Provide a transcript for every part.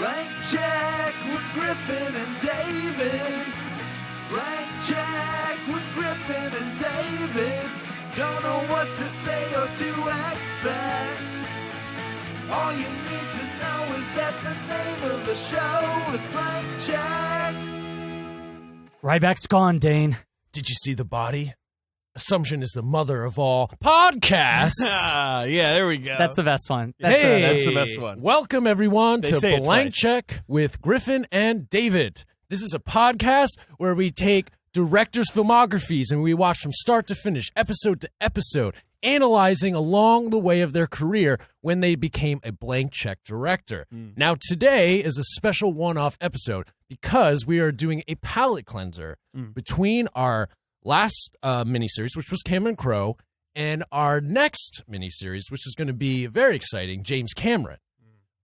Blank check with Griffin and David. Blank check with Griffin and David. Don't know what to say or to expect. All you need to know is that the name of the show is Blank Check. Ryback's gone, Dane. Did you see the body? Assumption is the mother of all podcasts. Yeah, there we go. That's the best one. That's the best one. Welcome, everyone, They say to it Blank twice. Check with Griffin and David. This is a podcast where we take directors' filmographies and we watch from start to finish, episode to episode, analyzing along the way of their career when they became a blank check director. Now, today is a special one-off episode because we are doing a palate cleanser between our last miniseries, which was Cameron Crowe, and our next miniseries, which is going to be very exciting, James Cameron.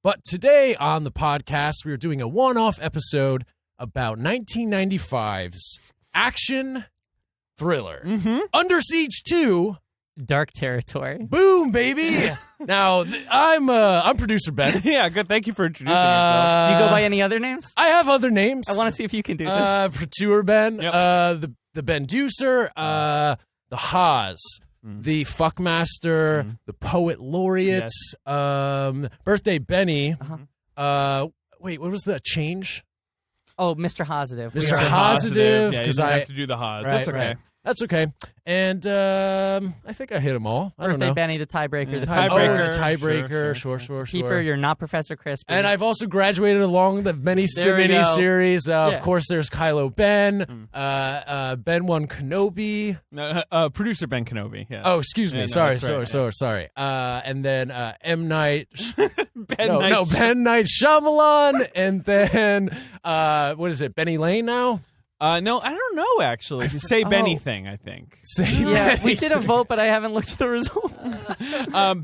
But today on the podcast, we are doing a one-off episode about 1995's action thriller, Under Siege 2. Dark Territory. Boom, baby! Now, I'm producer Ben. Yeah, good. Thank you for introducing yourself. Do you go by any other names? I have other names. I want to see if you can do this. Producer Ben, Yep. the Ben Deucer, the Haas, the Fuckmaster, the Poet Laureate, Birthday Benny. Wait, what was the change? Oh, Mr. Positive. Mr. Positive. Positive, Yeah, you 'cause didn't I- have to do the Haas. Right, That's okay. right. That's okay. And I think I hit them all. I don't Birthday know. Benny, the tiebreaker. Yeah, the tiebreaker. Oh, the tiebreaker. Sure, Sure. Keeper, you're not Professor Crispy. And I've also graduated along the mini There we go. series. Yeah. Of course, there's Kylo Ben, Ben 1 Kenobi. Producer Ben Kenobi. Yes. Oh, excuse me. Yeah, no, sorry. that's right, Sorry. And then M. Night. Ben Ben Night Shyamalan. And then, what is it, Benny Lane now? No, I don't know, actually. Say Benny thing, I think. Yeah, we did a vote, but I haven't looked at the result.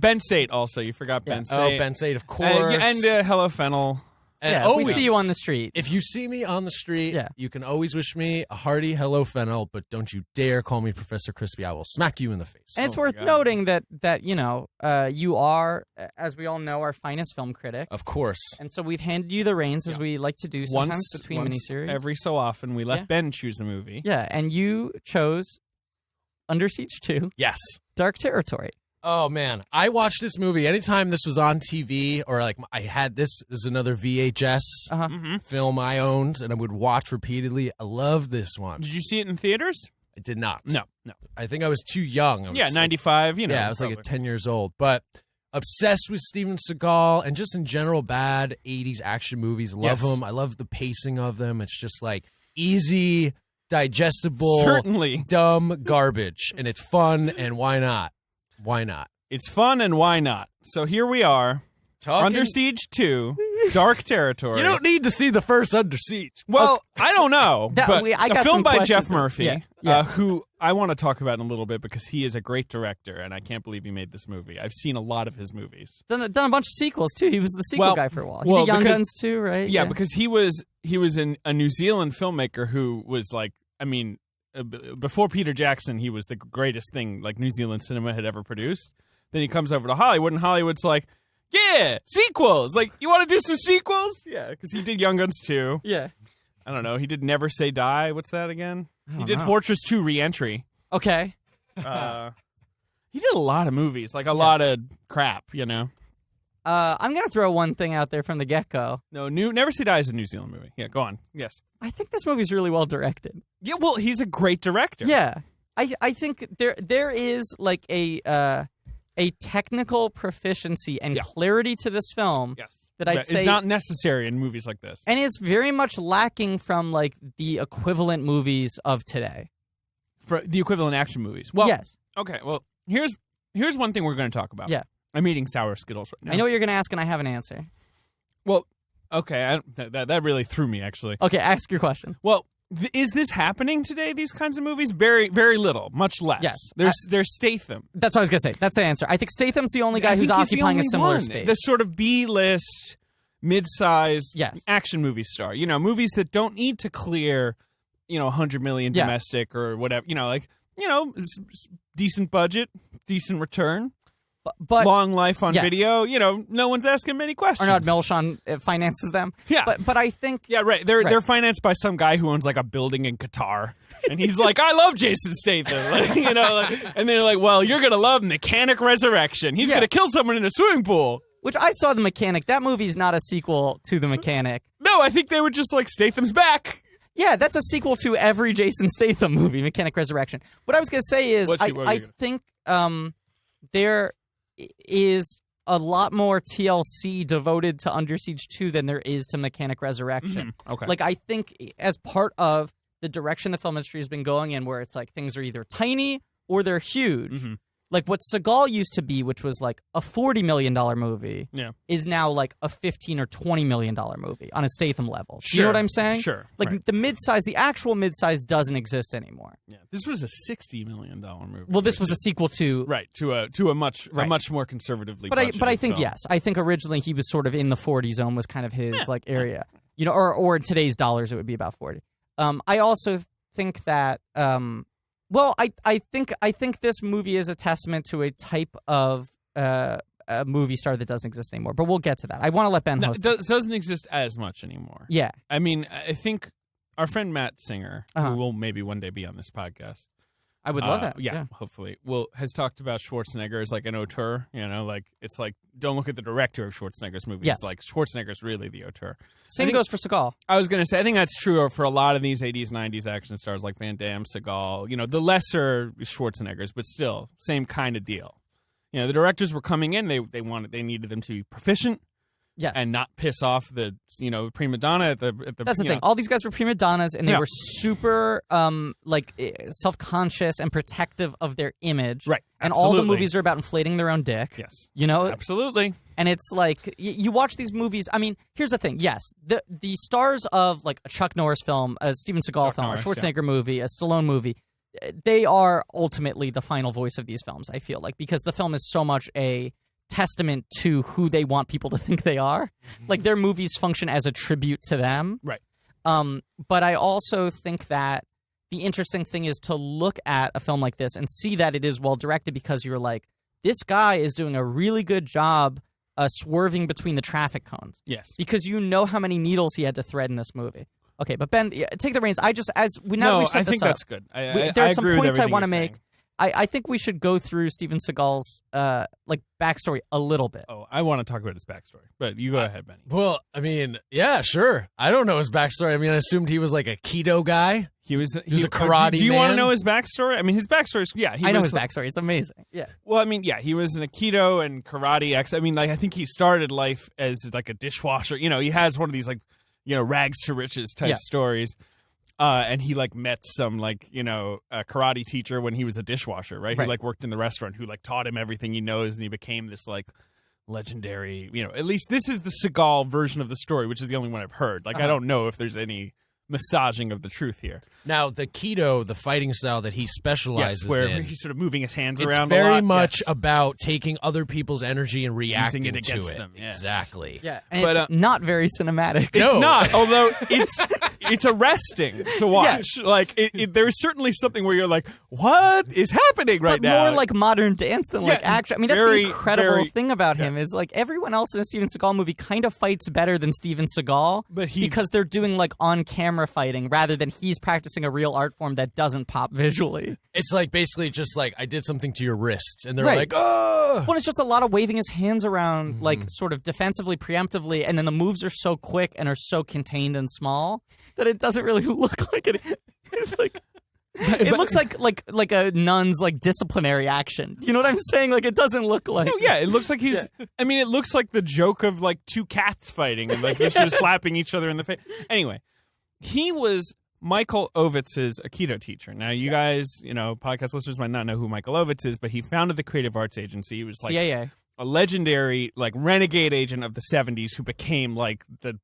Ben Sate also. You forgot Ben Oh, Sate. Ben Sate, of course. And Hello Fennel. And Yeah, always, we see you on the street. if you see me on the street, Yeah. you can always wish me a hearty hello, Fennel, but don't you dare call me Professor Crispy. I will smack you in the face. And it's Oh my worth God. noting that you know, you are, as we all know, our finest film critic. Of course. And so we've handed you the reins, as we like to do sometimes between once miniseries. every so often, we let Yeah. Ben choose a movie. Yeah, and you chose Under Siege 2, Yes. Dark Territory. Oh, man. I watched this movie anytime this was on TV or like I had this is another VHS film I owned and I would watch repeatedly. I love this one. Did you see it in theaters? I did not. No. I think I was too young. I was Yeah, like- 95, you know. yeah, I was like probably. 10 years old. But obsessed with Steven Seagal and just in general bad 80s action movies. Love Yes. them. I love the pacing of them. It's just like easy, digestible, Certainly. dumb garbage. And it's fun, and why not? Why not? It's fun, and why not? So here we are, Talking- Under Siege 2, Dark Territory. You don't need to see the first Under Siege. Well, I don't know, That- but I a got film some by questions Jeff there. Murphy, Yeah. who I want to talk about in a little bit because he is a great director, and I can't believe he made this movie. I've seen a lot of his movies. Done a bunch of sequels, too. He was the sequel Well- guy for a while. He well, did Young because- Guns, too, right? Yeah, because he was a New Zealand filmmaker who was like, I mean, before Peter Jackson, he was the greatest thing like New Zealand cinema had ever produced. Then he comes over to Hollywood, and Hollywood's like, yeah, sequels. Like, you want to do some sequels? Yeah, because he did Young Guns 2. Yeah. I don't know. He did Never Say Die. What's that again? He did know. Fortress 2 Re-Entry. Okay. He did a lot of movies, like a lot of crap, you know? I'm going to throw one thing out there from the get-go. No, Never Say Die is a New Zealand movie. Yeah, go on. Yes. I think this movie's really well directed. Yeah, well, he's a great director. Yeah. I think there is like a technical proficiency and Yeah. clarity to this film Yes. that I'd That say is not necessary in movies like this. and is very much lacking from like the equivalent movies of today. For the equivalent action movies. Well, yes. Okay, well, here's one thing we're going to talk about. Yeah. I'm eating sour Skittles right now. I know what you're going to ask and I have an answer. Well, okay, that really threw me, actually. Okay, ask your question. Well, is this happening today, these kinds of movies? Very, very little, much less. Yes. There's Statham. That's what I was going to say. That's the answer. I think Statham's the only guy I who's think he's the occupying a only similar one. space. The sort of B-list, mid-size Yes. action movie star. You know, movies that don't need to clear, $100 million Yeah. domestic or whatever. Decent budget, decent return. but long life on yes. video. No one's asking many questions. Arnaud Melchion finances them. Yeah. But I think... Yeah, right. They're financed by some guy who owns like a building in Qatar. And he's like, I love Jason Statham. And they're like, well, you're going to love Mechanic Resurrection. He's going to kill someone in a swimming pool. Which I saw The Mechanic. That movie's not a sequel to The Mechanic. No, I think they were just like, Statham's back. Yeah, that's a sequel to every Jason Statham movie, Mechanic Resurrection. What I was going to say is, I think there is a lot more TLC devoted to Under Siege 2 than there is to Mechanic Resurrection. Mm-hmm. Okay. Like, I think as part of the direction the film industry has been going in, where it's like things are either tiny or they're huge. Mm-hmm. Like what Seagal used to be, which was like a $40 million movie, is now like a $15 or $20 million movie on a Statham level. Sure. You know what I'm saying? Sure. Like the midsize, the actual midsize doesn't exist anymore. Yeah. This was a $60 million movie. Well, this was a sequel to... Right, to a much more conservatively But I think, film. yes. I think originally he was sort of in the 40 zone was kind of his like area. Or in today's dollars, it would be about 40. I also think that... I think this movie is a testament to a type of a movie star that doesn't exist anymore. But we'll get to that. I want to let Ben host. It doesn't exist as much anymore. Yeah. I mean, I think our friend Matt Singer, who will maybe one day be on this podcast. I would love that. Yeah, hopefully. Has talked about Schwarzenegger as like an auteur. Like it's like, don't look at the director of Schwarzenegger's movies. Yes. It's like Schwarzenegger's really the auteur. Same goes for Seagal. I was going to say, I think that's true for a lot of these 80s, 90s action stars like Van Damme, Seagal, the lesser Schwarzeneggers, but still, same kind of deal. The directors were coming in, they needed them to be proficient. Yes. And not piss off the prima donna at the That's the thing. All these guys were prima donnas, and they were super self-conscious and protective of their image. Right. And Absolutely. all the movies are about inflating their own dick. Yes. Absolutely. And it's like you watch these movies. I mean, here's the thing. Yes, the stars of like a Chuck Norris film, a Steven Seagal film, a Schwarzenegger movie, a Stallone movie, they are ultimately the final voice of these films. I feel like, because the film is so much a testament to who they want people to think they are. Like their movies function as a tribute to them. Right. But I also think that the interesting thing is to look at a film like this and see that it is well directed, because you're like, this guy is doing a really good job swerving between the traffic cones. Yes. Because you know how many needles he had to thread in this movie. Okay, but Ben, take the reins. I think that's good. There are some points I want to make. Saying. I think we should go through Steven Seagal's backstory a little bit. Oh, I want to talk about his backstory, but you go ahead, Benny. Well, I mean, yeah, sure. I don't know his backstory. I mean, I assumed he was like a keto guy. He was a karate Do you want to man? know his backstory? I mean, his backstory is, I know his backstory. It's amazing. Yeah. Well, I mean, yeah, he was an Aikido and karate I mean, like, I think he started life as like a dishwasher. He has one of these like, rags to riches type stories. And he like met some like, a karate teacher when he was a dishwasher, right? Who like worked in the restaurant, who like taught him everything he knows, and he became this like legendary, at least this is the Seagal version of the story, which is the only one I've heard. Like, I don't know if there's any massaging of the truth here. Now, the Keto, the fighting style that he specializes where in, he's sort of moving his hands it's around a very lot. much about taking other people's energy and reacting Using it against to it. them. Yes. Exactly. Yeah, and it's not very cinematic. It's not, although it's arresting to watch. Yeah. Like, there's certainly something where you're like, what is happening right now? More like modern dance than like action. I mean, that's the incredible thing about him is like everyone else in a Steven Seagal movie kind of fights better than Steven Seagal, because they're doing like on-camera fighting rather than he's practicing a real art form that doesn't pop visually. It's like basically just like, I did something to your wrists, and they're like, oh! Well, it's just a lot of waving his hands around, like sort of defensively, preemptively, and then the moves are so quick and are so contained and small that it doesn't really look like it. It's like it looks like a nun's like disciplinary action. You know what I'm saying? Like, it doesn't look like. No, yeah, it looks like he's. Yeah. I mean, it looks like the joke of like two cats fighting and like they're sort of slapping each other in the face. Anyway, he was Michael Ovitz's Aikido teacher. Now, you guys, podcast listeners might not know who Michael Ovitz is, but he founded the Creative Arts Agency. He was like CAA. A legendary, like, renegade agent of the 70s who became like the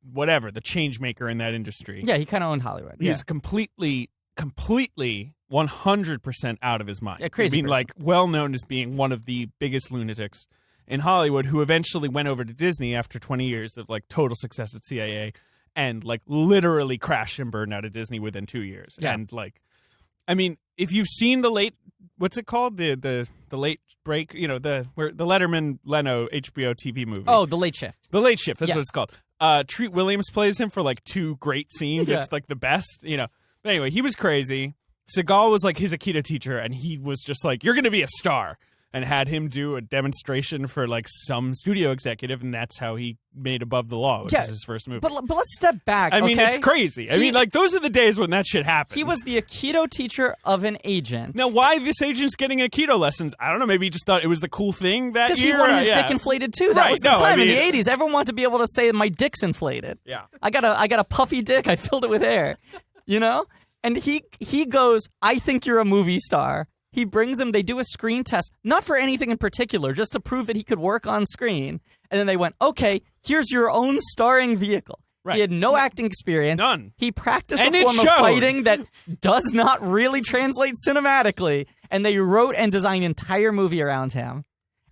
change maker in that industry. Yeah, he kind of owned Hollywood. He was completely 100% out of his mind. Yeah, crazy. I mean, like, well known as being one of the biggest lunatics in Hollywood, who eventually went over to Disney after 20 years of like total success at CAA. And, like, literally crashed and burned out of Disney within 2 years. Yeah. And, like, I mean, if you've seen the late, what's it called? The late break, the Letterman Leno HBO TV movie. Oh, The Late Shift. The Late Shift. That's Yeah. what it's called. Treat Williams plays him for like 2 great scenes. Yeah. It's like the best, But anyway, he was crazy. Seagal was like his Aikido teacher, and he was just like, "You're going to be a star," and had him do a demonstration for like some studio executive, and that's how he made Above the Law, which is his first movie. But let's step back. I mean, okay? it's crazy. I mean, like those are the days when that shit happened. He was the Aikido teacher of an agent. Now, why this agent's getting Aikido lessons? I don't know. Maybe he just thought it was the cool thing that Because year. he wanted his dick inflated too. That Right. was the No, time I mean, in the 80s. Everyone wanted to be able to say my dick's inflated. Yeah. I got a puffy dick. I filled it with air. And he goes, I think you're a movie star. He brings him, they do a screen test, not for anything in particular, just to prove that he could work on screen. And then they went, okay, here's your own starring vehicle. Right. He had no acting experience. None. He practiced And a it form of showed. fighting that does not really translate cinematically. And they wrote and designed an entire movie around him.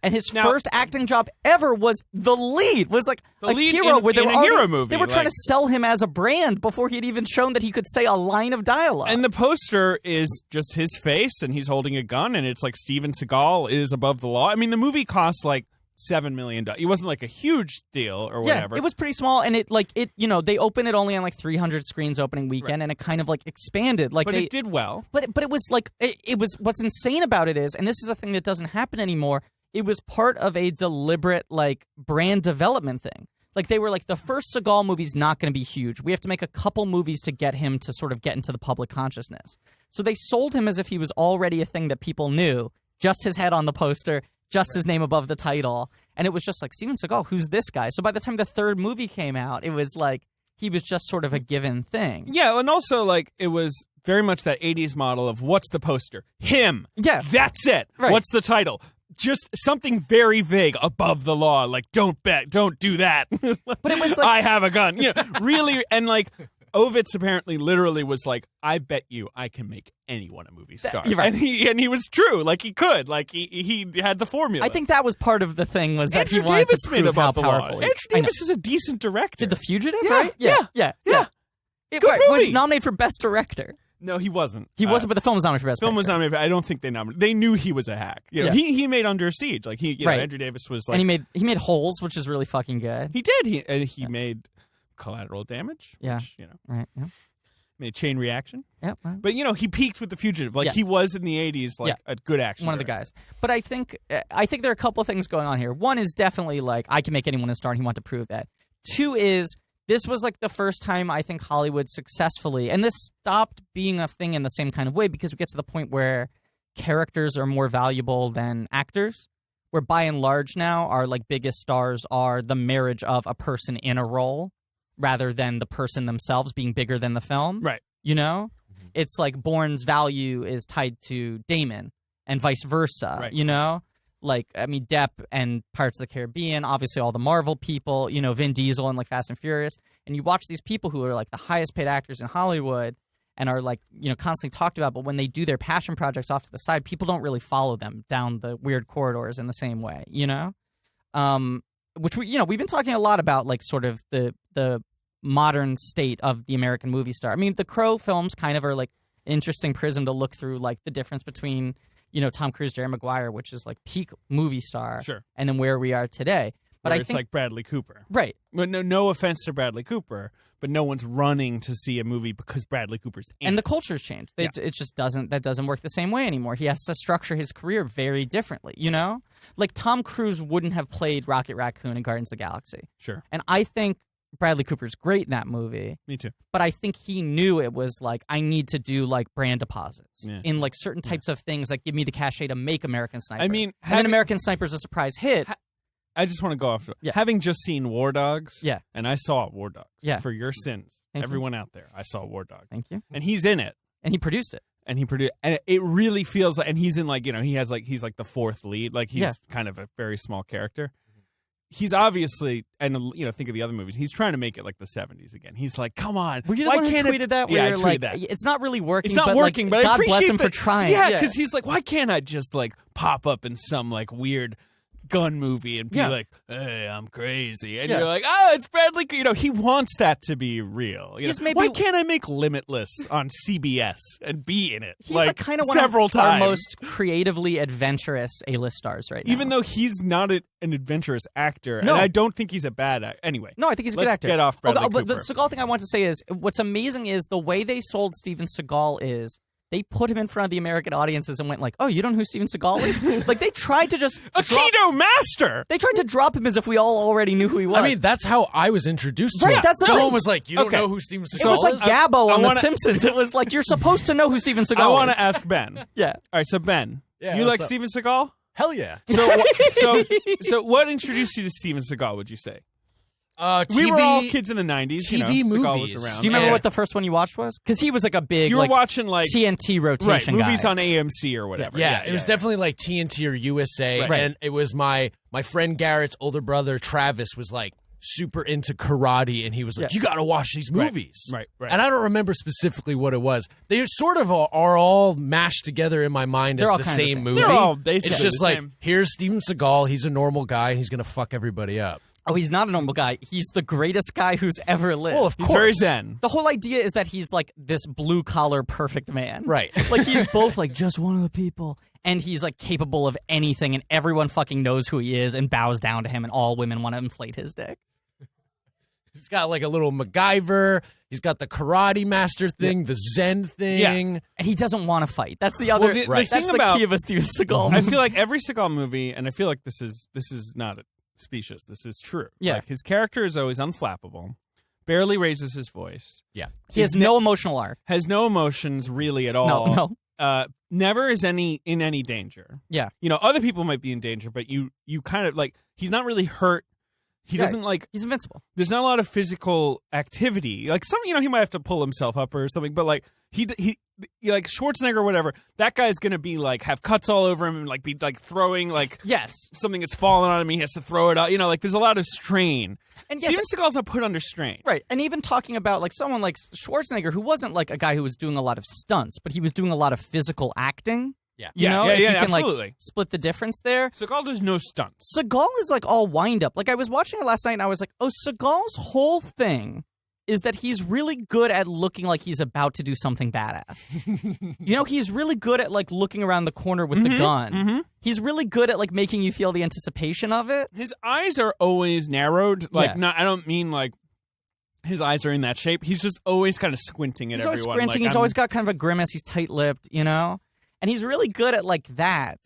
And his first acting job ever was the lead. Was like The a lead hero in- where they in were a already, hero movie, They were trying like- to sell him as a brand before he had even shown that he could say a line of dialogue. And the poster is just his face, and he's holding a gun, and it's like Steven Seagal is above the law. I mean, the movie cost like $7 million. It wasn't like a huge deal or whatever. Yeah, it was pretty small, and they opened it only on like 300 screens opening weekend, and it kind of like expanded. Like, but it did well. But it was like it was. What's insane about it is, and this is a thing that doesn't happen anymore. It was part of a deliberate like brand development thing. Like they were like, the first Seagal movie's not going to be huge. We have to make a couple movies to get him to sort of get into the public consciousness. So they sold him as if he was already a thing that people knew. Just his head on the poster, just his name above the title. And it was just like, Steven Seagal, who's this guy? So by the time the third movie came out, it was like he was just sort of a given thing. Yeah, and also like it was very much that 80s model of what's the poster? Him. Yeah. That's it. Right. What's the title? Just something very vague, above the law, like don't bet, don't do that. But it was like, I have a gun. Really, and like Ovitz apparently literally was like, I bet you I can make anyone a movie star. You're right. And he was true. Like he could. Like he had the formula. I think that was part of the thing, was that Andrew he wanted Davis to made prove how Above the Law. powerful he Andrew is. I know. Davis is a decent director. Did The Fugitive, Yeah, right? yeah. It Good was movie. nominated for Best Director. No, he wasn't. He wasn't, but the film was nominated for Best Film Picture. was nominated, but I don't think they nominated. They knew he was a hack. Yeah. He made Under Siege. Like Right. Andrew Davis was like, And he made Holes, which is really fucking good. he did. He made Collateral Damage. Yeah. Which, Right. Yeah. made Chain Reaction. Yeah. Well, But he peaked with The Fugitive. Like Yes. he was in the 80s, like Yeah. a good action. one of the director. guys. But I think there are a couple of things going on here. One is definitely like, I can make anyone a star, and he wanted to prove that. Two is, this was like the first time I think Hollywood successfully, and this stopped being a thing in the same kind of way, because we get to the point where characters are more valuable than actors, where by and large now our like biggest stars are the marriage of a person in a role rather than the person themselves being bigger than the film. Right. It's like Bourne's value is tied to Damon and vice versa. Right. Like, I mean, Depp and Pirates of the Caribbean, obviously all the Marvel people, Vin Diesel and like Fast and Furious. And you watch these people who are like the highest paid actors in Hollywood and are like, constantly talked about. But when they do their passion projects off to the side, people don't really follow them down the weird corridors in the same way, Which we've been talking a lot about, like sort of the modern state of the American movie star. I mean, the Crow films kind of are like an interesting prism to look through, like the difference between Tom Cruise, Jerry Maguire, which is like peak movie star, Sure. and then where we are today. But Where I it's think like Bradley Cooper. right, Well, no offense to Bradley Cooper, but no one's running to see a movie because Bradley Cooper's in and it. the culture's changed. It just doesn't work the same way anymore. He has to structure his career very differently. Like Tom Cruise wouldn't have played Rocket Raccoon in Guardians of the Galaxy, Sure. and I think Bradley Cooper's great in that movie. Me too. But I think he knew it was like, I need to do like brand deposits in like certain types of things that give me the cachet to make American Sniper. I mean, and then American Sniper's a surprise hit. I just want to go off. Yeah. Having just seen War Dogs, Yeah. and I saw War Dogs. Yeah. For your sins, Thank you. everyone out there, I saw War Dogs, Thank you. and he's in it, And he produced it. and he produced, and it really feels like, and he's in like he's like the fourth lead, like he's Yeah. kind of a very small character. He's obviously, and think of the other movies. He's trying to make it like the 70s again. He's like, come on, Were you the why one who can't tweeted that? Where Yeah, I you're tweeted like, that. it's not really working. It's not but working, like, but I God appreciate bless him that- for trying. Yeah, because he's like, why can't I just like pop up in some like weird gun movie and be Yeah. like, "Hey, I'm crazy," and Yeah. you're like, "Oh, it's Bradley." You know, he wants that to be real. You He's know? maybe- Why can't I make Limitless on CBS and be in it? He's like kind of one several of times. our most creatively adventurous A-list stars right now. Even though he's not an adventurous actor, No. and I don't think he's a bad actor. Anyway, No, I think he's a good let's actor. get off Bradley But the Cooper. Seagal thing I want to say is, what's amazing is the way they sold Steven Seagal is they put him in front of the American audiences and went like, "Oh, you don't know who Steven Seagal is?" Like they tried to just Aikido master. They tried to drop him as if we all already knew who he was. I mean, that's how I was introduced to Right, him. that's the Someone thing. was like, "You don't Okay. know who Steven Seagal it was like is?" Gabbo I on The wanna- Simpsons. It was like you're supposed to know who Steven Seagal I want is. to ask Ben. Yeah. All right, so Ben, Yeah, you like what's up? Steven Seagal? Hell yeah. So what introduced you to Steven Seagal? Would you say? TV, We were all kids in the '90s. TV Seagal was movies. around. Do you remember Yeah. what the first one you watched was? Because he was like a big You were like, watching like TNT rotation movies guy. on AMC or whatever. Yeah, it was definitely like TNT or USA, Right. and it was my friend Garrett's older brother Travis was like super into karate, and he was like, Yeah. "You got to watch these movies." Right. And I don't remember specifically what it was. They sort of are all mashed together in my mind They're as all the kinda the same same. movie. They're all basically it's just the like, same. here's Steven Seagal. He's a normal guy, and he's gonna fuck everybody up. Oh, he's not a normal guy. He's the greatest guy who's ever lived. Well, of He's course, very zen. The whole idea is that he's like this blue collar perfect man. Right. Like he's both like just one of the people and he's like capable of anything and everyone fucking knows who he is and bows down to him and all women want to inflate his dick. He's got like a little MacGyver. He's got the karate master thing, the Zen thing. And he doesn't want to fight. That's the other the That's thing the about- key of a Steven Seagal I movie. feel like every Seagal movie, and I feel like this is not specious. This is true. Yeah. Like his character is always unflappable, barely raises his voice, Yeah. he has no emotional arc. has no emotions really at all. No. Never is in any danger. Yeah. You know, other people might be in danger, but you kind of like he's not really hurt. He Yeah. doesn't like. He's invincible. There's not a lot of physical activity. Like some, he might have to pull himself up or something, but like he like Schwarzenegger or whatever, that guy's gonna be like have cuts all over him and like be like throwing like Yes. something that's fallen on him. He has to throw it out. You know, like there's a lot of strain. And yes, Steven Seagal's not put under strain. right. And even talking about like someone like Schwarzenegger who wasn't like a guy who was doing a lot of stunts, but he was doing a lot of physical acting. Yeah. You know, if you can, absolutely. like, split the difference there. Seagal does no stunts. Seagal is like all wind up. Like I was watching it last night and I was like, oh, Seagal's whole thing is that he's really good at looking like he's about to do something badass. He's really good at like looking around the corner with the gun. Mm-hmm. He's really good at like making you feel the anticipation of it. His eyes are always narrowed. Like, Yeah. I don't mean like his eyes are in that shape. He's just always kind of squinting at He's always everyone. squinting. Like, He's always got kind of a grimace. He's tight-lipped, and he's really good at like that.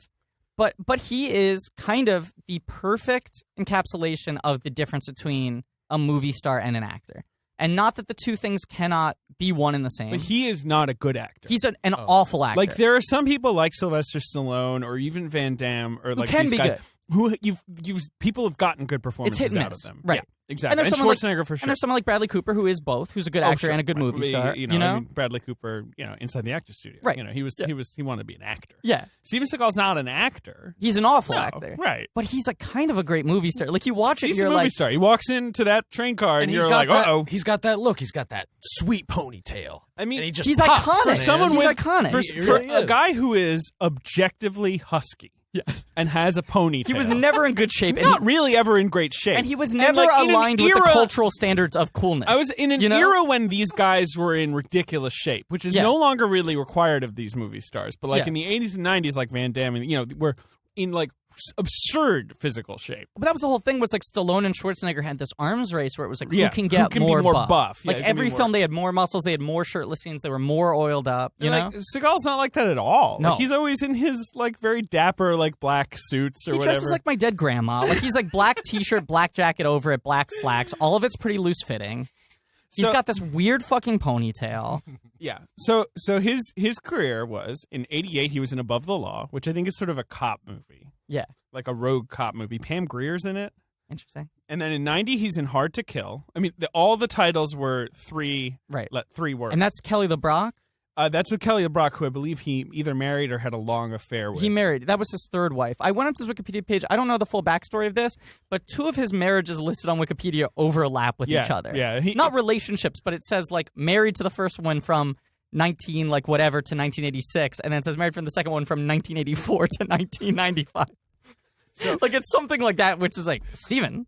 But he is kind of the perfect encapsulation of the difference between a movie star and an actor. And not that the two things cannot be one and the same. But he is not a good actor. He's an awful actor. Like there are some people like Sylvester Stallone or even Van Damme or like can these be guys good. who people have gotten good performances hit and out miss. of them. Right. Yeah, exactly. And there's And someone Schwarzenegger for And sure. there's someone like Bradley Cooper who is both, who's a good Oh, actor sure. and a good Right. movie star. I mean, Bradley Cooper, inside the actor studio. Right. He wanted to be an actor. Yeah. Steven Seagal's not an actor. He's an awful No, actor. right. But he's a kind of a great movie star. Like you watch it, He's you're a movie like, star. He walks into that train car and, And you're he's got like, that, uh-oh. he's got that look. He's got that sweet ponytail. I mean, and he just he's pops, iconic. man. For someone He's with iconic. For, He for really a is. guy who is objectively husky and has a ponytail. he was never in good shape. And not really ever in great shape. And he was never like, in an aligned with the era- cultural standards of coolness. I was in an era when these guys were in ridiculous shape, which is Yeah. no longer really required of these movie stars. But like Yeah. in the 80s and 90s, like Van Damme, and were in like absurd physical shape. But that was the whole thing. Was like Stallone and Schwarzenegger had this arms race where it was like Yeah, who can who get can be more more buff. buff. Yeah, Like who can be every more- film, they had more muscles, they had more shirtless scenes, they were more oiled up. You know, Like, Seagal's not like that at all. No. Like, he's always in his like very dapper like black suits or he whatever. dresses like my dead grandma. Like he's like black t-shirt, black jacket over it, black slacks. All of it's pretty loose fitting. He's So- got this weird fucking ponytail. Yeah. So his career was in '88. He was in Above the Law, which I think is sort of a cop movie, Yeah, like a rogue cop movie. Pam Grier's in it. interesting. And then in '90, he's in Hard to Kill. I mean, all the titles were three words. And that's Kelly LeBrock. That's with Kelly LeBrock, who I believe he either married or had a long affair with. He married. That was his third wife. I went onto his Wikipedia page. I don't know the full backstory of this, but two of his marriages listed on Wikipedia overlap with each other. Yeah, Not relationships, but it says like married to the first one from 19 like whatever to 1986, and then it says married from the second one from 1984 to 1995. Like it's something like that, which is like Steven.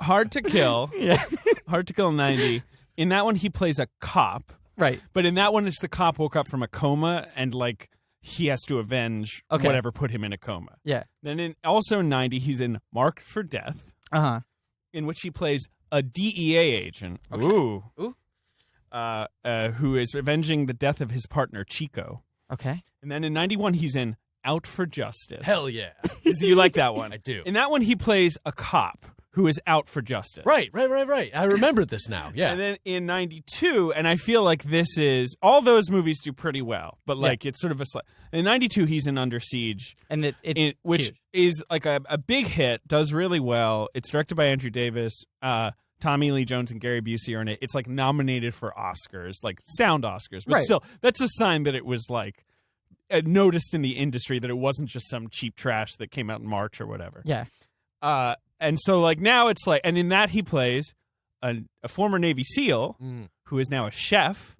Hard to Kill. Yeah. Hard to Kill 90. In that one, he plays a cop. Right. But in that one, it's the cop woke up from a coma and like he has to avenge whatever put him in a coma. Yeah. Then also in 90, he's in Marked for Death. Uh-huh. In which he plays a DEA agent. Okay. Ooh. Ooh. Who is avenging the death of his partner, Chico. Okay. And then in 91, he's in Out for Justice. Hell yeah. You like that one? I do. In that one, he plays a cop who is out for justice. Right. I remember this now. Yeah. And then in 92, and I feel like this is, all those movies do pretty well, but like it's sort of a, in 92, he's in Under Siege. And which huge. is like a big hit, does really well. It's directed by Andrew Davis. Tommy Lee Jones and Gary Busey are in it. It's like nominated for Oscars, like sound Oscars. But still, that's a sign that it was like noticed in the industry, that it wasn't just some cheap trash that came out in March or whatever. Yeah. And so like now it's like, and in that he plays a former Navy SEAL who is now a chef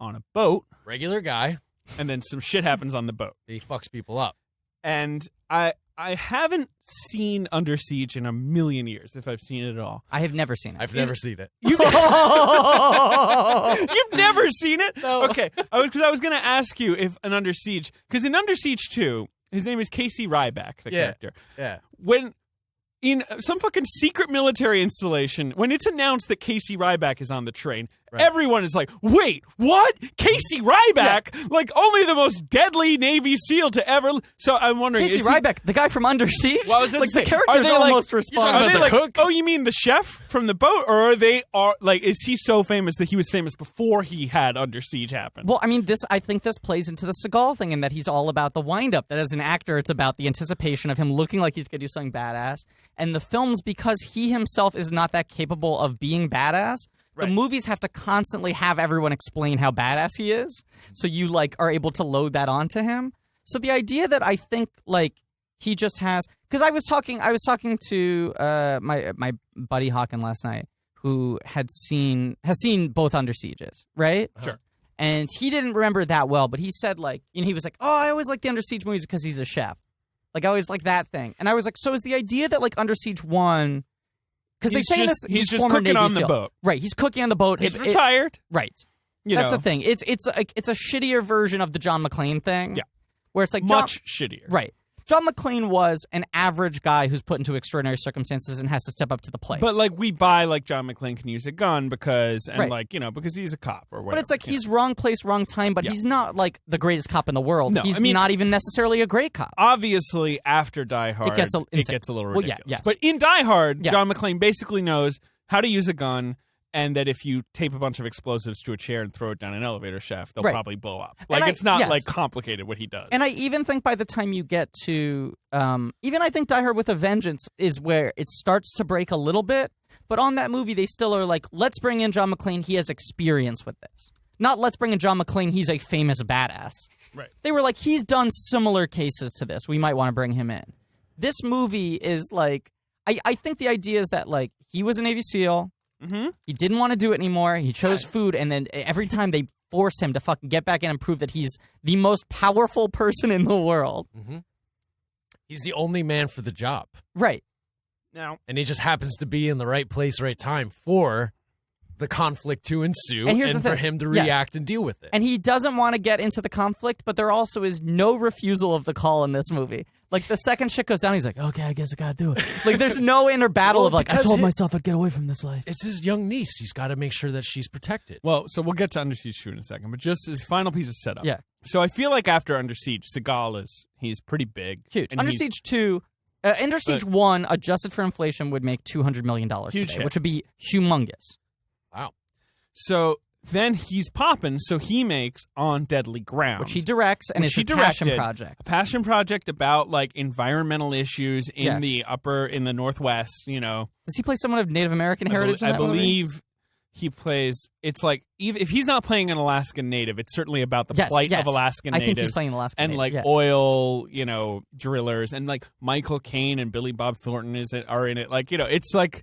on a boat. Regular guy. And then some shit happens on the boat. He fucks people up. And I haven't seen Under Siege in a million years, if I've seen it at all. I have never seen it. I've never seen it. You've never seen it? No. Okay. I was going to ask you if an Under Siege, because in Under Siege 2, his name is Casey Ryback, the character. Yeah. When in some fucking secret military installation, when it's announced that Casey Ryback is on the train, everyone is like, wait, what? Casey Ryback? Yeah. Like, only the most deadly Navy SEAL to ever... So I'm wondering... Casey Ryback, the guy from Under Siege? Well, I was like, say, the characters almost respond. Are they like, cook? Oh, you mean the chef from the boat? Or like, is he so famous that he was famous before he had Under Siege happen? Well, I mean, I think this plays into the Seagal thing in that he's all about the wind-up. That as an actor, it's about the anticipation of him looking like he's going to do something badass. And the films, because he himself is not that capable of being badass, the movies have to constantly have everyone explain how badass he is. So you like are able to load that onto him. So the idea that I think like he just has, because I was talking to my buddy Hawken last night, who has seen both Under Sieges, right? Sure. And he didn't remember that well, but he said like, he was like, oh, I always like the Under Siege movies because he's a chef. Like I always like that thing. And I was like, so is the idea that like Under Siege 1, because they say he's just former cooking Navy on SEAL. the boat. Right, he's cooking on the boat. He's retired. Right. That's the thing. It's a shittier version of the John McClane thing. Yeah. Where it's like much shittier. Right. John McClane was an average guy who's put into extraordinary circumstances and has to step up to the plate. But like we buy like John McClane can use a gun because because he's a cop or whatever. But it's like he's wrong place, wrong time, but he's not like the greatest cop in the world. No, he's not even necessarily a great cop. Obviously, after Die Hard, it gets a little ridiculous. Yes. But in Die Hard, John McClane basically knows how to use a gun, and that if you tape a bunch of explosives to a chair and throw it down an elevator shaft, they'll probably blow up. Like it's not like complicated what he does. And I even think by the time you get to even I think Die Hard with a Vengeance is where it starts to break a little bit. But on that movie, they still are like, let's bring in John McClane. He has experience with this. Not let's bring in John McClane. He's a famous badass. Right. They were like, he's done similar cases to this. We might want to bring him in. This movie is like, I think the idea is that like he was a Navy SEAL. Mm-hmm. He didn't want to do it anymore. He chose food, and then every time they force him to fucking get back in and prove that he's the most powerful person in the world. Mm-hmm. He's the only man for the job. Right. Now, and he just happens to be in the right place, right time for the conflict to ensue and for him to react and deal with it. And he doesn't want to get into the conflict, but there also is no refusal of the call in this movie. Like, the second shit goes down, he's like, okay, I guess I gotta do it. Like, there's no inner battle of like, I told myself I'd get away from this life. It's his young niece. He's got to make sure that she's protected. Well, so we'll get to Under Siege 2 in a second, but just his final piece of setup. Yeah. So I feel like after Under Siege, Seagal he's pretty big. Huge. Under Siege 2... Under Siege 1, adjusted for inflation, would make $200 million today, which would be humongous. Wow. So then he's popping, so he makes On Deadly Ground. Which he directs, and it's a passion project. A passion project about, like, environmental issues in the Northwest, you know. Does he play someone of Native American heritage in that movie? I believe he plays, it's like, if he's not playing an Alaskan Native, it's certainly about the plight of Alaskan Natives. I think he's playing Alaskan and Native. like oil, you know, drillers, and like Michael Caine and Billy Bob Thornton are in it. Like, you know, it's like,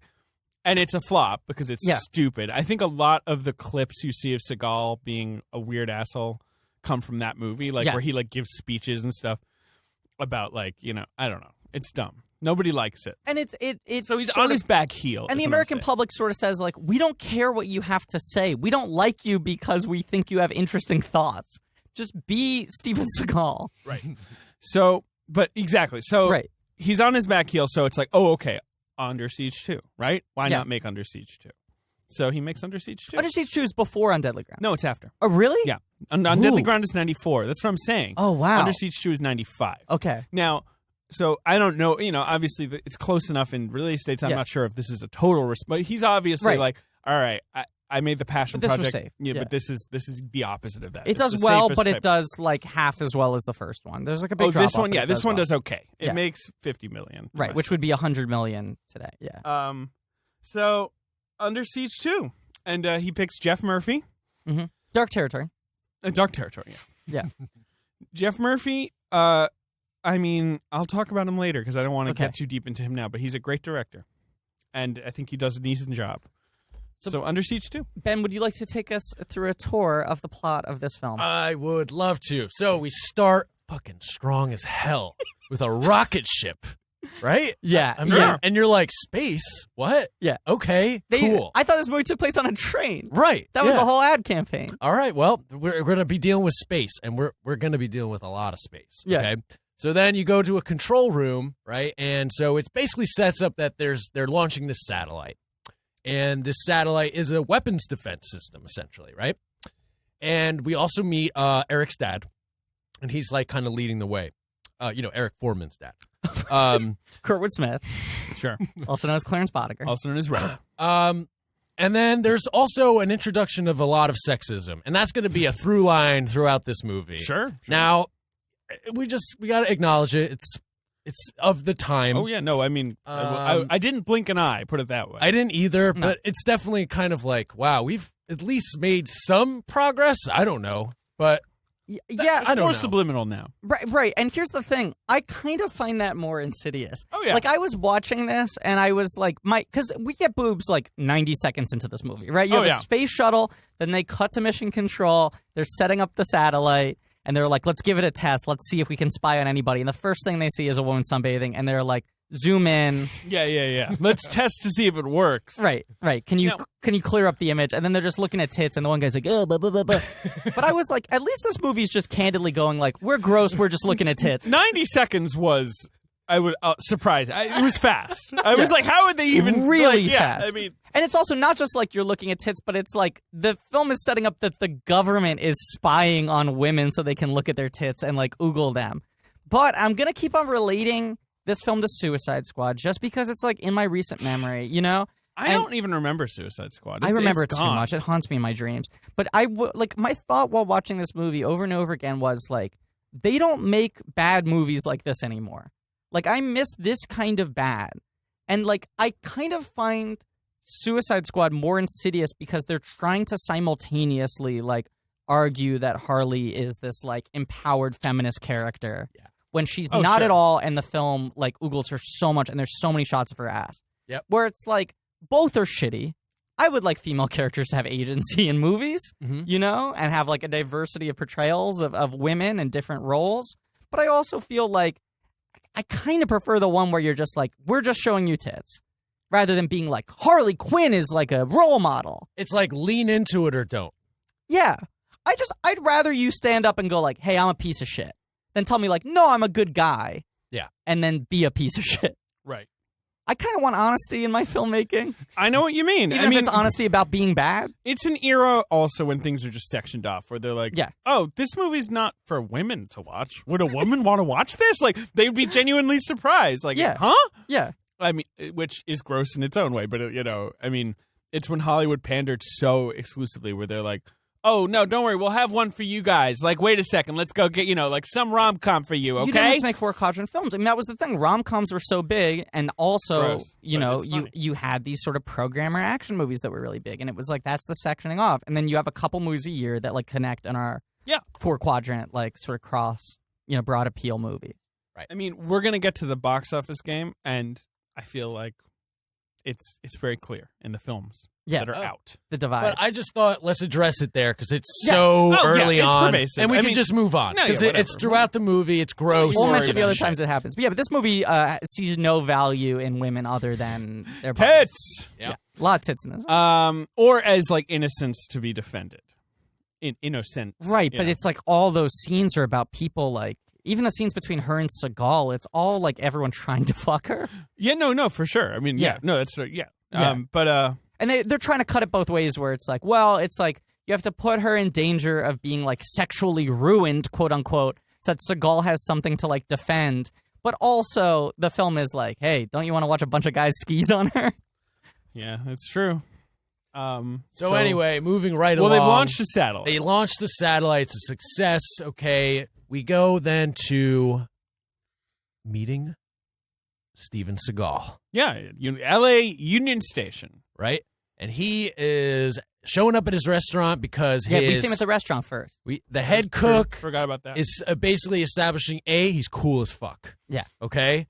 and it's a flop because it's stupid. I think a lot of the clips you see of Seagal being a weird asshole come from that movie, like where he like gives speeches and stuff. about like, I don't know. It's dumb. Nobody likes it. And it's so he's on his back heel. And the American public sort of says, like, we don't care what you have to say. We don't like you because we think you have interesting thoughts. Just be Steven Seagal. Right. So, but exactly. So right. He's on his back heel, so it's like, oh, okay, Under Siege 2, right? Why not make Under Siege 2? So he makes Under Siege 2. Under Siege 2 is before On Deadly Ground. No, it's after. Oh, really? Yeah. On Deadly Ground is 94. That's what I'm saying. Oh, wow. Under Siege 2 is 95. Okay. Now, so I don't know, obviously it's close enough in release dates. I'm not sure if this is a total but he's obviously like, all right, I made the Passion Project. Was safe. Yeah, but this is the opposite of that. It does well, but it does like half as well as the first one. There's like a big drop this one, this one does okay. It Yeah. makes $50 million. Right, which would be $100 million today. Yeah. So Under Siege 2. And he picks Jeff Murphy. Mm-hmm. Dark Territory. Dark Territory, yeah. Yeah. Jeff Murphy, I'll talk about him later because I don't want to get too deep into him now, but he's a great director. And I think he does a decent job. So Under Siege 2. Ben, would you like to take us through a tour of the plot of this film? I would love to. So we start fucking strong as hell with a rocket ship, right? Yeah. And you're like, space? What? Yeah. Okay, cool. I thought this movie took place on a train. Right. That was the whole ad campaign. All right, well, we're going to be dealing with space, and we're going to be dealing with a lot of space, okay? So then you go to a control room, right? And so it basically sets up that they're launching this satellite. And this satellite is a weapons defense system, essentially, right? And we also meet Eric's dad, and he's like kind of leading the way. Eric Foreman's dad. Kurtwood Smith. Sure. Also known as Clarence Boddicker. Also known as Red. And then there's also an introduction of a lot of sexism, and that's going to be a through line throughout this movie. Sure. Now, we got to acknowledge it. It's of the time. Oh, yeah. No, I didn't blink an eye, put it that way. I didn't either, but it's definitely kind of like, wow, we've at least made some progress. I don't know, but yeah, it's more subliminal now. Right. And here's the thing. I kind of find that more insidious. Oh, yeah. Like, I was watching this, and I was like, because we get boobs like 90 seconds into this movie, right? You have a space shuttle, then they cut to mission control, they're setting up the satellite, and they're like, let's give it a test. Let's see if we can spy on anybody. And the first thing they see is a woman sunbathing, and they're like, zoom in. Yeah. Let's test to see if it works. Right. Can you clear up the image? And then they're just looking at tits, and the one guy's like, oh, blah, blah, blah, blah. But I was like, at least this movie's just candidly going like, we're gross, we're just looking at tits. 90 seconds was, I would surprised. It was fast. I was like, how would they even really fast? I mean, and it's also not just like you're looking at tits, but it's like the film is setting up that the government is spying on women so they can look at their tits and like oogle them. But I'm gonna keep on relating this film to Suicide Squad just because it's like in my recent memory, you know? I don't even remember Suicide Squad. I remember it too much. It haunts me in my dreams. But my thought while watching this movie over and over again was like, they don't make bad movies like this anymore. Like, I miss this kind of bad. And like, I kind of find Suicide Squad more insidious because they're trying to simultaneously like argue that Harley is this like empowered feminist character when she's not at all, and the film like oogles her so much, and there's so many shots of her ass. Yep. Where it's like, both are shitty. I would like female characters to have agency in movies, you know, and have like a diversity of portrayals of women and different roles. But I also feel like I kind of prefer the one where you're just like, we're just showing you tits, rather than being like, Harley Quinn is like a role model. It's like lean into it or don't. Yeah. I'd rather you stand up and go like, hey, I'm a piece of shit, than tell me like, no, I'm a good guy. Yeah. And then be a piece of shit. Right. I kind of want honesty in my filmmaking. I know what you mean. Even if it's honesty about being bad. It's an era also when things are just sectioned off, where they're like, oh, this movie's not for women to watch. Would a woman want to watch this? Like, they'd be genuinely surprised. Like, huh? Yeah. I mean, which is gross in its own way, but, you know, I mean, it's when Hollywood pandered so exclusively where they're like, oh, no, don't worry, we'll have one for you guys. Like, wait a second, let's go get, you know, like some rom-com for you, okay? You didn't have to make 4-quadrant films. I mean, that was the thing. Rom-coms were so big, and also, Gross, you but know, it's funny. you had these sort of programmer action movies that were really big, and it was like, that's the sectioning off. And then you have a couple movies a year that, like, connect in our 4-quadrant, like, sort of cross, you know, broad appeal movie. Right. I mean, we're going to get to the box office game, and I feel like it's very clear in the films that are out. The divide. But I just thought, let's address it there because it's so early it's on. pervasive. And we I can mean, just move on. Because it's throughout the movie. It's gross. We'll mention Sorry, the other it's times it happens. But but this movie sees no value in women other than their bodies. Tits! Yeah. A lot of tits in this. Or as, like, innocence to be defended. Innocence. Right, but it's like all those scenes are about people, like, even the scenes between her and Seagal, it's all like everyone trying to fuck her. Yeah, no, for sure. I mean, no, that's right, yeah. And they're trying to cut it both ways where it's like, well, it's like you have to put her in danger of being like sexually ruined, quote unquote, so that Seagal has something to like defend. But also the film is like, hey, don't you want to watch a bunch of guys skis on her? Yeah, that's true. So anyway, moving right along. Well, they've launched a satellite. They launched the satellite. It's a success. Okay, we go then to meeting Steven Seagal. Yeah, L.A. Union Station. Right? And he is showing up at his restaurant because Yeah, we see him at the restaurant first. the head cook Forgot about that. is basically establishing, he's cool as fuck. Yeah. Okay?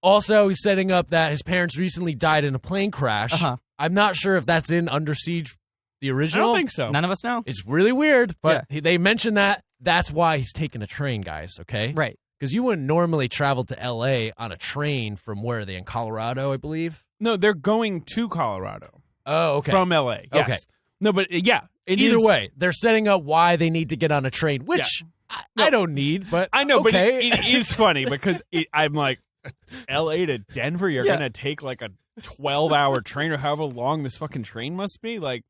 Also, he's setting up that his parents recently died in a plane crash. Uh-huh. I'm not sure if that's in Under Siege, the I original. don't think so. None of us know. It's really weird, but they mentioned that. That's why he's taking a train, guys, okay? Right. Because you wouldn't normally travel to L.A. on a train from where are they, in Colorado, I believe? No, they're going to Colorado. Oh, okay. From L.A. Yes. Okay. No, but Either way, they're setting up why they need to get on a train, which I don't need, but I know, okay. but it is funny because I'm like, L.A. to Denver, you're going to take like a 12-hour train or however long this fucking train must be? Like,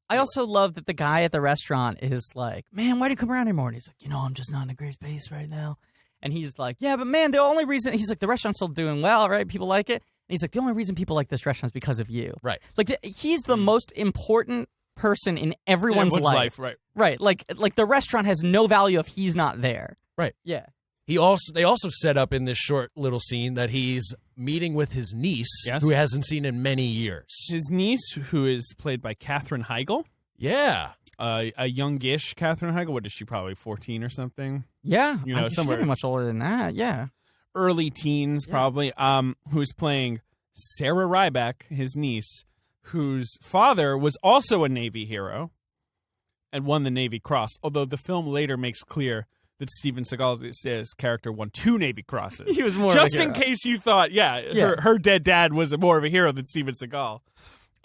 I also love that the guy at the restaurant is like, man, why do you come around anymore? And he's like, I'm just not in a great space right now. And he's like, yeah, but man, the only reason, he's like, the restaurant's still doing well, right? People like it. And he's like, the only reason people like this restaurant is because of you. Right. Like, he's the most important person in everyone's life. Right. Right. Like the restaurant has no value if he's not there. Right. Yeah. They also set up in this short little scene that he's meeting with his niece, who he hasn't seen in many years. His niece, who is played by Katherine Heigl. Yeah. A youngish Katherine Heigl. What is she, probably 14 or something? Yeah. Somewhere. She's pretty much older than that. Yeah. Early teens, probably. Who's playing Sarah Ryback, his niece, whose father was also a Navy hero and won the Navy Cross, although the film later makes clear that Steven Seagal's character won 2 Navy Crosses. He was more just of a in hero. case you thought, her dead dad was more of a hero than Steven Seagal.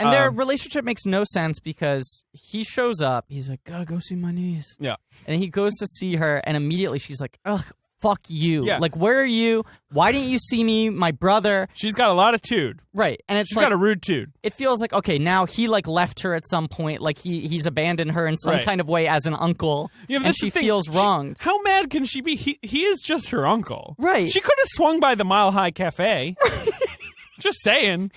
And their relationship makes no sense because he shows up. He's like, go see my niece. Yeah. And he goes to see her, and immediately she's like, ugh, fuck you. Yeah. Like, where are you? Why didn't you see me? My brother. She's got a lot of tude. Right. And it's She's like, got a rude tude. it feels like, okay, now he like left her at some point. Like he's abandoned her in some Right. kind of way as an uncle. Yeah, but and that's she the thing. feels wronged. How mad can she be? He is just her uncle. Right. She could have swung by the Mile High Cafe. Just saying.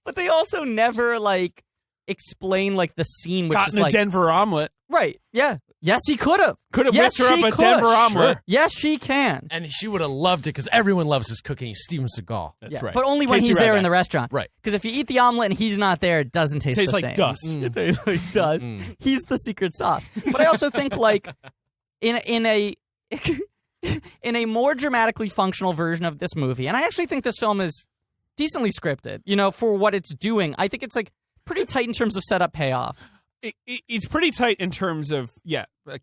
But they also never like explain like the scene, which Gotten is like, a Denver omelet. right. Yeah. Yes, he could have. Could have Yes, whipped her she up a could. Denver omelet. Sure. Yes, she can. And she would have loved it because everyone loves his cooking. He's Steven Seagal. That's Yeah, right. but only when Casey he's there Ryback. in the restaurant. Right. Because if you eat the omelet and he's not there, it doesn't taste Tastes the like same. dust. It tastes like dust. He's the secret sauce. But I also think like in a in a more dramatically functional version of this movie, and I actually think this film is decently scripted, for what it's doing. I think it's like pretty tight in terms of setup payoff. It's pretty tight in terms of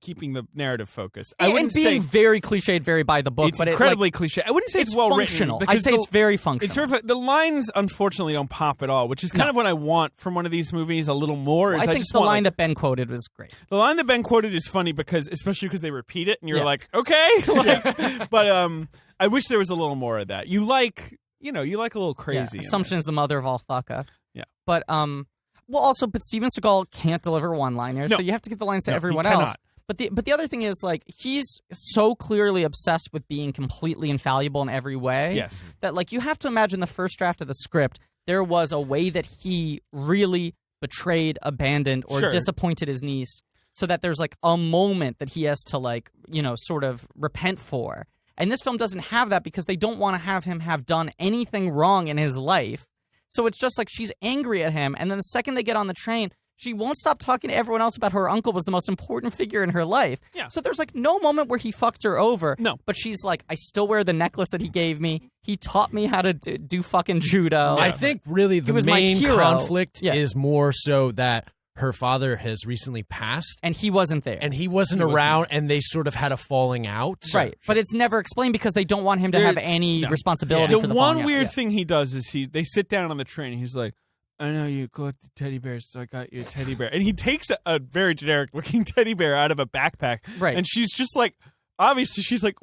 keeping the narrative focus. I And wouldn't being say very cliched, very by the book. it's but incredibly cliche. I wouldn't say it's well functional. written. I'd say it's very functional. It's sort of the lines, unfortunately, don't pop at all, which is kind of what I want from one of these movies. A little more. I think just the want, line that Ben quoted was great. the line that Ben quoted is funny especially because they repeat it, and you're Yeah. like, okay, but I wish there was a little more of that. You like a little crazy. Yeah, in assumption is this. the mother of all fuck up. Yeah. But but Steven Seagal can't deliver one-liners, No. so you have to give the lines to No, he everyone cannot. else. But the other thing is, like, he's so clearly obsessed with being completely infallible in every way. Yes. That, like, you have to imagine the first draft of the script, there was a way that he really betrayed, abandoned, or Sure. disappointed his niece, so that there's, like, a moment that he has to, like, sort of repent for. And this film doesn't have that because they don't want to have him have done anything wrong in his life. So it's just like she's angry at him, and then the second they get on the train, She won't stop talking to everyone else about how her uncle was the most important figure in her life. Yeah. So there's like no moment where he fucked her over. No. But she's like, I still wear the necklace that he gave me. He taught me how to do fucking judo. I think really the was my main hero. conflict Yeah. is more so that her father has recently passed And he wasn't there. and he wasn't around and they sort of had a falling out. Right. But it's never explained because they don't want him to There- have any no. responsibility The for the one falling out. weird Yeah. thing he does is they sit down on the train and he's like, I know you got the teddy bears, so I got you a teddy bear. And he takes a very generic-looking teddy bear out of a backpack. Right. And she's just like, obviously, she's like,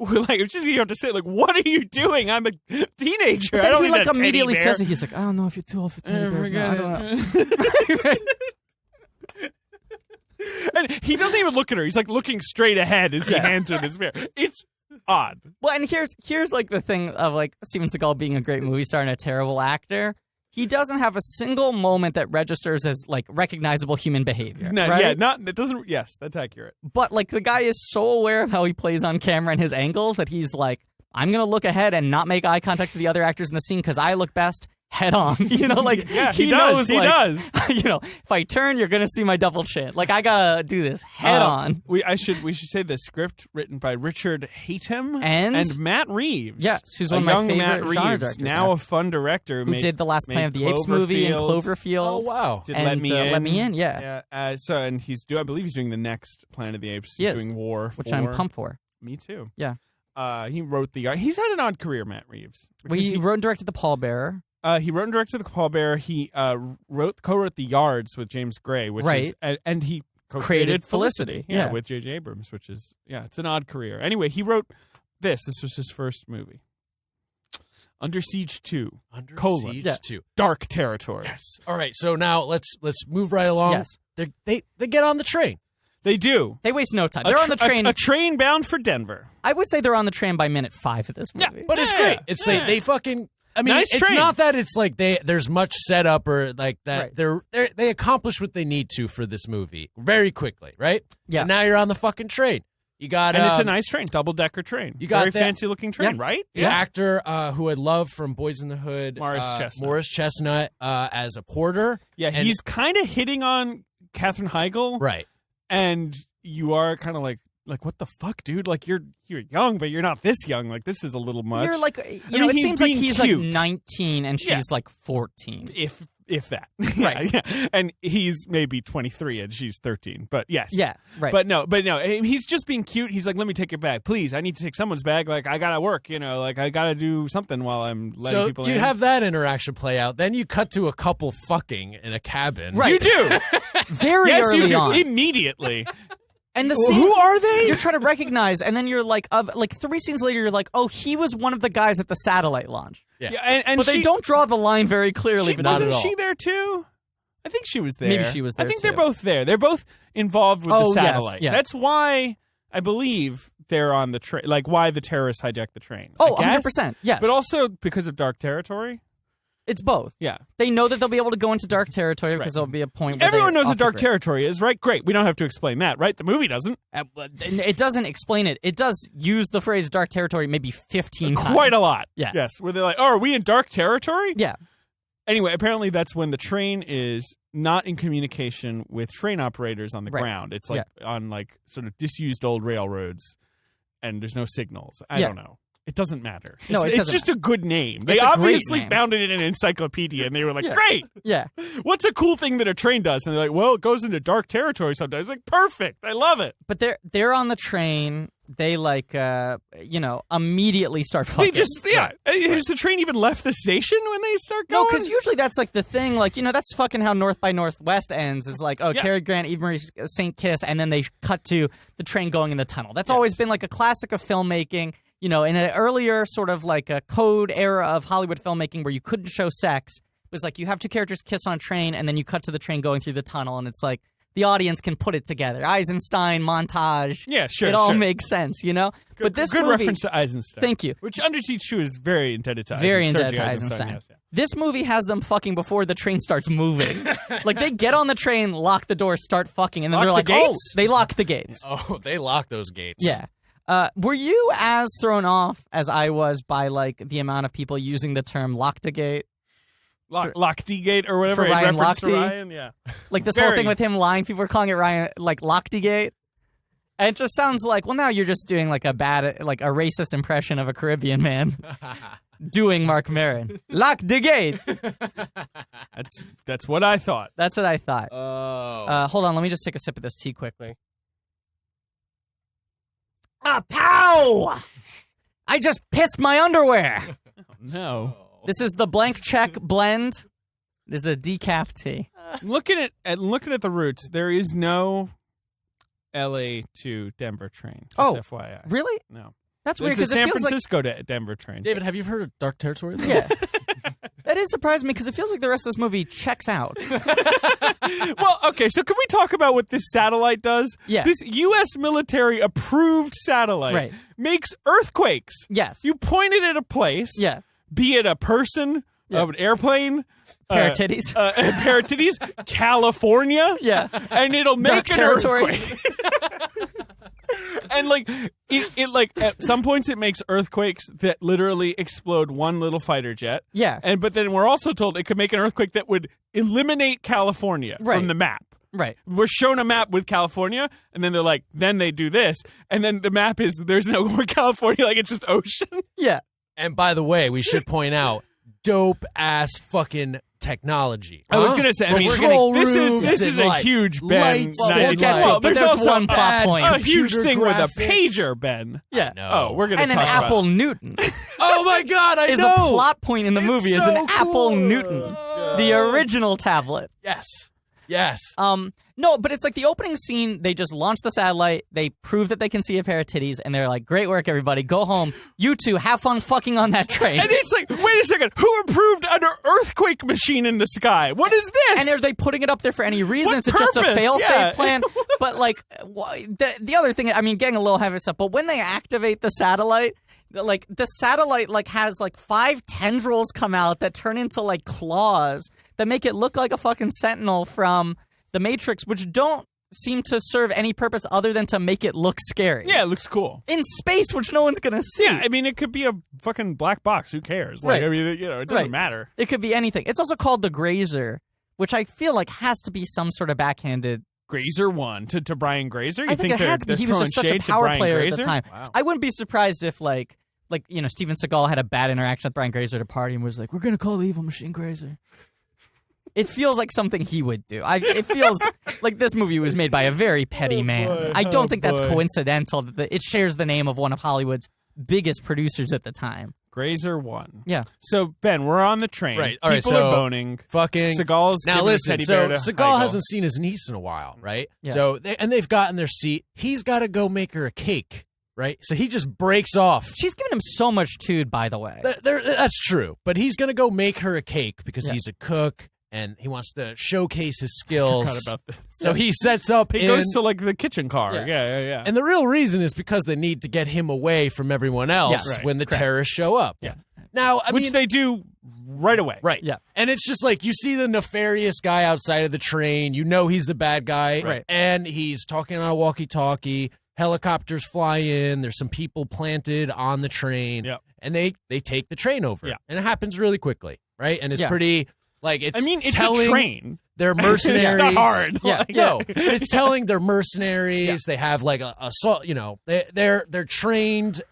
just you have to say, like, what are you doing? I'm a teenager. But I then don't he need like a teddy immediately bear. says it. He's like, I don't know if you're too old for teddy bears. No, I don't know. And he doesn't even look at her. He's like looking straight ahead as he hands her this bear. It's odd. Well, and here's like the thing of like Steven Seagal being a great movie star and a terrible actor. He doesn't have a single moment that registers as like recognizable human behavior. No, right? yeah, it doesn't. Yes, that's accurate. But like the guy is so aware of how he plays on camera and his angles that he's like, I'm gonna look ahead and not make eye contact with the other actors in the scene because I look best head on. You know, like Yeah, he does. knows. He like, does. You know, if I turn, you're gonna see my double chin. Like I gotta do this head on. We should say the script written by Richard Hatem And Matt Reeves. Yes, who's a one of my young favorite Matt genre Reeves, directors now now. a fun director Who did the last Planet of made the Apes movie and Cloverfield? Oh, wow. Did and, Let Me In. Let Me In, yeah. So and I believe he's doing the next Planet of the Apes. He's Yes, doing War, which 4. I'm pumped for. Me too. Yeah. He wrote he's had an odd career, Matt Reeves. Well, he wrote and directed The Pallbearer. He wrote and directed The Pallbearer. He co-wrote The Yards with James Gray, which is, and he co-created Created Felicity. Yeah. with J.J. Abrams, which is, it's an odd career. Anyway, he wrote this. This was his first movie. Under Siege 2. Under Colon. Siege Yeah. 2. Dark Territory. Yes. All right. So now let's move right along. Yes. They get on the train. They do. They waste no time. They're on the train. A train bound for Denver. I would say they're on the train by minute 5 of this movie. Yeah, But it's great. It's they fucking. I mean, Nice it's train. not that it's like there's much setup or like that. Right. They accomplish what they need to for this movie very quickly, right? Yeah. And now you're on the fucking train. You got And it's a nice train, double-decker train. You got Very that- fancy-looking train, Yeah. right? the actor who I love from Boys in the Hood, Morris Chestnut. as a porter. Yeah, And- he's kind of hitting on Katherine Heigl. Right. And you are kind of like what the fuck, dude? Like you're young, but you're not this young. Like this is a little much. You're like, I mean, it he's seems like being he's cute. like 19 and she's Yeah. like 14. if that. Right. Yeah. And he's maybe 23 and she's 13. But yes. Yeah, right. But no, he's just being cute. He's like, let me take your bag, please. I need to take someone's bag. Like I gotta work. Like I gotta do something while I'm letting So people you in. have that interaction play out. Then you cut to a couple fucking in a cabin. Right. You do. Very Yes, early you do. on. Immediately. And the Well, scene, who are they? You're trying to recognize, and then you're like, 3 scenes later, you're like, oh, he was one of the guys at the satellite launch. Yeah. And But they don't draw the line very clearly. But wasn't not at all. she there too? I think she was there. Maybe she was there, I think too. they're both there. They're both involved with the Oh, yes, satellite. yeah. That's why I believe they're on the train. Like why the terrorists hijacked the train. Oh, I guess. 100%. Yes. But also because of Dark Territory. It's both. Yeah. They know that they'll be able to go into dark territory because there'll be a point where Everyone they're knows what off the Dark grid. Territory is, right? Great. We don't have to explain that, right? The movie doesn't. It doesn't explain it. It does use the phrase dark territory maybe 15 times. Quite a lot. Yeah. Yes. Where they're like, oh, are we in Dark Territory? Yeah. Anyway, apparently that's when the train is not in communication with train operators on the Right. ground. It's like on like sort of disused old railroads, and there's no signals. I Yeah. don't know. It doesn't matter. No, it's it doesn't just a good name. They It's a great obviously name. found it in an encyclopedia, and they were like, Yeah. "Great! Yeah. What's a cool thing that a train does?" And they're like, "Well, it goes into dark territory sometimes." Like, perfect. I love it. But they're on the train. They like immediately start fucking. They just Has the train even left the station when they start going? No, because usually that's like the thing. Like that's fucking how North by Northwest ends. Is like, oh, Yeah. Cary Grant, Eve Marie Saint kiss, and then they cut to the train going in the tunnel. That's always been like a classic of filmmaking. In an earlier sort of like a code era of Hollywood filmmaking where you couldn't show sex, it was like you have two characters kiss on a train, and then you cut to the train going through the tunnel, and it's like the audience can put it together. Eisenstein montage. Yeah, sure. It all sure. makes sense, But this good movie, reference to Eisenstein. Thank you. Which Under Siege 2 is very indebted to Very Eisenstein. indebted to Sergei Eisenstein. Yes, yeah. This movie has them fucking before the train starts moving. Like they get on the train, lock the door, start fucking, and then Lock they're the like, gates? oh, they lock the gates. Oh, they lock those gates. Yeah. Were you as thrown off as I was by like the amount of people using the term lock the gate? Lochte-gate or whatever. For Ryan in reference to Lochte. Ryan, yeah. Like this whole thing with him lying, people are calling it Ryan, like Lochte-gate. And it just sounds like, well, now you're just doing like a racist impression of a Caribbean man doing Mark Maron. Lochte-gate. That's what I thought. That's what I thought. Oh. Hold on, let me just take a sip of this tea quickly. Pow! I just pissed my underwear. No. This is the blank check blend. It is a decaf tea. Looking at the routes, there is no L.A. to Denver train. Just FYI. Really? No. That's weird There's because a it San feels Francisco to Denver train. David, have you heard of Dark Territory? Yeah. That is surprising me because it feels like the rest of this movie checks out. Well, okay, so can we talk about what this satellite does? Yeah. This U.S. military-approved satellite makes earthquakes. Yes. You point it at a place, be it a person, an airplane, pair of titties, California, and it'll make an earthquake. And like it like at some points it makes earthquakes that literally explode one little fighter jet. Yeah. But then we're also told it could make an earthquake that would eliminate California from the map. Right. We're shown a map with California, and then they're like, then they do this, and then the map is there's no more California, like it's just ocean. Yeah. And by the way, we should point out, dope ass fucking technology. I was gonna say, I mean, this is a huge Ben. Well, there's there's also one plot point. a huge thing with a graphics. pager, Ben. Yeah. Oh, we're gonna and talk an about Apple Newton Oh my God, I is know. a plot point in the movie. Is so an Apple cool. Newton, the original tablet. Yes. No, but it's like the opening scene, they just launch the satellite, they prove that they can see a pair of titties, and they're like, great work, everybody, go home. You two, have fun fucking on that train. And it's like, wait a second, who improved an earthquake machine in the sky? What is this? And are they putting it up there for any reason? What Is it just a purpose? fail-safe Yeah. plan? But like, the other thing, I mean, getting a little heavy stuff, but when they activate the satellite, like the satellite like has like 5 tendrils come out that turn into like claws that make it look like a fucking sentinel from the Matrix, which don't seem to serve any purpose other than to make it look scary. Yeah, it looks cool. In space, which no one's gonna see. Yeah, I mean, it could be a fucking black box. Who cares? Like, Right. I mean, it doesn't matter. It could be anything. It's also called the Grazer, which I feel like has to be some sort of backhanded. Grazer won to Brian Grazer? You I think it had to be. He was just such a power player at the time. Wow. I wouldn't be surprised if like Steven Seagal had a bad interaction with Brian Grazer at a party and was like, "We're gonna call the evil machine Grazer." It feels like something he would do. It feels like this movie was made by a very petty man. boy. I don't think that's boy. coincidental that it shares the name of one of Hollywood's biggest producers at the time. Grazer won. Yeah. So, Ben, we're on the train. Right. All right, People so are boning. Fucking Seagal's now giving a listen. teddy So bear to Seagal Heigl. hasn't seen his niece in a while, right? Yeah. So they've got in their seat. He's got to go make her a cake, right? So he just breaks off. She's given him so much tude, by the way. That's true, but he's gonna go make her a cake because Yeah. he's a cook and he wants to showcase his skills. Forgot about this. So he sets up. He goes to like the kitchen car. Yeah. And the real reason is because they need to get him away from everyone else Yes. Right. when the Correct. terrorists show up. Yeah. Now, Which they do right away. Right. Yeah. And it's just like you see the nefarious guy outside of the train. You know he's the bad guy. Right. And he's talking on a walkie-talkie. Helicopters fly in. There's some people planted on the train. Yep. And they take the train over. Yeah. And it happens really quickly. Right. And it's Yeah. pretty like it's. I mean, it's telling a train. They're mercenaries. It's not hard. Yeah. Like, No, it's telling they're mercenaries. Yeah. They have like a they're trained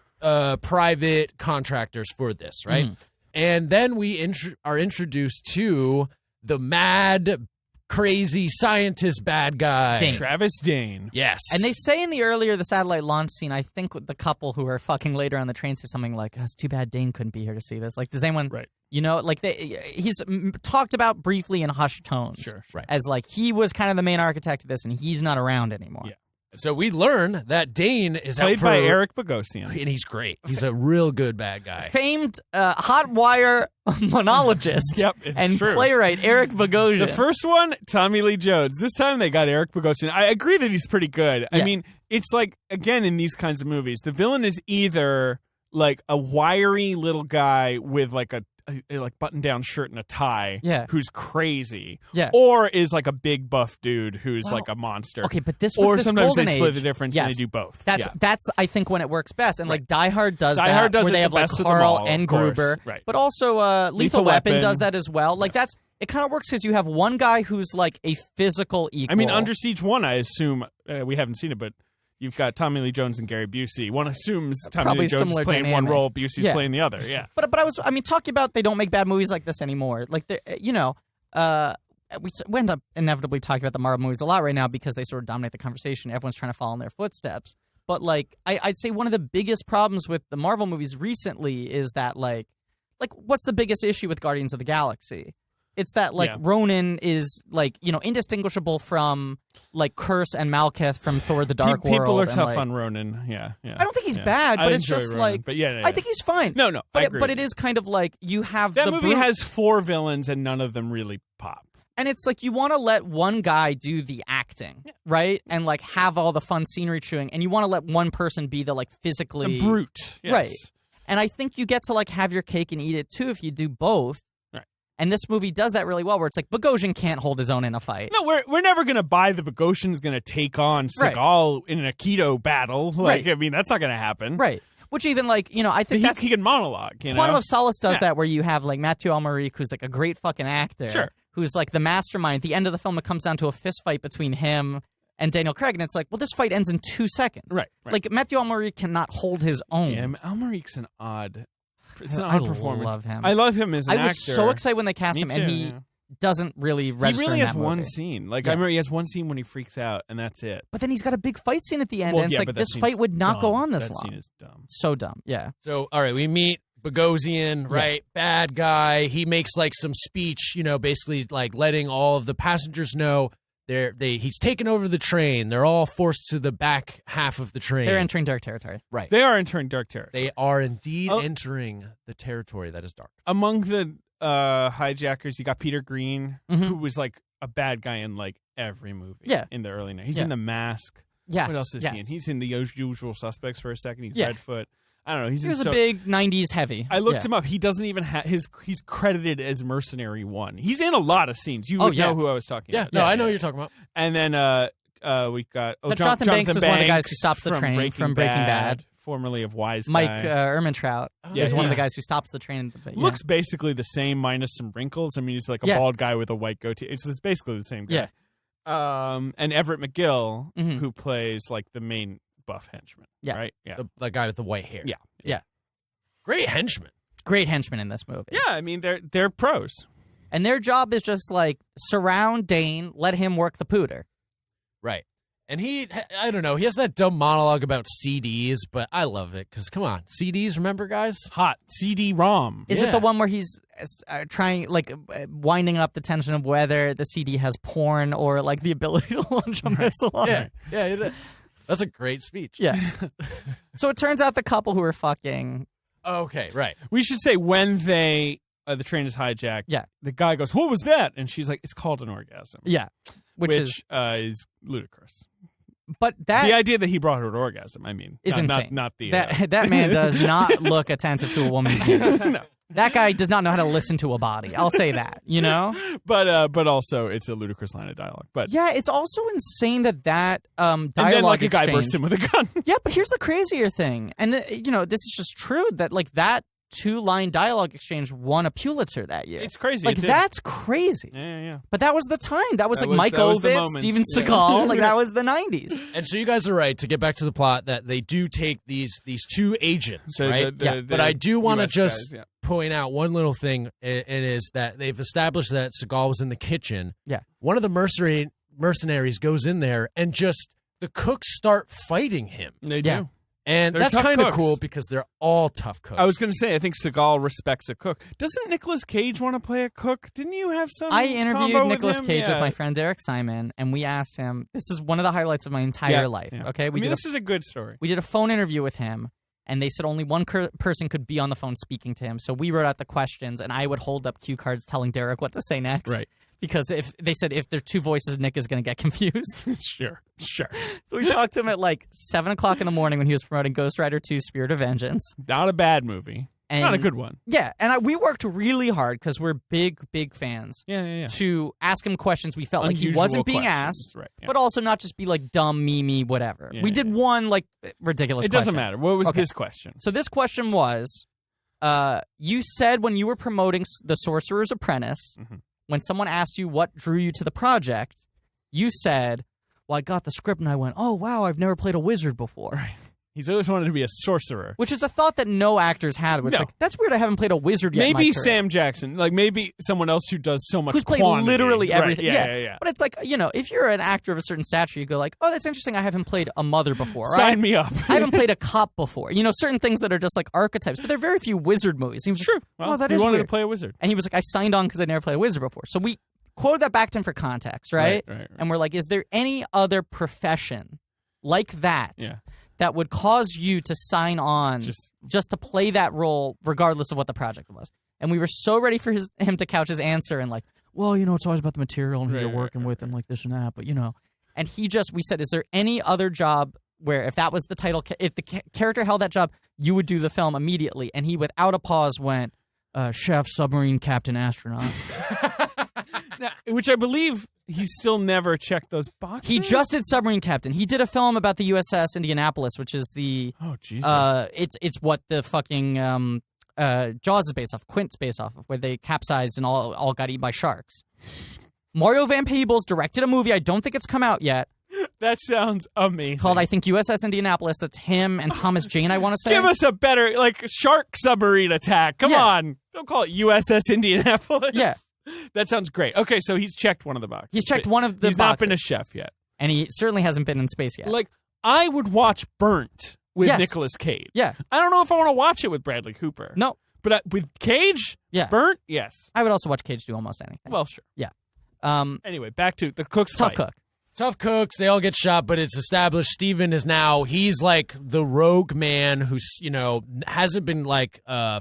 private contractors for this, right? Mhm. And then we are introduced to the mad, crazy scientist bad guy. Dane. Travis Dane. Yes, And they say in the satellite launch scene, I think the couple who are fucking later on the train say something like, "Oh, it's too bad Dane couldn't be here to see this." Like, does anyone, Right. he's talked about briefly in hushed tones. Sure. Right. As like, he was kind of the main architect of this and he's not around anymore. Yeah. So we learn that Dane is Played out for, by Eric Bogosian. and he's great. He's a real good bad guy. Famed hot wire monologist Yep, it's and true. playwright Eric Bogosian. The first one, Tommy Lee Jones. This time they got Eric Bogosian. I agree that he's pretty good. I Yeah. mean, it's like, again, in these kinds of movies, the villain is either like a wiry little guy with like a a like button-down shirt and a tie who's crazy. Yeah. Or is like a big buff dude who's like a monster. Okay, but this was or this sometimes golden they split age. the difference and they do both. That's I think when it works best. And like Die Hard does Die that Hard does where it they the have like best of them Carl all, and of course. Gruber. Right. But also Lethal Weapon does that as well. Like Yes. it kind of works because you have one guy who's like a physical equal. I mean, Under Siege 1, I assume, we haven't seen it, but you've got Tommy Lee Jones and Gary Busey. One assumes Tommy Probably Lee Jones is similar playing dynamic. one role, Busey's Yeah. playing the other. Yeah. But talking about they don't make bad movies like this anymore. Like, we end up inevitably talking about the Marvel movies a lot right now because they sort of dominate the conversation. Everyone's trying to follow in their footsteps. But like, I'd say one of the biggest problems with the Marvel movies recently is that like what's the biggest issue with Guardians of the Galaxy? It's that like Ronan is like indistinguishable from like Kurse and Malekith from Thor: The Dark World. People are tough like, on Ronan. Yeah. I don't think he's bad, I but it's enjoy just Ronan, like but yeah. I think he's fine. No, I agree. But it is kind of like you have that the movie has 4 villains and none of them really pop. And it's like you want to let one guy do the acting, right? And like have all the fun scenery chewing, and you want to let one person be the like physically The brute, yes. right? And I think you get to like have your cake and eat it too if you do both. Right. And this movie does that really well, where it's like Bogosian can't hold his own in a fight. No, we're never gonna buy the Bogosian's gonna take on Seagal in an Aikido battle. Like, I mean, that's not gonna happen. Right. Which even like I think he can monologue. Quantum of Solace does that, where you have like Mathieu Amalric, who's like a great fucking actor. Sure. Who's like the mastermind. At the end of the film, it comes down to a fist fight between him and Daniel Craig, and it's like, well, this fight ends in 2 seconds. Right. Like Mathieu Amalric cannot hold his own. Yeah, Amalric's an odd. It's an I odd performance. love him. I love him as an actor. I was so excited when they cast him, and he doesn't really register. He really in has that one movie. scene. Like I remember, he has one scene when he freaks out, and that's it. But then he's got a big fight scene at the end, Well, and it's yeah, like but that this scene's fight would not go dumb. on this that long. Scene is dumb. So dumb. Yeah. So, all right, we meet Bogosian, right? Bad guy. He makes like some speech, basically like letting all of the passengers know he's taken over the train. They're all forced to the back half of the train. They're entering dark territory. Right. They are entering dark territory. They are indeed entering the territory that is dark. Among the hijackers, you got Peter Green, who was like a bad guy in like every movie. Yeah. In the early 90s. He's in The Mask. Yes. What else is he in? He's in The Usual Suspects for a second. He's Redfoot. I don't know. He was a big 90s heavy. I looked him up. He doesn't even have he's credited as Mercenary 1. He's in a lot of scenes. You would know who I was talking about. No, I know who you're talking about. And then we got Jonathan Banks is one of the guys who stops the train from Breaking Bad. Formerly of Wise Guy. Mike Ehrmantraut is one of the guys who stops the train. Looks basically the same minus some wrinkles. I mean, he's like a bald guy with a white goatee. It's basically the same guy. Yeah. And Everett McGill, who plays like the main buff henchman. Yeah. Right? Yeah. The guy with the white hair. Yeah. Great henchman. Great henchmen in this movie. Yeah, I mean, they're pros. And their job is just like surround Dane, let him work the pooter. Right. And I don't know, he has that dumb monologue about CDs, but I love it because, come on, CDs, remember, guys? Hot. CD-ROM. Is it the one where he's trying, like, winding up the tension of whether the CD has porn or, like, the ability to launch a missile on it? Yeah, it is. That's a great speech. Yeah. So it turns out the couple who are fucking... Okay, right. We should say when the train is hijacked, the guy goes, "What was that?" And she's like, "It's called an orgasm." Yeah. Which is ludicrous. But the idea that he brought her to orgasm, I mean, is insane. Not the that man does not look attentive to a woman's needs. No. That guy does not know how to listen to a body. I'll say that, But also, it's a ludicrous line of dialogue. But yeah, it's also insane that dialogue and then like a exchange, guy bursts in with a gun. Yeah, but here's the crazier thing, and this is just true that like that 2-line dialogue exchange won a Pulitzer that year. It's crazy. Like that's crazy. Yeah. But that was the time. That was Mike that was the Ovitz, moment. Steven Seagal. Like that was the 90s. And so you guys are right to get back to the plot that they do take these 2 agents, So right? But I do want to just point out one little thing. It is that they've established that Seagal was in the kitchen. Yeah. One of the mercenaries goes in there and just the cooks start fighting him. They do. And They're that's tough kind of cooks. cool because they're all tough cooks. I was going to say, I think Seagal respects a cook. Doesn't Nicolas Cage want to play a cook? Didn't you have some? I interviewed Nicolas him? Cage with my friend Derek Simon, and we asked him. This is one of the highlights of my entire life. Yeah. Okay, this is a good story. We did a phone interview with him, and they said only one person could be on the phone speaking to him. So we wrote out the questions, and I would hold up cue cards telling Derek what to say next. Right. Because if they said if there's 2 voices, Nick is going to get confused. Sure. So we talked to him at like 7 o'clock in the morning when he was promoting Ghost Rider 2: Spirit of Vengeance. Not a bad movie. And Not a good one. Yeah, and we worked really hard because we're big fans. Yeah. To ask him questions we felt like he Unusual wasn't being questions, asked, right, yeah. but also not just be like dumb, memey, whatever. Yeah, we did one like ridiculous. It question. doesn't matter. What was Okay. this question? So this question was, you said when you were promoting The Sorcerer's Apprentice, when someone asked you what drew you to the project, you said, well, I got the script and I went, oh, wow, I've never played a wizard before. Right. He's always wanted to be a sorcerer. Which is a thought that no actors had. It's No. like, that's weird, I haven't played a wizard yet in my Maybe career. Sam Jackson. Like, maybe someone else who does so much Who's played quantity. literally Right, everything. Yeah. But it's like, if you're an actor of a certain stature, you go like, oh, that's interesting, I haven't played a mother before. Sign me up. I haven't played a cop before. Certain things that are just like archetypes, but there are very few wizard movies. He was True. Like, Well, oh, that he is wanted weird. to play a wizard. And he was like, I signed on because I never played a wizard before. So we quoted that back to him for context, right? Right. And we're like, is there any other profession like that that would cause you to sign on just to play that role regardless of what the project was? And we were so ready for him to couch his answer and like, well, it's always about the material and who you're working with and like this and that, but And we said, is there any other job where if that was the title, if the character held that job, you would do the film immediately? And he, without a pause, went, chef, submarine, captain, astronaut. Now, which I believe he still never checked those boxes. He just did submarine captain. He did a film about the USS Indianapolis, which is the Jesus. It's what the fucking Jaws is based off, Quint's based off of, where they capsized and all got eaten by sharks. Mario Van Peebles directed a movie. I don't think it's come out yet. That sounds amazing. Called, I think, USS Indianapolis. That's him and Thomas Jane, I want to say. Give us a better, shark submarine attack. Come on. Don't call it USS Indianapolis. Yeah. That sounds great. Okay, so he's checked one of the boxes. He's checked one of the He's boxes. not been a chef yet. And he certainly hasn't been in space yet. I would watch Burnt with Yes. Nicolas Cage. Yeah. I don't know if I want to watch it with Bradley Cooper. No. But with Cage? Yeah. Burnt? Yes. I would also watch Cage do almost anything. Well, sure. Yeah. Anyway, back to the cook's Tough fight. cook. Tough cooks, they all get shot, but it's established Steven is now, he's like the rogue man who's, hasn't been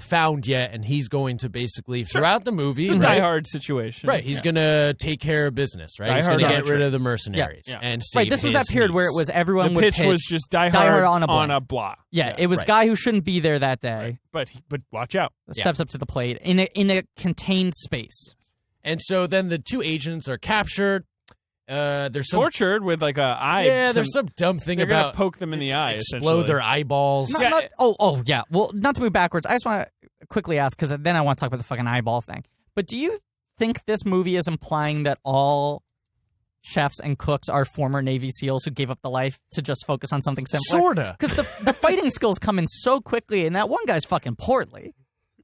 found yet, and he's going to basically, throughout the movie, It's a Die Hard situation. Right, he's going to take care of business, right? Die he's going to Hard get rid Archer. of the mercenaries Yeah. and save Right, this was that his period where it niece. was everyone The would pitch was just Die Die Hard Hard on a blah. Yeah, it was right. guy who shouldn't be there that day. But watch out. Steps up to the plate in a contained space. And so then the two agents are captured. There's some Tortured with a eye. there's some dumb thing They're about going to poke them in the eye, explode their eyeballs. Yeah. Well, not to move backwards, I just want to quickly ask, because then I want to talk about the fucking eyeball thing. But do you think this movie is implying that all chefs and cooks are former Navy SEALs who gave up the life to just focus on something simpler? Sorta. Because the fighting skills come in so quickly, and that one guy's fucking portly.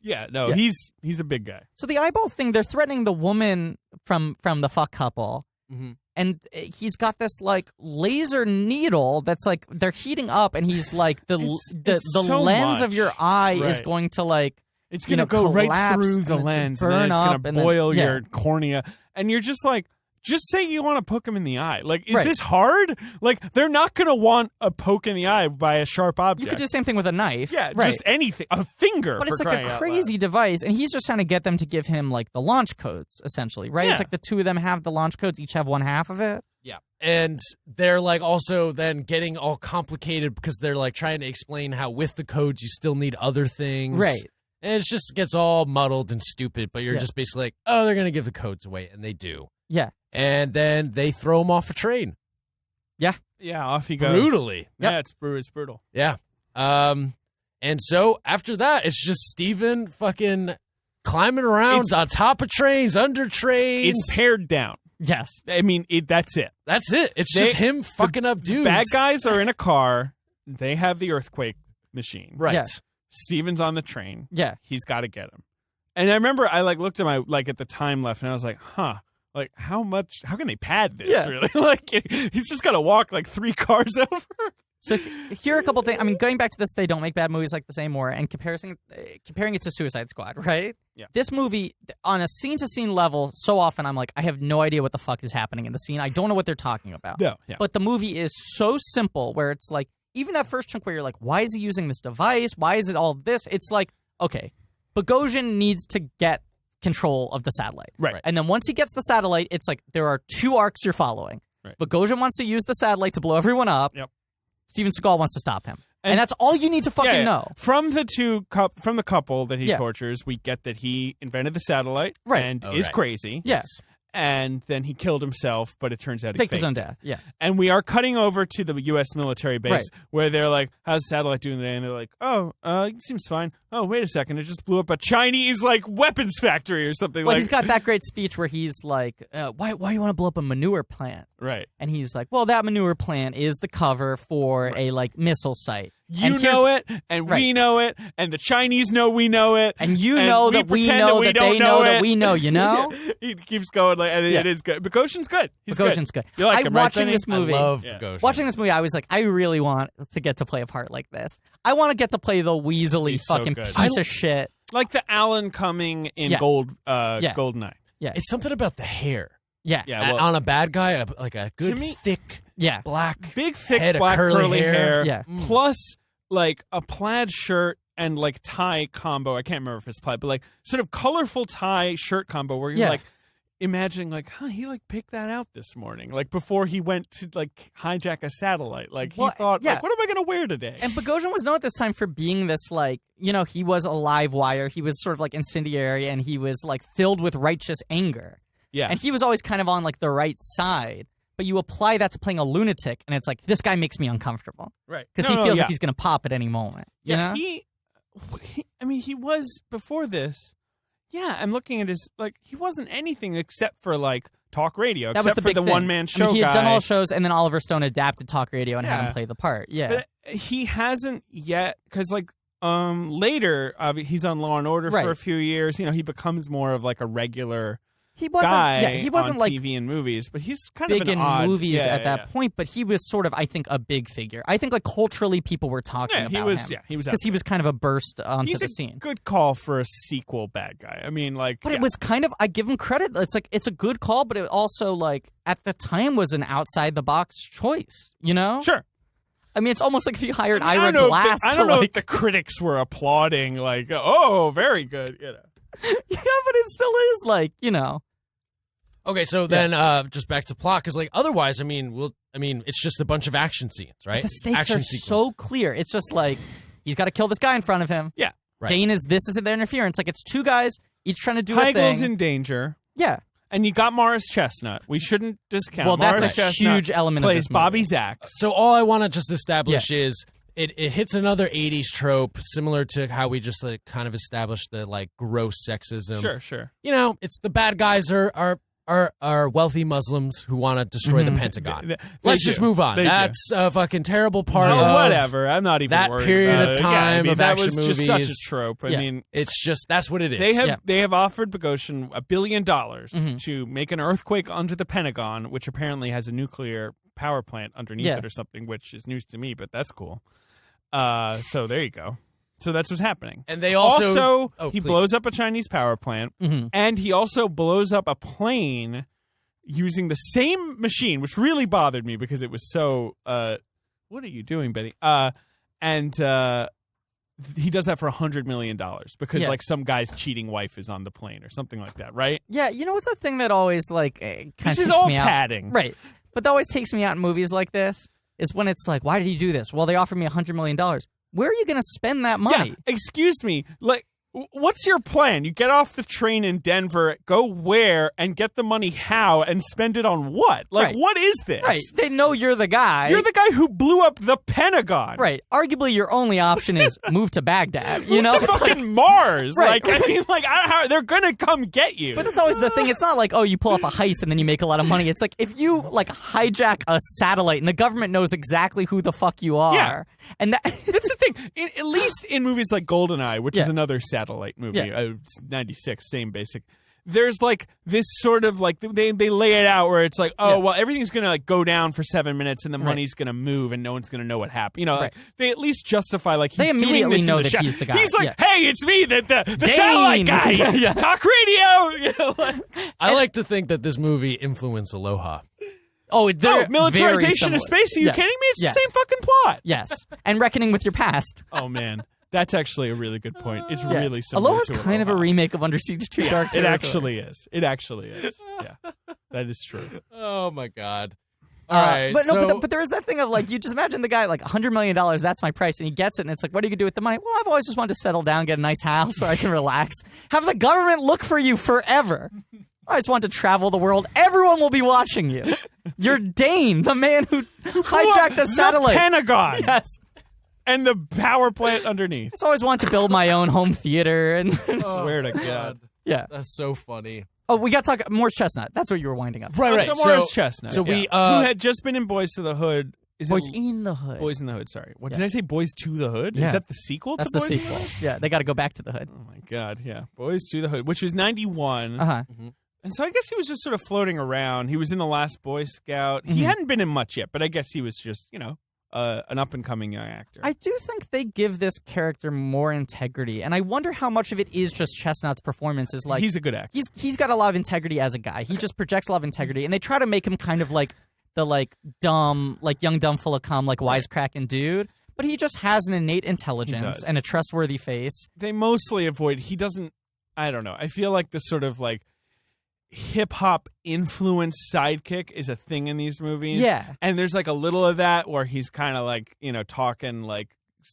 Yeah, no, Yeah. he's a big guy. So the eyeball thing, they're threatening the woman from the fuck couple. Mm-hmm. And he's got this laser needle that's they're heating up, and he's like the so lens much. of your eye is Right. going to It's going to go right collapse through the and lens, burn and then it's up, going to and then- boil yeah. your cornea, and you're just just say you want to poke him in the eye. Is Right. this hard? They're not going to want a poke in the eye by a sharp object. You could do the same thing with a knife. yeah, right. just anything, a finger. But for it's crying a out crazy loud. device, and he's just trying to get them to give him the launch codes, essentially, right? Yeah. It's the two of them have the launch codes, each have one half of it. Yeah. And they're also then getting all complicated because they're trying to explain how with the codes you still need other things. Right. And it just gets all muddled and stupid, but you're Yeah. just basically oh, they're going to give the codes away, and they do. Yeah. And then they throw him off a train. Yeah, off he goes. Brutally. Yeah, it's brutal. Yeah. And so after that, it's just Steven fucking climbing around on top of trains, under trains. It's pared down. Yes. I mean, that's it. That's it. It's They- just him fucking up dudes. Bad guys are in a car. They have the earthquake machine. Right. Yeah. Steven's on the train. Yeah. He's got to get him. And I remember I looked at my at the time left, and I was like, huh. How can they pad this, Yeah. really? He's just got to walk 3 cars over. So here are a couple things. I mean, going back to this, they don't make bad movies like this anymore, and comparing it to Suicide Squad, right? Yeah. This movie, on a scene-to-scene level, so often I'm I have no idea what the fuck is happening in the scene. I don't know what they're talking about. No, yeah. But the movie is so simple, where it's even that first chunk where you're why is he using this device? Why is it all this? It's okay, Bogosian needs to get control of the satellite. Right. And then once he gets the satellite, it's there are 2 arcs you're following. Right. Bogosian wants to use the satellite to blow everyone up. Yep. Steven Seagal wants to stop him. And that's all you need to fucking know. From the couple that he tortures, we get that he invented the satellite and is crazy. Yes. And then he killed himself, but it turns out he faked his own death. Yeah. And we are cutting over to the U.S. military base where they're like, "How's the satellite doing today?" And they're like, "Oh, it seems fine. Oh, wait a second, it just blew up a Chinese weapons factory or something." Well, he's got that great speech where he's like, "Why do you want to blow up a manure plant?" Right. And he's like, "Well, that manure plant is the cover for a missile site. You know it, and we know it, and the Chinese know we know it, and you know that we know that they know that we know. You know." He keeps going and it is good. Bogosian's good. Bogosian's good. You like him, right, watching this movie. I love Bogosian. Watching this movie, I was like, I really want to get to play a part like this. I want to get to play the weaselly fucking piece of shit, like the Alan Cumming in Goldeneye. Yeah, it's something about the hair. Yeah, well, on a bad guy, like a good thick, black, big thick head black of curly hair. Yeah, plus like a plaid shirt and like tie combo. I can't remember if it's plaid, but like sort of colorful tie shirt combo where you're like imagining like, he like picked that out this morning, like before he went to like hijack a satellite. Like he thought, like, what am I gonna wear today? And Bogosian was known at this time for being this like, he was a live wire. He was sort of like incendiary, and he was like filled with righteous anger. Yeah, and he was always kind of on like the right side. But you apply that to playing a lunatic, and it's like, this guy makes me uncomfortable. Right. Because he feels like he's going to pop at any moment. Yeah, he was, before this, I'm looking at his, like, he wasn't anything except for, like, talk radio, that except was for the one-man show guy. He had done all shows, and then Oliver Stone adapted talk radio and had him play the part. Yeah. But he hasn't yet, because, like, later, he's on Law & Order for a few years. He becomes more of, like, a regular... He wasn't on like TV and movies, but he's kind big of an in odd, movies at that point. But he was sort of, I think, a big figure. I think, like, culturally, people were talking about him. Yeah, he was because he was kind of a burst onto the scene. Good call for a sequel bad guy. I mean, like, but it was kind of. I give him credit. It's like it's a good call, but it also like at the time was an outside the box choice. Sure. I mean, it's almost like if you hired Ira Glass. I don't know if the critics were applauding, like, "Oh, very good," Yeah, but it still is like, Okay, so then just back to plot, because like otherwise, it's just a bunch of action scenes, right? The stakes are so clear. It's just like he's got to kill this guy in front of him. Yeah, right. Dane this is their interference. Like it's two guys each trying to do a thing. Heigl's in danger. Yeah, and you got Morris Chestnut. We shouldn't discount. Well, Morris that's a Chestnut huge element plays of this movie. Bobby Zach. So all I want to just establish is it hits another 80s trope, similar to how we just like kind of established the like gross sexism. Sure. It's the bad guys are wealthy Muslims who want to destroy the Pentagon. Let's just move on. That's a fucking terrible part of whatever. I'm not even that worried period about of it. time of that action was movies. Just such a trope. I mean, it's just that's what it is. They have offered Bogosian $1 billion to make an earthquake under the Pentagon, which apparently has a nuclear power plant underneath it or something, which is news to me, but that's cool. So there you go. So that's what's happening. And they also blows up a Chinese power plant, and he also blows up a plane using the same machine, which really bothered me because it was so. What are you doing, Betty? And he does that for $100 million because like some guy's cheating wife is on the plane or something like that, right? Yeah, what's a thing that always like kind of this is takes all me out? padding, right? But that always takes me out in movies like this is when it's like, why did you do this? Well, they offered me $100 million. Where are you going to spend that money? Yeah, excuse me, like. What's your plan? You get off the train in Denver, go where, and get the money how, and spend it on what? Like, what is this? Right. They know you're the guy. You're the guy who blew up the Pentagon. Right. Arguably, your only option is move to Baghdad. Move to fucking Mars. Right. Like, I mean, like, they're gonna come get you. But that's always the thing. It's not like, you pull off a heist and then you make a lot of money. It's like if you like hijack a satellite and the government knows exactly who the fuck you are. Yeah. And that's the thing. At least in movies like GoldenEye, which is another satellite movie, it's 96, same basic. There's like this sort of like they lay it out where it's like, well, everything's gonna like go down for 7 minutes and the money's gonna move and no one's gonna know what happened. Like, they at least justify like he's they immediately doing this know in the that he's the guy. He's like, hey, it's me, the satellite guy. Talk radio. I like to think that this movie influenced Aloha. Militarization of space? Are you kidding me? It's the same fucking plot. Yes, and reckoning with your past. Oh man. That's actually a really good point. It's really similar Aloha's to kind of a remake of Under Siege 2 Dark Territory. It actually is. Yeah, that is true. Oh, my God. All right, but there is that thing of like, you just imagine the guy like $100 million, that's my price, and he gets it, and it's like, what are you gonna do with the money? Well, I've always just wanted to settle down, get a nice house where I can relax, have the government look for you forever. I just want to travel the world. Everyone will be watching you. You're Dane, the man who hijacked a satellite. The Pentagon. Yes. And the power plant underneath. I just always wanted to build my own home theater. And Swear to God. Yeah. That's so funny. Oh, we got to talk Morris Chestnut. That's what you were winding up. Right. So Morris Chestnut. So who had just been in Boys to the Hood. Boys in the Hood. Boys in the Hood, sorry. What did I say? Boys to the Hood? Yeah. Is that the sequel That's to Boys the in the sequel. Hood? Yeah, they got to go back to the Hood. Oh, my God, yeah. Boys to the Hood, which was 91. Uh-huh. Mm-hmm. And so I guess he was just sort of floating around. He was in The Last Boy Scout. He hadn't been in much yet, but I guess he was just, an up-and-coming young actor. I do think they give this character more integrity, and I wonder how much of it is just Chestnut's performance. Is like he's a good actor. He's got a lot of integrity as a guy. He just projects a lot of integrity, and they try to make him kind of like the dumb, young dumb full of cum, wisecracking dude. But he just has an innate intelligence and a trustworthy face. They mostly avoid. He doesn't. I don't know. I feel like the sort of hip hop influenced sidekick is a thing in these movies. Yeah. And there's a little of that where he's kind of talking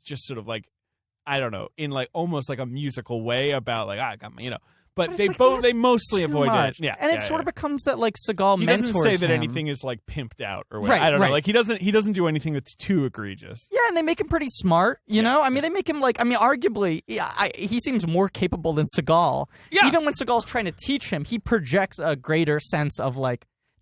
just sort of I don't know, in almost a musical way about I got my, but they mostly avoid much. it. Yeah. And it sort of becomes that Seagal he mentors doesn't say that him. anything is pimped out or whatever. Right, I don't know. right. He doesn't do anything that's too egregious. Yeah, and they make him pretty smart, you know? I mean, they make him arguably, he seems more capable than Seagal. Yeah. Even when Seagal's trying to teach him, he projects a greater sense of,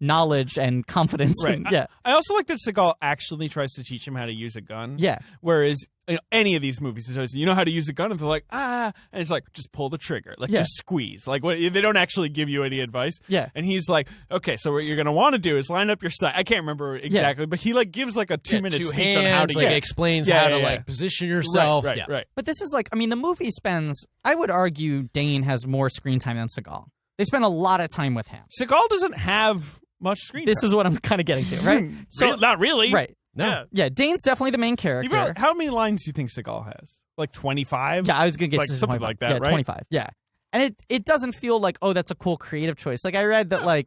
knowledge and confidence. Right. And, yeah. I also like that Seagal actually tries to teach him how to use a gun. Yeah. Whereas any of these movies, it's always, you know how to use a gun? And they're like, and it's just pull the trigger. Just squeeze. They don't actually give you any advice. Yeah. And he's like, okay, so what you're going to want to do is line up your sight. I can't remember exactly, but he gives a 2-minute two speech hands, on how to explains how to position yourself. Right. But this is the movie spends, I would argue Dane has more screen time than Seagal. They spend a lot of time with him. Seagal doesn't have much screen time. This is what I'm kind of getting to, right? So not really. Right. No. Yeah, Dane's definitely the main character. How many lines do you think Seagal has? 25? Yeah, I was going to get to something 25. like that, yeah, right? 25, yeah. And it doesn't feel like, oh, that's a cool creative choice. I read that,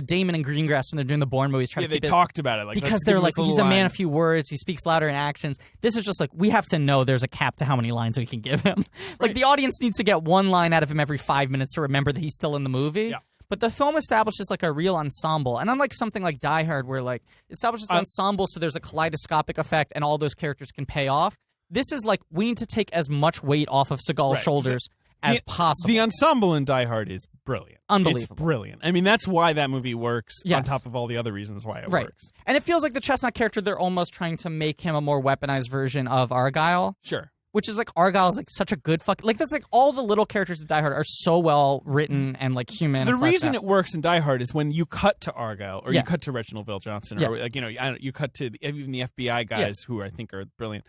Damon and Greengrass, when they're doing the Bourne movies, try to keep they talked about it. Because they're he's a man of few words, he speaks louder in actions. This is just we have to know there's a cap to how many lines we can give him. The audience needs to get one line out of him every 5 minutes to remember that he's still in the movie. Yeah. But the film establishes a real ensemble. And unlike something like Die Hard, where it establishes an ensemble so there's a kaleidoscopic effect and all those characters can pay off, this is we need to take as much weight off of Seagal's shoulders as possible. The ensemble in Die Hard is brilliant. Unbelievable. It's brilliant. I mean, that's why that movie works Yes. on top of all the other reasons why it Right. works. And it feels like the Chestnut character, they're almost trying to make him a more weaponized version of Argyle. Sure. Which is Argyle's such a good this all the little characters in Die Hard are so well written and human. The and fleshed reason out. it works in Die Hard is when you cut to Argyle or Yeah. you cut to Reginald VelJohnson or you cut to even the FBI guys who I think are brilliant.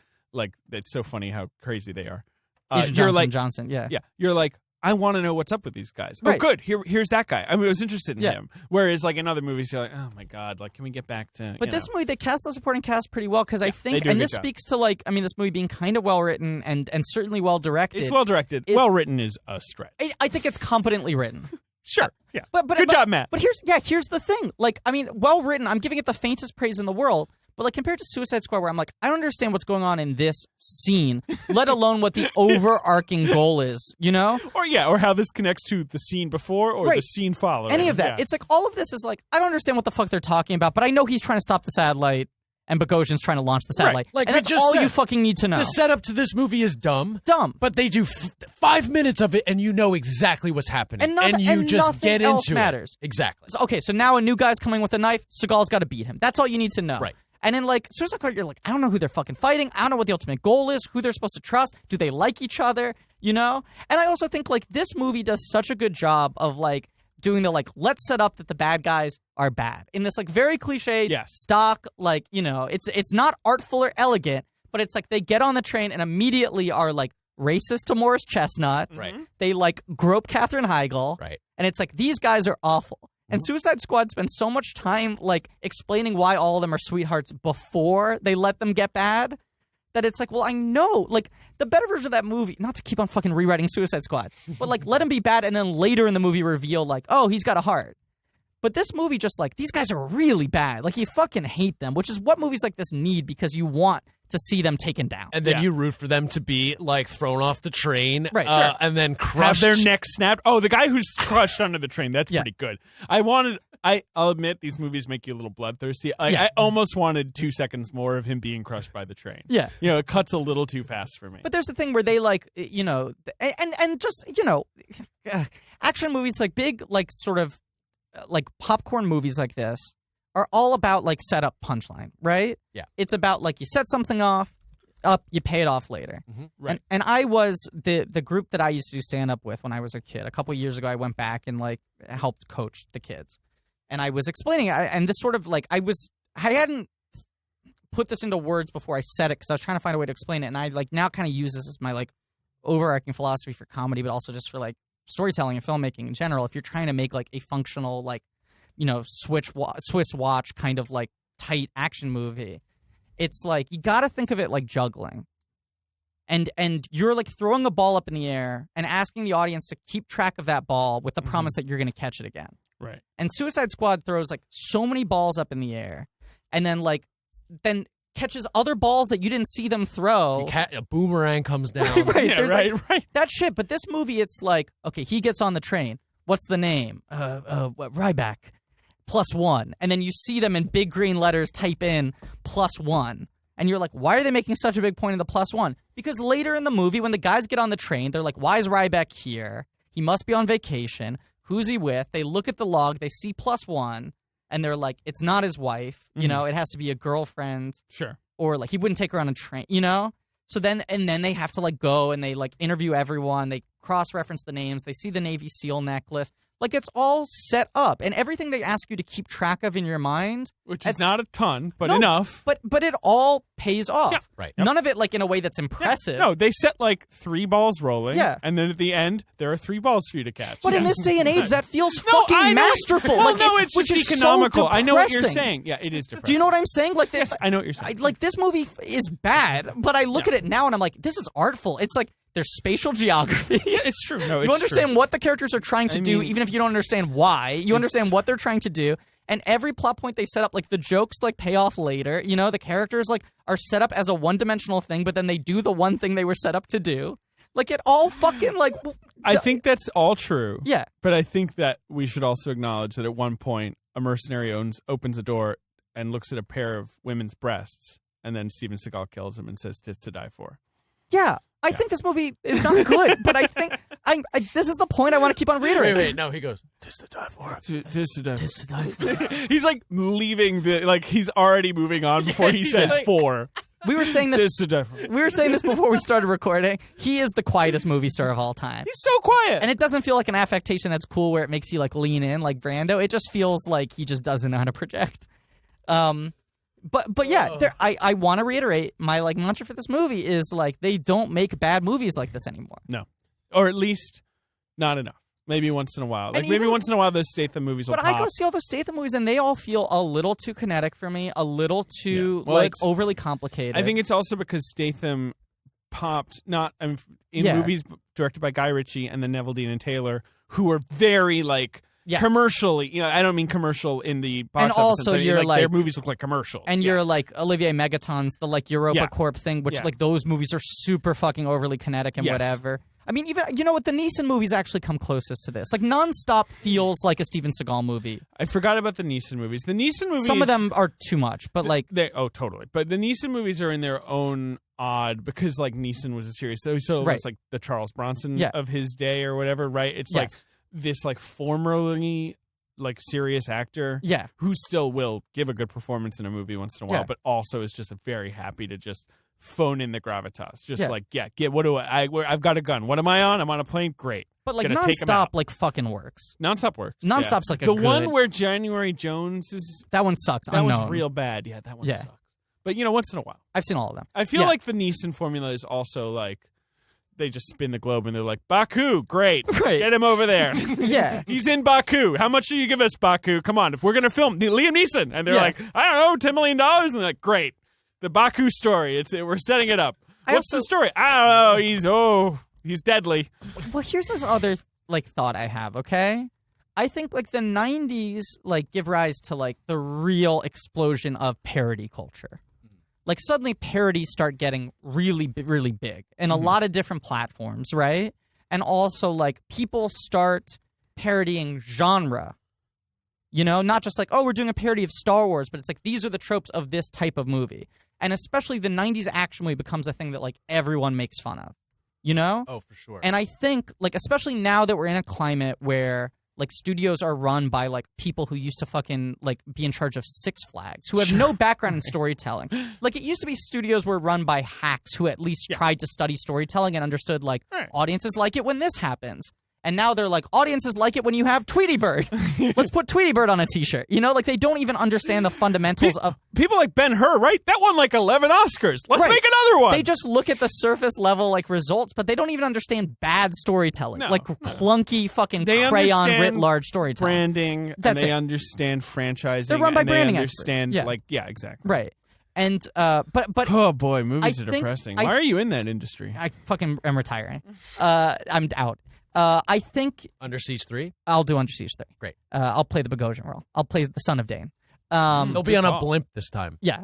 It's so funny how crazy they are. Agent You're Johnson, yeah. Yeah, you're I want to know what's up with these guys. Right. Oh, good. Here's that guy. I was interested in Yeah. him. Whereas, in other movies, you're oh my god, can we get back to? But this movie, they cast the supporting cast pretty well because I think, they do a and good this job. speaks to this movie being kind of well written and certainly well directed. It's well directed. Well written is a stretch. I think it's competently written. Sure. Yeah. But good job, Matt. But here's the thing. Well written. I'm giving it the faintest praise in the world. But compared to Suicide Squad, where I'm I don't understand what's going on in this scene, let alone what the overarching goal is, Or how this connects to the scene before or the scene following. Any of that. Yeah. It's all of this is I don't understand what the fuck they're talking about, but I know he's trying to stop the satellite and Bogosian's trying to launch the satellite. Like and we that's just all said, you fucking need to know. The setup to this movie is dumb. But they do 5 minutes of it, and you know exactly what's happening, and you just nothing get else into matters. it. Exactly. So now a new guy's coming with a knife. Seagal's got to beat him. That's all you need to know. Right. And in Suicide Squad, you're I don't know who they're fucking fighting. I don't know what the ultimate goal is, who they're supposed to trust. Do they like each other? And I also think this movie does such a good job of doing the let's set up that the bad guys are bad in this very cliched stock it's not artful or elegant, but it's they get on the train and immediately are racist to Morris Chestnut. Right. They grope Katherine Heigl. Right. And it's these guys are awful. And Suicide Squad spends so much time explaining why all of them are sweethearts before they let them get bad that it's well, I know the better version of that movie, not to keep on fucking rewriting Suicide Squad, but let him be bad and then later in the movie reveal oh, he's got a heart. But this movie just like, these guys are really bad. Like, you fucking hate them, which is what movies like this need because you want to see them taken down. And then you root for them to be, like, thrown off the train. Right, sure. And then crushed. Have their necks snapped. Oh, the guy who's crushed under the train. That's pretty good. I'll admit, these movies make you a little bloodthirsty. I almost wanted 2 seconds more of him being crushed by the train. Yeah. You know, it cuts a little too fast for me. But there's the thing where they, like, you know, and just, you know, action movies, like, big, like, sort of, like, popcorn movies like this are all about, like, setup punchline, right? Yeah. It's about, like, you set something up, you pay it off later. Mm-hmm. Right. And I was, the group that I used to do stand-up with when I was a kid, a couple years ago, I went back and, like, helped coach the kids. And I was explaining, and this sort of, like, I hadn't put this into words before I said it because I was trying to find a way to explain it. And I, like, now kind of use this as my, like, overarching philosophy for comedy, but also just for, like, storytelling and filmmaking in general. If you're trying to make, like, a functional, like, you know, Swiss watch kind of, like, tight action movie, it's like you got to think of it like juggling. And you're, like, throwing a ball up in the air and asking the audience to keep track of that ball with the promise that you're going to catch it again. Right. And Suicide Squad throws, like, so many balls up in the air and then, like, then catches other balls that you didn't see them throw. A boomerang comes down. Right. Yeah, There's, right. like, that shit. But this movie, it's like, okay, he gets on the train. What's the name? Ryback. +1. And then you see them in big green letters type in +1. And you're like, why are they making such a big point of the +1? Because later in the movie, when the guys get on the train, they're like, why is Ryback here? He must be on vacation. Who's he with? They look at the log. They see +1. And they're like, it's not his wife. You know, it has to be a girlfriend. Sure. Or, like, he wouldn't take her on a train, you know? So then they have to, like, go and they, like, interview everyone. They cross-reference the names. They see the Navy SEAL necklace. Like, it's all set up. And everything they ask you to keep track of in your mind. Which is not a ton, but enough. But it all pays off. Yeah, right. None of it, like, in a way that's impressive. Yeah. No, they set, like, 3 balls rolling. Yeah. And then at the end, there are 3 balls for you to catch. But in this day and age, that feels I fucking know. masterful. Well, like, no, it's which just is economical. So I know what you're depressing. saying. Yeah, it is depressing. Do you know what I'm saying? Like, Yes, I know what you're saying. Like, this movie is bad, but I look at it now and I'm like, this is artful. It's like, there's spatial geography. Yeah, it's true. No, it's you understand true. what the characters are trying to do, even if you don't understand why. You understand what they're trying to do, and every plot point they set up, like, the jokes, like, pay off later. You know, the characters, like, are set up as a one-dimensional thing, but then they do the one thing they were set up to do. Like, it all fucking, like... I think that's all true. Yeah. But I think that we should also acknowledge that at one point, a mercenary opens a door and looks at a pair of women's breasts, and then Steven Seagal kills him and says, "Tits to die for." Yeah. I think this movie is not good, but I think this is the point I want to keep on reiterating. Wait. No, he goes, "Tits to die for." Tits to die for. He's like leaving he's already moving on before he says like, 4. We were saying this. Tits to die for. We were saying this before we started recording. He is the quietest movie star of all time. He's so quiet. And it doesn't feel like an affectation that's cool where it makes you, like, lean in like Brando. It just feels like he just doesn't know how to project. But yeah, I want to reiterate my, like, mantra for this movie is, like, they don't make bad movies like this anymore. No. Or at least not enough. Maybe once in a while. Like, maybe once in a while those Statham movies will But pop. I go see all those Statham movies, and they all feel a little too kinetic for me, a little too, Well, like, overly complicated. I think it's also because Statham popped in Yeah. movies directed by Guy Ritchie and then Neville Dean and Taylor, who were very, like, Yes. commercially. You know, I don't mean commercial in the box And office also sense. I mean, you're, their like- movies look like commercials. And you're like Olivier Megaton's, the, like, Europa Yeah. Corp thing, which, Yeah. like, those movies are super fucking overly kinetic and Yes. whatever. I mean, even, you know what, the Neeson movies actually come closest to this. Like, Nonstop feels like a Steven Seagal movie. I forgot about the Neeson movies. The Neeson movies, Some of them are too much, but, like, totally. But the Neeson movies are in their own odd because, like, Neeson was a serious. So it Right. was like the Charles Bronson Yeah. of his day or whatever, right? It's like yes. this, like, formerly, like, serious actor. Yeah. Who still will give a good performance in a movie once in a while, Yeah. but also is just very happy to just phone in the gravitas. Just Yeah. like, get what do I've got a gun. What am I on? I'm on a plane. Great. But, like, Gonna take 'em Nonstop, out. like, fucking works. Nonstop works. Nonstop's like a the good- one where January Jones is. That one sucks. That Unknown. one's real bad. Yeah, that one Yeah. sucks. But, you know, once in a while. I've seen all of them. I feel Yeah. like the Neeson formula is also like they just spin the globe and they're like, Baku, great. Right. Get him over there. Yeah. He's in Baku. How much do you give us, Baku? Come on, if we're going to film Liam Neeson. And they're Yeah. like, I don't know, $10 million. And they're like, great. The Baku story. We're setting it up. What's the story? I don't know. He's deadly. Well, here's this other, like, thought I have, okay? I think like the 90s like give rise to like the real explosion of parody culture. Like suddenly parodies start getting really, really big in a lot of different platforms, right? And also like people start parodying genre. You know, not just like, oh, we're doing a parody of Star Wars, but it's like these are the tropes of this type of movie. And especially the 90s action movie becomes a thing that like everyone makes fun of. You know? Oh, for sure. And I think like especially now that we're in a climate where like studios are run by like people who used to fucking like be in charge of Six Flags, who have no background in storytelling. Like it used to be studios were run by hacks who at least tried to study storytelling and understood like audiences like it when this happens. And now they're like, audiences like it when you have Tweety Bird. Let's put Tweety Bird on a t-shirt. You know, like they don't even understand the fundamentals of... People like Ben-Hur, right? That won like 11 Oscars. Let's make another one. They just look at the surface level like results, but they don't even understand bad storytelling. Like clunky fucking crayon writ large storytelling. Branding. That's and they understand franchising. They're run by branding they understand experts. Exactly. Right. And but oh boy, movies are depressing. Why are you in that industry? I fucking am retiring. I'm out. I think Under Siege 3? I'll do Under Siege 3. Great. I'll play the Bogosian role. I'll play the son of Dane. They'll be on a blimp this time. Yeah.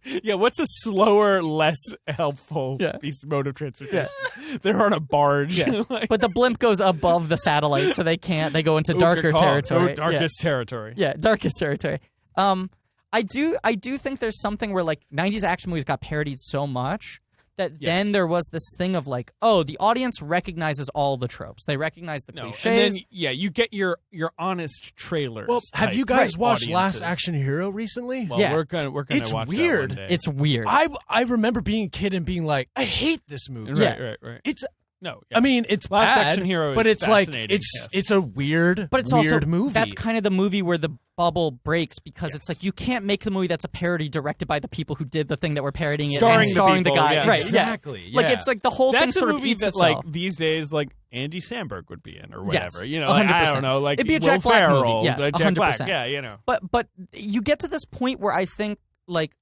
Yeah, what's a slower, less helpful mode of transportation? Yeah. They're on a barge. Yeah. But the blimp goes above the satellite, so they go into darker territory. Darkest territory. Yeah, darkest territory. I do think there's something where like 90s action movies got parodied so much that then there was this thing of like, oh, the audience recognizes all the tropes. They recognize the cliches. And then, you get your honest trailers. Well, have you guys watched audiences. Last Action Hero recently? Well, we're gonna watch it's weird. That one day. It's weird. I remember being a kid and being like, I hate this movie. Right. It's no. I mean, it's Last bad, Action Hero, but it's like fascinating, it's a weird, but it's weird also, movie. That's kind of the movie where the bubble breaks because it's like you can't make the movie that's a parody directed by the people who did the thing that we're parodying it starring and starring the people, guy. yeah, right? Exactly. Yeah. Like it's like the whole that's thing sort a movie of eats that itself. like these days like Andy Samberg would be in or whatever. Yes, You know, like, I 100%. don't know, like it'd be a Will Jack Black Ferrell, movie. Yes, Jack 100%. Black. Yeah, you know. But you get to this point where I think like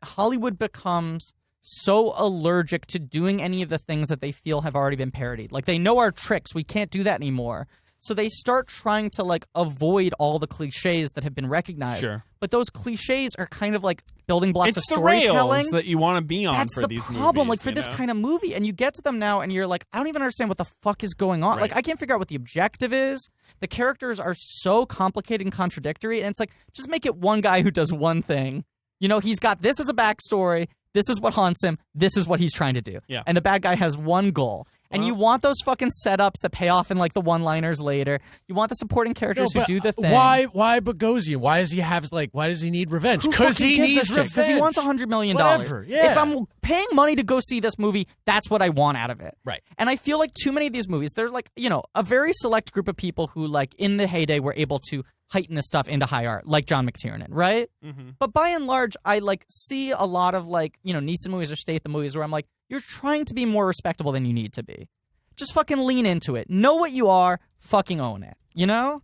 Hollywood becomes so allergic to doing any of the things that they feel have already been parodied. Like they know our tricks. We can't do that anymore. So they start trying to like avoid all the cliches that have been recognized. Sure. But those cliches are kind of like building blocks It's of the storytelling. rails that you want to be on That's for the these problem, movies. like for this kind of movie. And you get to them now and you're like, I don't even understand what the fuck is going on. Right. Like I can't figure out what the objective is. The characters are so complicated and contradictory. And it's like, just make it one guy who does one thing. You know, he's got this as a backstory. This is what haunts him. This is what he's trying to do. Yeah. And the bad guy has one goal. And you want those fucking setups that pay off in like the one-liners later. You want the supporting characters who do the thing. Why Bogosian? Why does he need revenge? Because he needs revenge. Because he wants $100 million. Whatever. Yeah. If I'm paying money to go see this movie, that's what I want out of it. Right. And I feel like too many of these movies, they're like, you know, a very select group of people who like in the heyday were able to heighten this stuff into high art, like John McTiernan, right? Mm-hmm. But by and large, I like see a lot of like, you know, Neeson movies or Statham movies where I'm like, you're trying to be more respectable than you need to be. Just fucking lean into it. Know what you are. Fucking own it. You know?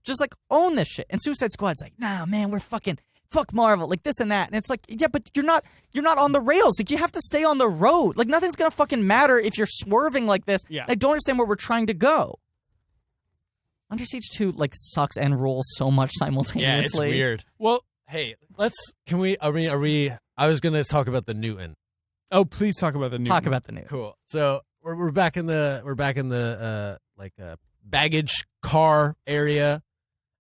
Just like own this shit. And Suicide Squad's like, nah, man, we're fucking fuck Marvel, like this and that. And it's like, yeah, but you're not on the rails. Like you have to stay on the road. Like nothing's gonna fucking matter if you're swerving like this. Yeah. I don't understand where we're trying to go. Under Siege 2 like sucks and rules so much simultaneously. Yeah, it's weird. Well, hey, I was gonna talk about the Newton. Oh, please talk about the Newton. Talk about the Newton. Cool. So we're back in the baggage car area,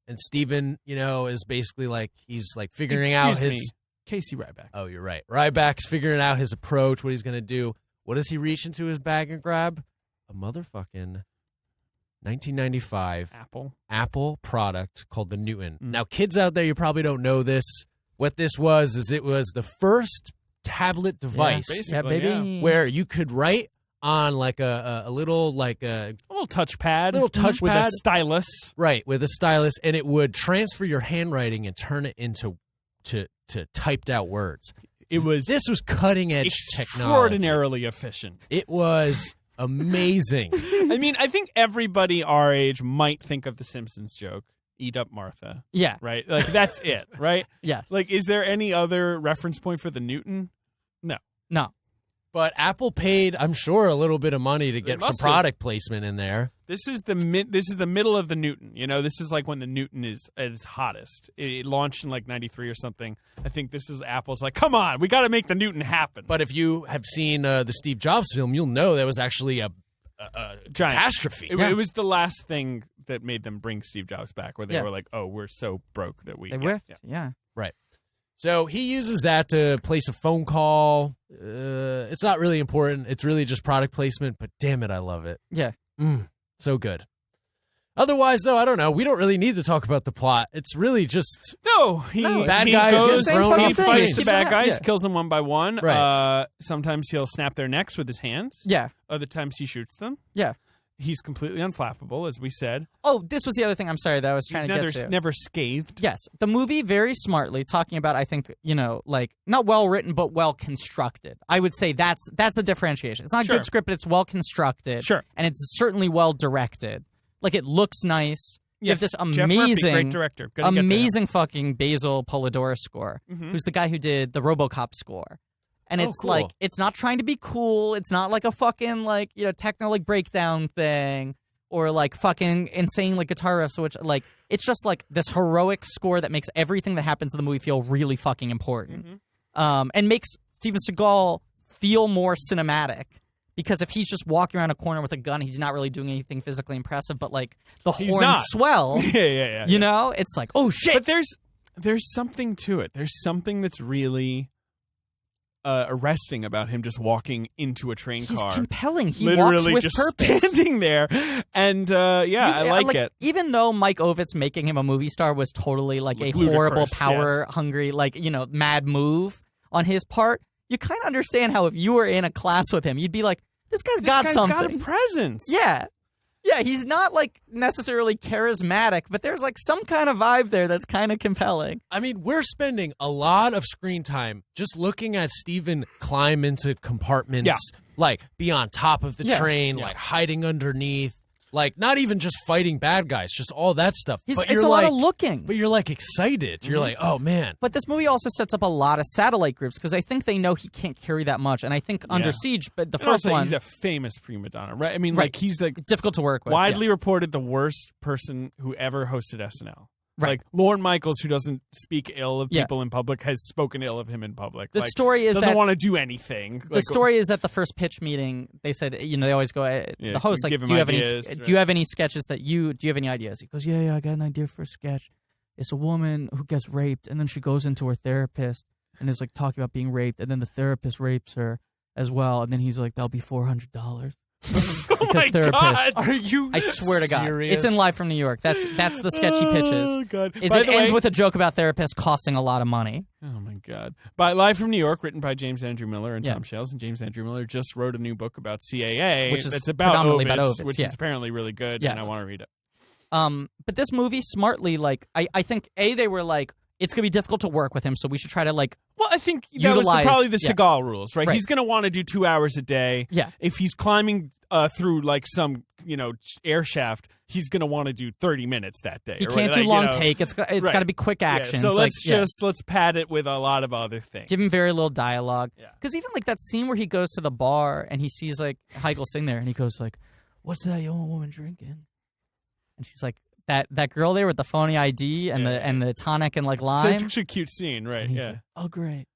and Steven, you know, is basically like he's like figuring out his Casey Ryback. Oh, you're right. Ryback's figuring out his approach, what he's gonna do. What does he reach into his bag and grab? A motherfucking 1995 Apple product called the Newton. Now, kids out there, you probably don't know this. What this was is it was the first tablet device where you could write on like a little touchpad, with a stylus, right? With a stylus, and it would transfer your handwriting and turn it into to typed out words. This was cutting edge technology, extraordinarily efficient. It was amazing. I mean, I think everybody our age might think of the Simpsons joke. Eat up Martha. Yeah. Right? Like, that's it, right? Yes. Like, is there any other reference point for the Newton? No. No. But Apple paid, I'm sure, a little bit of money to get some product placement in there. This is the middle of the Newton. This is like when the Newton is at its hottest. It launched in like 93 or something. I think this is Apple's like, come on, we got to make the Newton happen. But if you have seen the Steve Jobs film, you'll know that was actually a giant catastrophe. It was the last thing that made them bring Steve Jobs back, where they were like, oh, we're so broke that we... They whiffed, yeah. Right. So he uses that to place a phone call. It's not really important. It's really just product placement, but damn it, I love it. Yeah. So good. Otherwise, though, I don't know. We don't really need to talk about the plot. It's really just... Bad guys goes, get thrown off he the fights chains. the bad guys, Yeah. kills them one by one. Right. Sometimes he'll snap their necks with his hands. Yeah. Other times he shoots them. Yeah. He's completely unflappable, as we said. Oh, this was the other thing, I'm sorry, that I was trying to get to. Never scathed. Yes. The movie very smartly talking about, I think, like not well written, but well constructed. I would say that's the differentiation. It's not Sure. good script, but it's well constructed. Sure. And it's certainly well directed. Like it looks nice. You have this Jeff Murphy, amazing, great director. Gotta get to him. amazing fucking Basil Polidorus score, Mhm. who's the guy who did the RoboCop score. And it's cool. like, it's not trying to be cool. It's not like a fucking like, techno like breakdown thing or like fucking insane like guitar riffs, which like, it's just like this heroic score that makes everything that happens in the movie feel really fucking important. And makes Steven Seagal feel more cinematic. Because if he's just walking around a corner with a gun, he's not really doing anything physically impressive, but like the horns not. swell. Yeah. It's like, oh shit. But there's something to it. There's something that's really arresting about him just walking into a train He's car. compelling. He literally walks with just purpose. standing there. And I like it. Even though Mike Ovitz making him a movie star was totally like a Ludicrous, horrible, yes. power-hungry, like, mad move on his part, you kind of understand how if you were in a class with him, you'd be like, this guy's got something. Got a presence. Yeah. Yeah, he's not like necessarily charismatic, but there's like some kind of vibe there that's kind of compelling. I mean, we're spending a lot of screen time just looking at Steven climb into compartments, like be on top of the train, like hiding underneath, like not even just fighting bad guys, just all that stuff. It's a lot of looking. But you're like excited. You're like, oh man. But this movie also sets up a lot of satellite groups because I think they know he can't carry that much. And I think Under Siege, but the And first also, one, he's a famous prima donna, right? I mean, like he's like it's difficult to work with. widely reported the worst person who ever hosted SNL. Right. Like Lorne Michaels, who doesn't speak ill of Yeah. people in public, has spoken ill of him in public. The Like, story is doesn't that want to do anything. the story is at the first pitch meeting. They said, they always go to the host, like, give him do you have ideas, do you have any sketches do you have any ideas? He goes, yeah, I got an idea for a sketch. It's a woman who gets raped, and then she goes into her therapist and is like talking about being raped, and then the therapist rapes her as well, and then he's like, that'll be $400. Oh my God! Are you? I swear to God, serious? it's in Live from New York. That's the sketch he pitches. Oh God! Is By it the ends way- with a joke about therapists costing a lot of money. Oh my God! By Live from New York, written by James Andrew Miller and Yeah. Tom Shales, and James Andrew Miller just wrote a new book about CAA, Which is that's about predominantly Ovitz, about Ovitz, which yeah. is apparently really good, Yeah. and I want to read it. But this movie smartly, like, I think they were like, it's gonna be difficult to work with him, so we should try to like. Well, I think that was Utilize- probably the yeah. Seagal rules, right? Right. He's going to want to do 2 hours a day. Yeah. If he's climbing through like some air shaft, he's going to want to do 30 minutes that day. He or can't like, do long you know. take. It's Right. got to be quick action. Yeah, so It's let's pad it with a lot of other things. give him very little dialogue. Yeah. Because even like that scene where he goes to the bar and he sees like Heigl sitting there and he goes like, "What's that young woman drinking?" And she's like, "That girl there with the phony ID and the tonic and like So lime." it's actually a cute scene, right? And he's Yeah. like, "Oh great."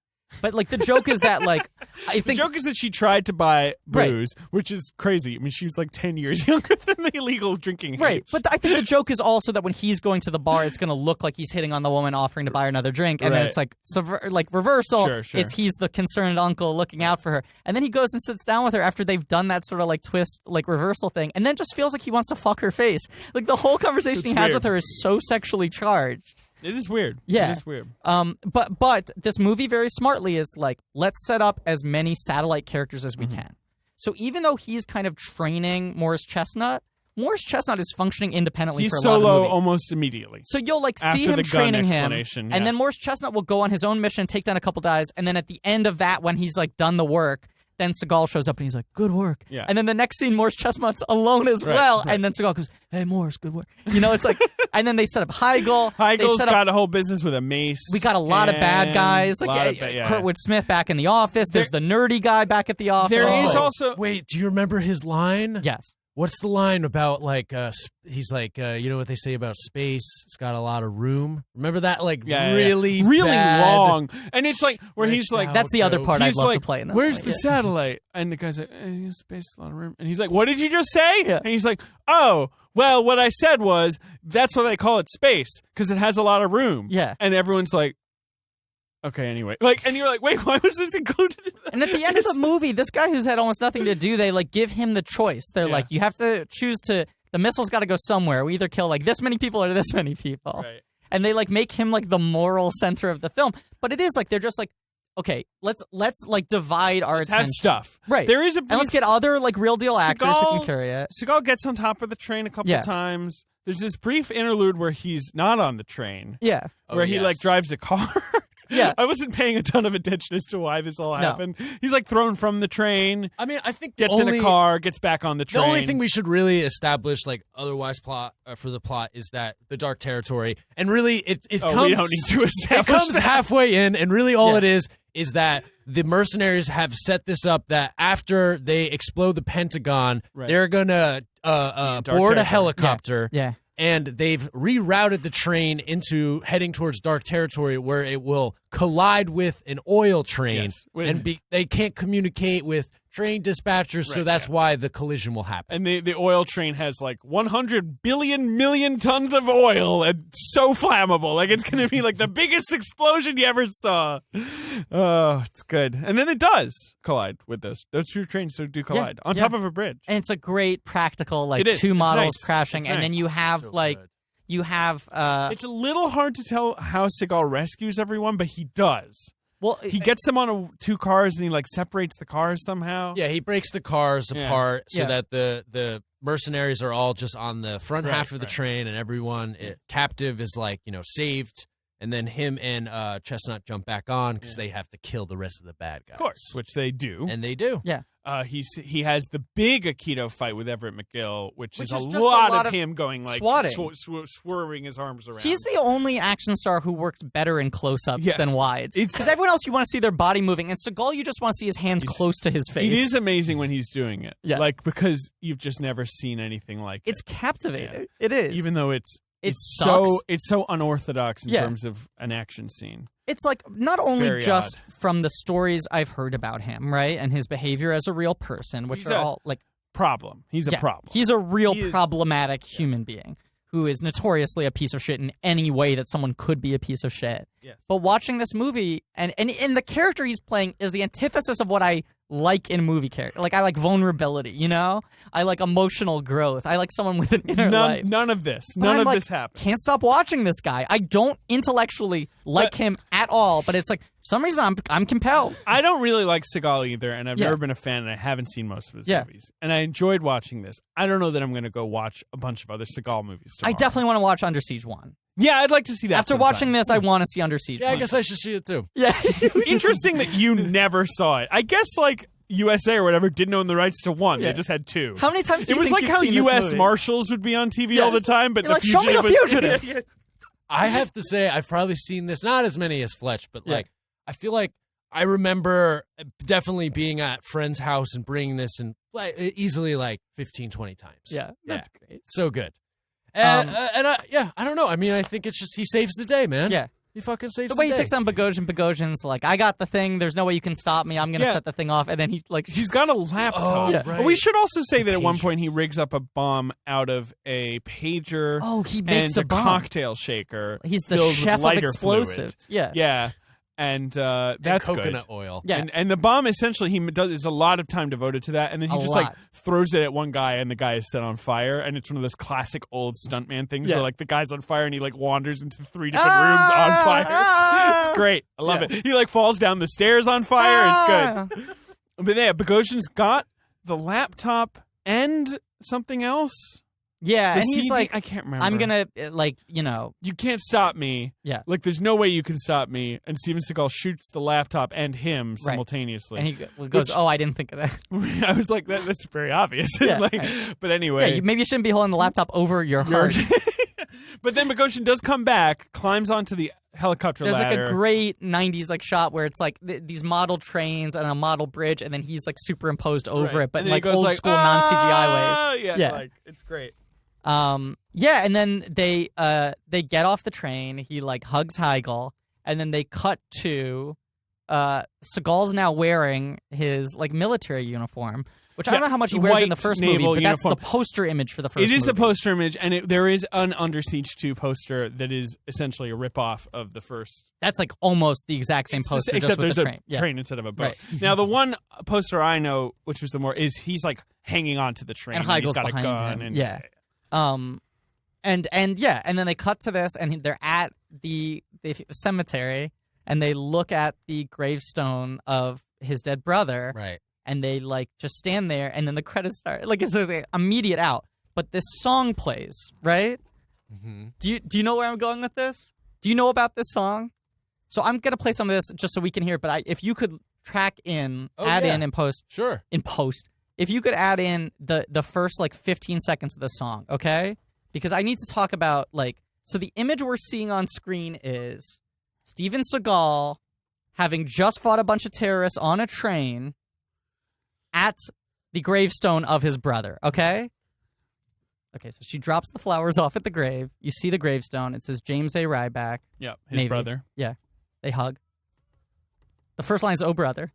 But like the joke is that like I The think joke is that she tried to buy Right. booze, which is crazy. I mean, she was like 10 years younger than the illegal drinking age. Right, but I think the joke is also that when he's going to the bar, it's going to look like he's hitting on the woman offering to buy her another drink, and then Right. it's like reversal. Sure. It's he's the concerned uncle looking out for her, and then he goes and sits down with her after they've done that sort of like twist, like reversal thing, and then just feels like he wants to fuck her face. Like the whole conversation It's he has weird. with her is so sexually charged. It is weird. Yeah. It is weird. But this movie very smartly is like, let's set up as many satellite characters as we Mm-hmm. can. So even though he's kind of training Morris Chestnut is functioning independently He's for a lot of the solo movie. almost immediately. So you'll like see After him the gun training him, explanation, and yeah. then Morris Chestnut will go on his own mission, take down a couple guys, and then at the end of that, when he's like done the work, then Seagal shows up and he's like, good work. Yeah. And then the next scene, Morris Chestnut's alone as well. And then Seagal goes, hey, Morris, good work. It's like, and then they set up Heigl. Heigl's got a whole business with a mace. We got a lot of bad guys. Like Kurtwood Smith back in the office. There's the nerdy guy back at the office. There is also... Wait, do you remember his line? Yes. What's the line about, like, he's like, you know what they say about space? It's got a lot of room. Remember that? Like, really bad, long. And it's like, where he's like... That's the other part I'd love to play in that. Where's the satellite? And the guy's like, space is a lot of room. And he's like, what did you just say? Yeah. And he's like, oh, well, what I said was, that's why they call it space, because it has a lot of room. Yeah. And everyone's like, okay, anyway. And you're like, wait, why was this included in that? And at the end of the movie, this guy who's had almost nothing to do, they like give him the choice. They're like, you have to choose the missile's got to go somewhere. We either kill like this many people or this many people. Right. And they like make him like the moral center of the film. But it is like, they're just like, okay, let's like divide our attention. Have stuff. Right. There is a and let's get other like real deal actors who can carry it. Seagal gets on top of the train a couple of times. There's this brief interlude where he's not on the train. Yeah. Where he like drives a car. Yeah. I wasn't paying a ton of attention as to why this all happened. He's like thrown from the train. I mean, I think gets in a car, gets back on the train. The only thing we should really establish, like otherwise plot for the plot, is that the dark territory, and really it comes. We don't need to establish. It comes that. halfway in, and really all it is that the mercenaries have set this up that after they explode the Pentagon, they're gonna board a helicopter. Yeah. And they've rerouted the train into heading towards dark territory where it will collide with an oil train. Yes. And they can't communicate with train dispatchers, so that's why the collision will happen. And the oil train has like 100 billion tons of oil and so flammable. Like it's going to be like the biggest explosion you ever saw. Oh, it's good. And then it does collide with those. Those two trains do collide on top of a bridge. And it's a great practical, like two models crashing. And then you have it's a little hard to tell how Seagal rescues everyone, but he does. Well, he gets them on two cars and he like separates the cars somehow. Yeah, he breaks the cars apart so that the mercenaries are all just on the front half of the train, and everyone captive is like saved. And then him and Chestnut jump back on because they have to kill the rest of the bad guys. Of course, which they do. And they do. Yeah. He has the big Aikido fight with Everett McGill, which is a lot of him going like swerving his arms around. He's the only action star who works better in close-ups than wides. Because everyone else, you want to see their body moving, and Seagal, you just want to see his hands close to his face. It is amazing when he's doing it, because you've just never seen anything like it. It's captivating. Yeah. It is, even though it's so unorthodox in terms of an action scene. It's like not only just from the stories I've heard about him, right, and his behavior as a real person, which are all like problem. He's a problem. He's a real problematic human being who is notoriously a piece of shit in any way that someone could be a piece of shit. Yes. But watching this movie and the character he's playing is the antithesis of what I like in movie character. Like I like vulnerability, I like emotional growth. I like someone with an inner life. None of this. But None of this happened. Can't stop watching this guy. I don't intellectually like him at all, but it's like for some reason I'm compelled. I don't really like Seagal either, and I've never been a fan, and I haven't seen most of his movies. And I enjoyed watching this. I don't know that I'm going to go watch a bunch of other Seagal movies tomorrow. I definitely want to watch Under Siege 1. Yeah, I'd like to see that. After watching this, I want to see Under Siege 1. Yeah, I guess I should see it too. Yeah. Interesting that you never saw it. I guess like USA or whatever didn't own the rights to one. They just had two. How many times do you think you've It was like how seen U.S. this movie? Marshals would be on TV all the time, but You're like, show me The Fugitive. Yeah. I have to say, I've probably seen this, not as many as Fletch, but like, I feel like I remember definitely being at friend's house and bringing this and easily like 15, 20 times. Yeah, that's great. So good. And I don't know. I mean, I think it's just he saves the day, man. Yeah. He fucking saves the way the day. He takes down Bogosian's like, I got the thing. There's no way you can stop me. I'm going to set the thing off. And then he's got a laptop. Right. We should also say that at one point he rigs up a bomb out of a pager. Oh, he makes and a bomb. Cocktail shaker. He's the filled chef with lighter of explosives. Fluid. Yeah. And that's and coconut good. oil. Yeah. And the bomb essentially there's a lot of time devoted to that, and then he just like throws it at one guy, and the guy is set on fire, and it's one of those classic old stuntman things where like the guy's on fire and he like wanders into 3 different rooms on fire. It's great. I love it. He like falls down the stairs on fire. It's good. But yeah, Bogosian's got the laptop and something else. Yeah, and he's like, I can't remember. I'm gonna You can't stop me. Yeah. Like, there's no way you can stop me. And Steven Seagal shoots the laptop and him simultaneously. And he goes, "Oh, I didn't think of that." I was like, that's very obvious. Yeah, But anyway. Yeah, maybe you shouldn't be holding the laptop over your heart. But then Bogosian does come back, climbs onto the helicopter There's ladder. like a great 90s shot where it's like these model trains and a model bridge, and then he's like superimposed over it, but in like old school non-CGI ways. Yeah, like, it's great. Yeah, and then they get off the train. He like hugs Heigl, and then they cut to Seagal's now wearing his like military uniform, which I don't know how much he wears in the first movie, but that's the poster image for the first movie. It is the poster image, and there is an Under Siege 2 poster that is essentially a ripoff of the first. That's like almost the exact same poster, except just with there's the a train instead of a boat. Right. Now, the one poster I know, which was the more, is he's like hanging onto the train, and Heigl's he's got a behind gun. him. And, and then they cut to this, and they're at the cemetery, and they look at the gravestone of his dead brother, Right. and they like just stand there, and then the credits start. Like it's like immediate out, but this song plays, right? Mm-hmm. Do you know where I'm going with this? Do you know about this song? So I'm gonna play some of this just so we can hear it. But if you could track in, add in post, Sure. in post. If you could add in the first like 15 seconds of the song, okay? Because I need to talk about so the image we're seeing on screen is Steven Seagal having just fought a bunch of terrorists on a train at the gravestone of his brother, okay? Okay, so she drops the flowers off at the grave. You see the gravestone. It says James A. Ryback. Yeah, his Navy. brother. Yeah, they hug. The first line is, "Oh, brother."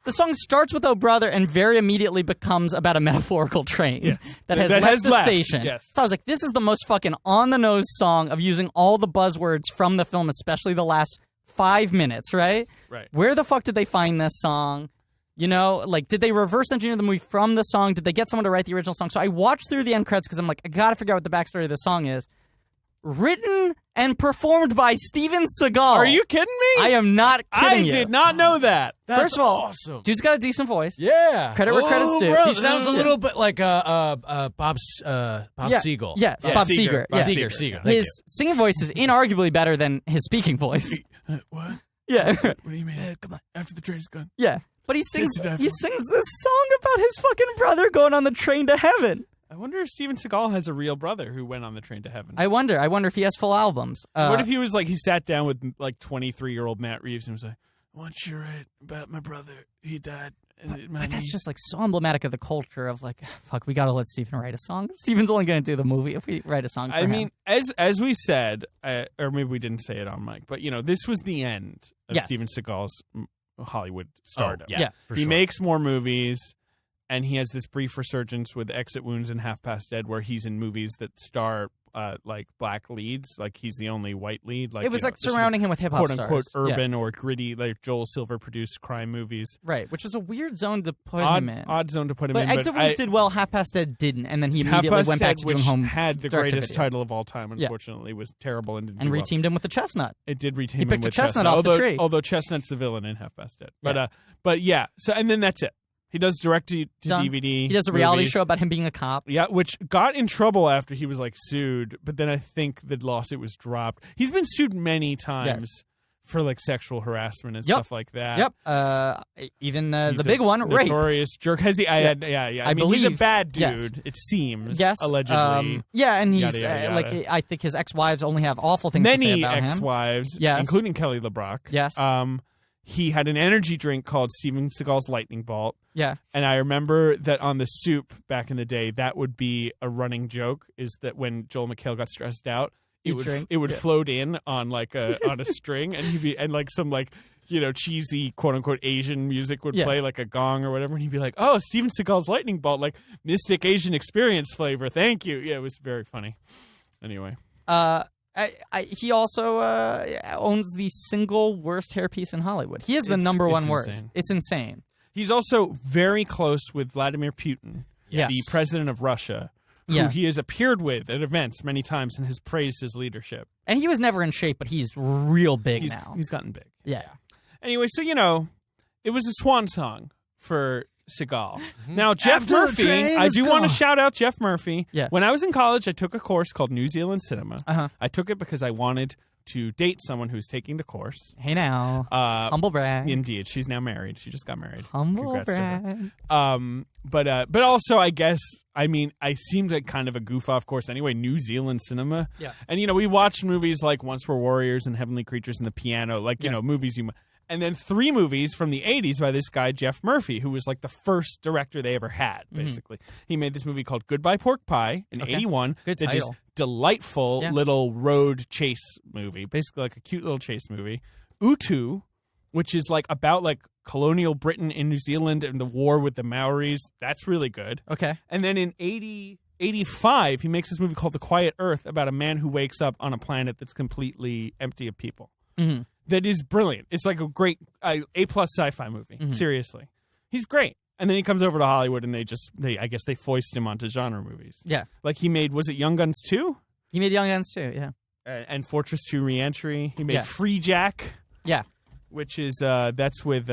The song starts with "Oh, brother" and very immediately becomes about a metaphorical train that has left the station. Yes. So I was like, this is the most fucking on-the-nose song of using all the buzzwords from the film, especially the last 5 minutes, right? Right. Where the fuck did they find this song? You know, like, did they reverse engineer the movie from the song? Did they get someone to write the original song? So I watched through the end credits because I'm like, I gotta figure out what the backstory of this song is. Written and performed by Steven Seagal. Are you kidding me? I am not kidding you. I did not know that. First of all, awesome. Dude's got a decent voice. Yeah. Credit where credit's due. He sounds a little bit like Bob Seagal. Yes, Bob Seger. Yeah. Seger. His singing voice is inarguably better than his speaking voice. What? Yeah. What do you mean? Come on. After the train's gone. Yeah. But he sings Sensitive. this song about his fucking brother going on the train to heaven. I wonder if Steven Seagal has a real brother who went on the train to heaven. I wonder if he has full albums. What if he was like, he sat down with like 23-year-old Matt Reeves and was like, I want you to write about my brother. He died. But that's just like so emblematic of the culture of like, fuck, we got to let Steven write a song. Steven's only going to do the movie if we write a song for him. I mean, as we said, or maybe we didn't say it on mic, but this was the end of Steven Seagal's Hollywood stardom. Yeah, for he sure. makes more movies, and he has this brief resurgence with Exit Wounds and Half Past Dead, where he's in movies that star like black leads. Like he's the only white lead. Like it was like surrounding him with hip hop quote stars, unquote urban or gritty, like Joel Silver produced crime movies. Right, which was a weird zone to put him in. Odd zone to put him but in. Exit Wounds did well. Half Past Dead didn't, and then he Half immediately Past went back Dead, to doing which home. had the direct-to-video. greatest title of all time. Unfortunately, was terrible and didn't do well. Reteamed him with the Chestnut. It did reteam He him picked with a chestnut off the tree. Although Chestnut's the villain in Half Past Dead. But yeah. So and then that's it. He does direct to DVD. He does a reality movies. show about him being a cop. Yeah, which got in trouble after he was like sued, but then I think the lawsuit was dropped. He's been sued many times for like sexual harassment and stuff like that. Yep. Even the big one, rape. Notorious jerk. Has he? I mean, believe he's a bad dude. yes. It seems. Yes. Allegedly. And he's Yada, yada, yada. like I think his ex-wives only have awful things to say Many about him. ex-wives, Yes. including Kelly LeBrock. Yes. He had an energy drink called Steven Seagal's Lightning Bolt. Yeah. And I remember that on the Soup back in the day, that would be a running joke, is that when Joel McHale got stressed out, it would float in on like on a string, and he'd be like some like cheesy quote unquote Asian music would play, like a gong or whatever, and he'd be like, "Oh, Steven Seagal's Lightning Bolt, like mystic Asian experience flavor. Thank you." Yeah, it was very funny. Anyway. He also owns the single worst hairpiece in Hollywood. He is the number one worst. Insane. It's insane. He's also very close with Vladimir Putin, the president of Russia, who he has appeared with at events many times and has praised his leadership. And he was never in shape, but he's real big now. He's gotten big. Yeah. Anyway, so, it was a swan song for Seagal. Now, Jeff After the Murphy, train I is do want to gone. shout out Jeff Murphy. Yeah. When I was in college, I took a course called New Zealand Cinema. Uh-huh. I took it because I wanted to date someone who's taking the course. Hey now, humble brag. Indeed, she's now married. She just got married. Humble Congrats to her. brag. But also, I guess, I mean, I seemed like kind of a goof off course anyway. New Zealand cinema. Yeah. And we watched movies like Once Were Warriors and Heavenly Creatures and The Piano, like movies and then 3 movies from the 80s by this guy Jeff Murphy, who was like the first director they ever had. Basically, he made this movie called Goodbye Pork Pie in '81. Good that is title. delightful little road chase movie, basically like a cute little chase movie. Utu, which is like about like colonial Britain in New Zealand and the war with the Maoris. That's really good. Okay. And then in 85, he makes this movie called The Quiet Earth about a man who wakes up on a planet that's completely empty of people. Mm-hmm. That is brilliant. It's like a great A-plus sci-fi movie. Seriously. He's great. And then he comes over to Hollywood and I guess they foist him onto genre movies. Yeah. Like he made, was it Young Guns 2? He made Young Guns too. Yeah. And Fortress 2 Re-Entry. He made Yeah. Free Jack, Yeah. which is, that's with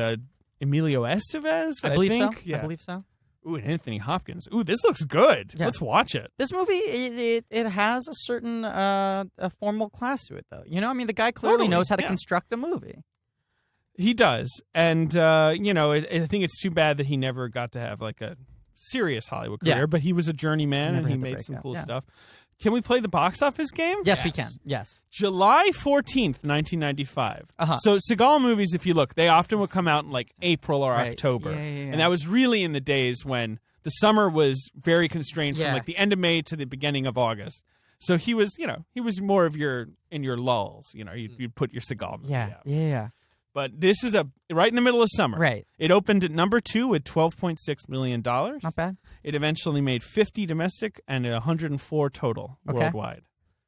Emilio Estevez, I believe think. so. Yeah. I believe so. Ooh, and Anthony Hopkins. Ooh, this looks good. Yeah. Let's watch it. This movie, it has a certain a formal class to it, though. I mean, the guy clearly Totally, knows how to yeah. construct a movie. He does. And, I think it's too bad that he never got to have like a serious Hollywood career, Yeah. but he was a journeyman Never and he hit the made some breakout, cool yeah. stuff. Can we play the box office game? Yes, we can. Yes. July 14th, 1995. Uh-huh. So Seagal movies, if you look, they often would come out in like April or Right. October. Yeah, yeah, yeah. And that was really in the days when the summer was very constrained from Yeah. like the end of May to the beginning of August. So he was, he was more of in your lulls. You'd put your Seagal movie Yeah. out. Yeah. But this is right in the middle of summer. Right. It opened at number 2 with $12.6 million. Not bad. It eventually made 50 domestic and 104 total Okay. worldwide.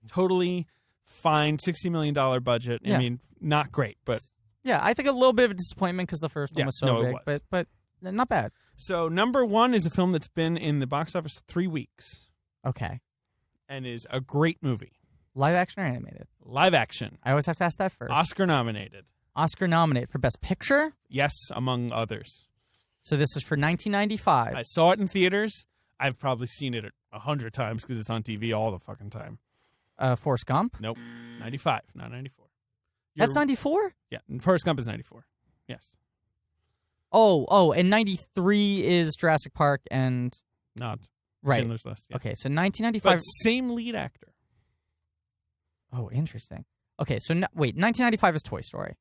Totally fine, $60 million budget. Yeah. I mean, not great, but Yeah, I think a little bit of a disappointment because the first one Yeah, was so no, it big, was. but not bad. so number 1 is a film that's been in the box office 3 weeks Okay. and is a great movie. Live action or animated? Live action, I always have to ask that first. Oscar nominated. Oscar nominated for Best Picture. Yes, among others. So this is for 1995. I saw it in theaters. I've probably seen it 100 times because it's on TV all the fucking time. Forrest Gump. Nope, 95, not 94. That's 94? Yeah, and Forrest Gump is 94. Yes. Oh, and 93 is Jurassic Park and Not right. Schindler's List. Yeah. Okay, so 1995. But same lead actor. Oh, interesting. Okay, so wait, 1995 is Toy Story.